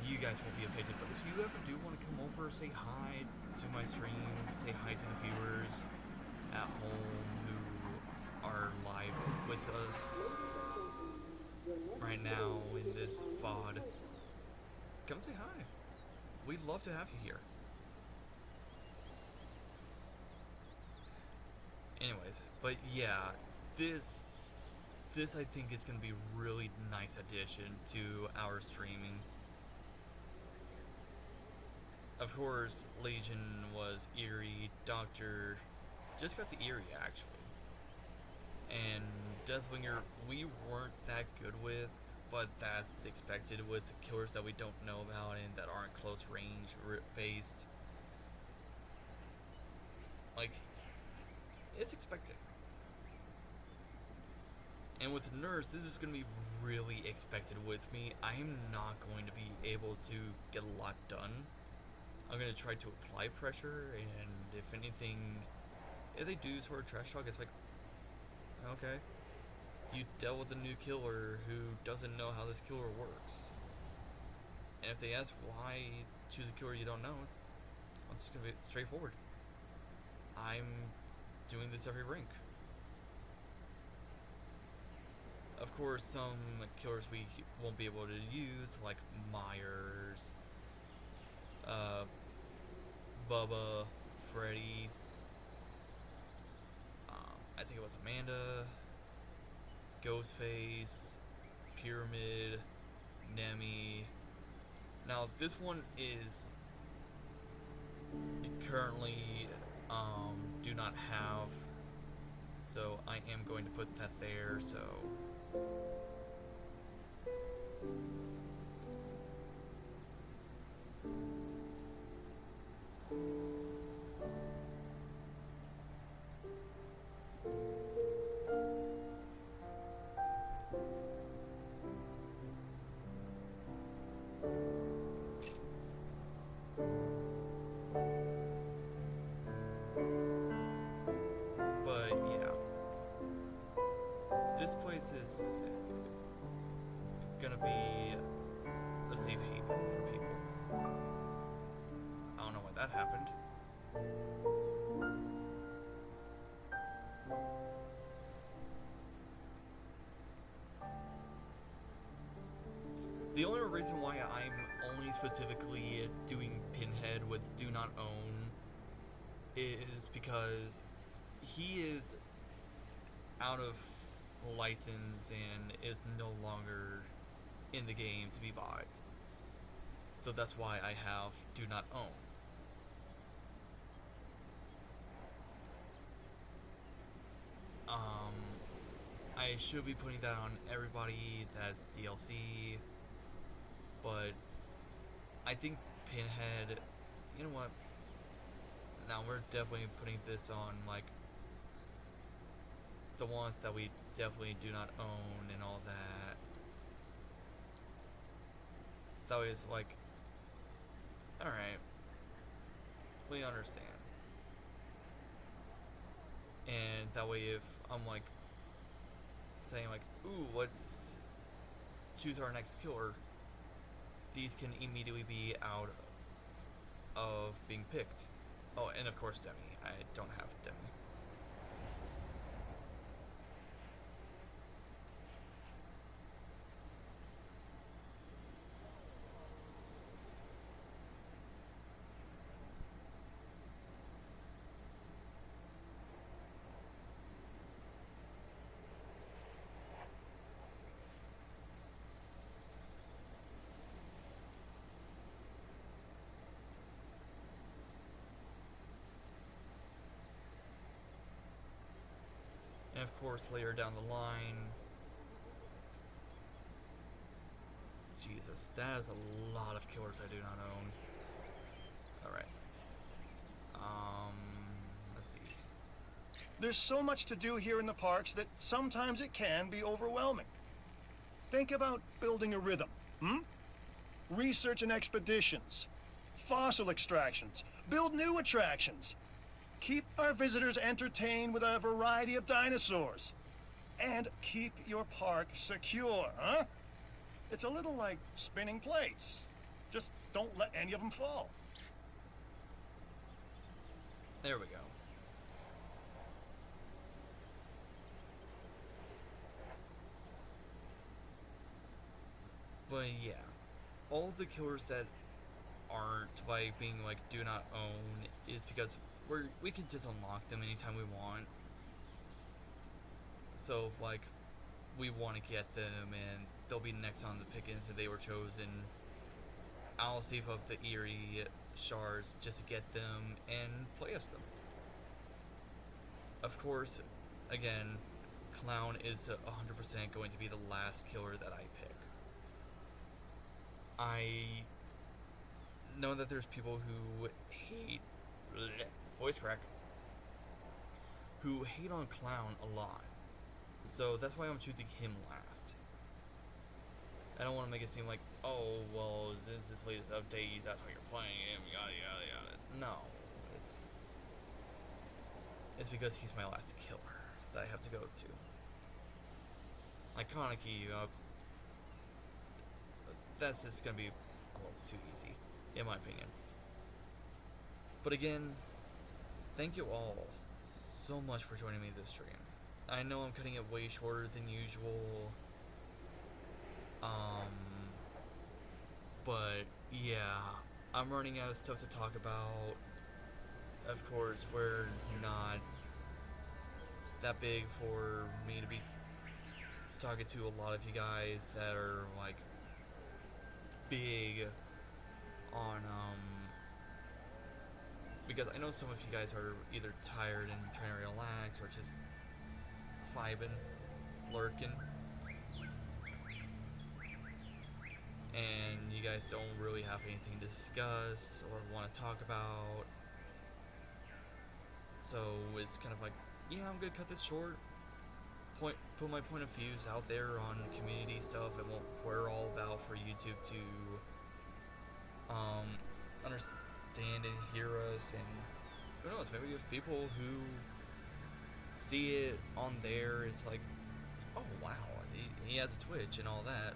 you guys won't be affected, but if you ever do want to come over, say hi to my streams, say hi to the viewers at home who are live with us right now in this VOD, come say hi. We'd love to have you here. Anyways, but yeah, this I think is going to be a really nice addition to our streaming. Of course, Legion was eerie, Doctor just got to eerie actually. And Deathslinger we weren't that good with, but that's expected with killers that we don't know about and that aren't close range based. Like, it's expected. And with Nurse, this is going to be really expected with me. I am not going to be able to get a lot done. I'm going to try to apply pressure, and if anything, if they do sort of trash talk, it's like, okay, you dealt with a new killer who doesn't know how this killer works. And if they ask why choose a killer you don't know, I'm just going to be straightforward. I'm doing this every rink. Of course, some killers we won't be able to use, like Myers, Bubba, Freddy, I think it was Amanda, Ghostface, Pyramid, Nemi. Now, this one is currently do not have, so I am going to put that there, so is gonna be a safe haven for people. I don't know why that happened. The only reason why I'm only specifically doing Pinhead with Do Not Own is because he is out of license and is no longer in the game to be bought. So that's why I have Do Not Own. I should be putting that on everybody that's DLC, but I think Pinhead, you know what? Now we're definitely putting this on like the ones that we definitely do not own and all that. That way it's like, alright, we understand. And that way if I'm like saying like, ooh, let's choose our next killer, these can immediately be out of being picked. Oh, and of course Demi. I don't have Demi. of course, later down the line... Jesus, that is a lot of killers I do not own. Alright. Let's see.
There's so much to do here in the parks that sometimes it can be overwhelming. Think about building a rhythm, research and expeditions, fossil extractions, build new attractions, keep our visitors entertained with a variety of dinosaurs, and keep your park secure, huh? It's a little like spinning plates. Just don't let any of them fall.
There we go. But yeah, all the killers that aren't like being like do not own is because we can just unlock them anytime we want. So if like we want to get them and they'll be next on the pickings and they were chosen, I'll save up the Eerie shards just to get them and play as them. Of course, again, Clown is 100% going to be the last killer that I pick. I know that there's people who hate voice crack, who hate on Clown a lot. So that's why I'm choosing him last. I don't want to make it seem like, oh, well, since this latest update, that's why you're playing him, yada yada yada. No, it's because he's my last killer that I have to go to. Like Kaneki, that's just gonna be a little too easy, in my opinion. But again, thank you all so much for joining me this stream. I know I'm cutting it way shorter than usual. But yeah, I'm running out of stuff to talk about. Of course, we're not that big for me to be talking to a lot of you guys that are like big on because I know some of you guys are either tired and trying to relax or just vibing, lurking, and you guys don't really have anything to discuss or want to talk about. So it's kind of like, yeah, I'm gonna cut this short, put my point of views out there on community stuff and what we're all about for YouTube to understand and hear us, and who knows, maybe if people who see it on there, it's like, oh wow, he has a Twitch and all that.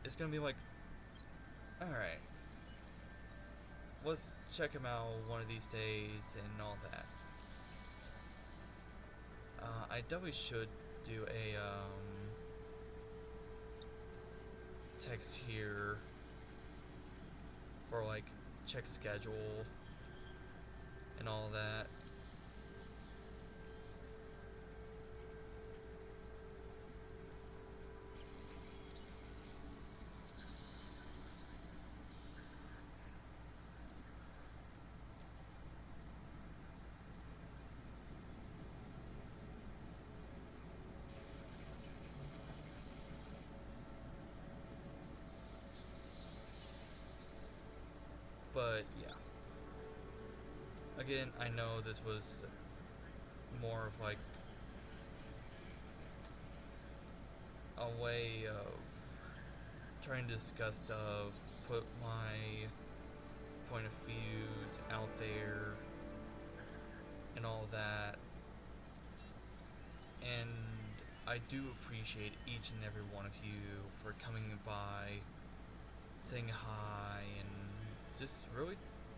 It's gonna be like, alright, let's check him out one of these days and all that. I definitely should do a text here for like check schedule and all that. But yeah, again, I know this was more of like a way of trying to discuss stuff, put my point of views out there and all that, and I do appreciate each and every one of you for coming by, saying hi, and just really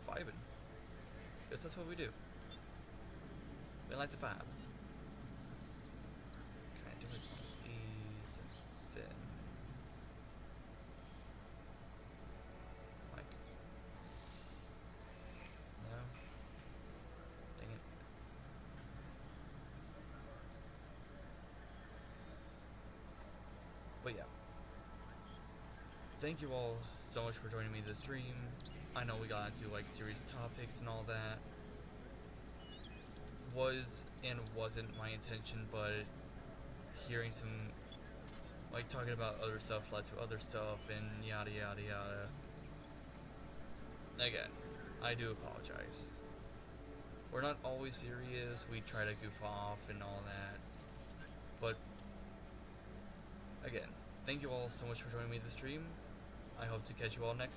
vibing, because that's what we do. We like to vibe. Can I do like one of these and then like, no, dang it. But yeah, thank you all so much for joining me this stream. I know we got into like serious topics and all that, was and wasn't my intention, but hearing some, like, talking about other stuff led to other stuff and yada yada yada. Again, I do apologize. We're not always serious, we try to goof off and all that. But, again, thank you all so much for joining me this stream. I hope to catch you all next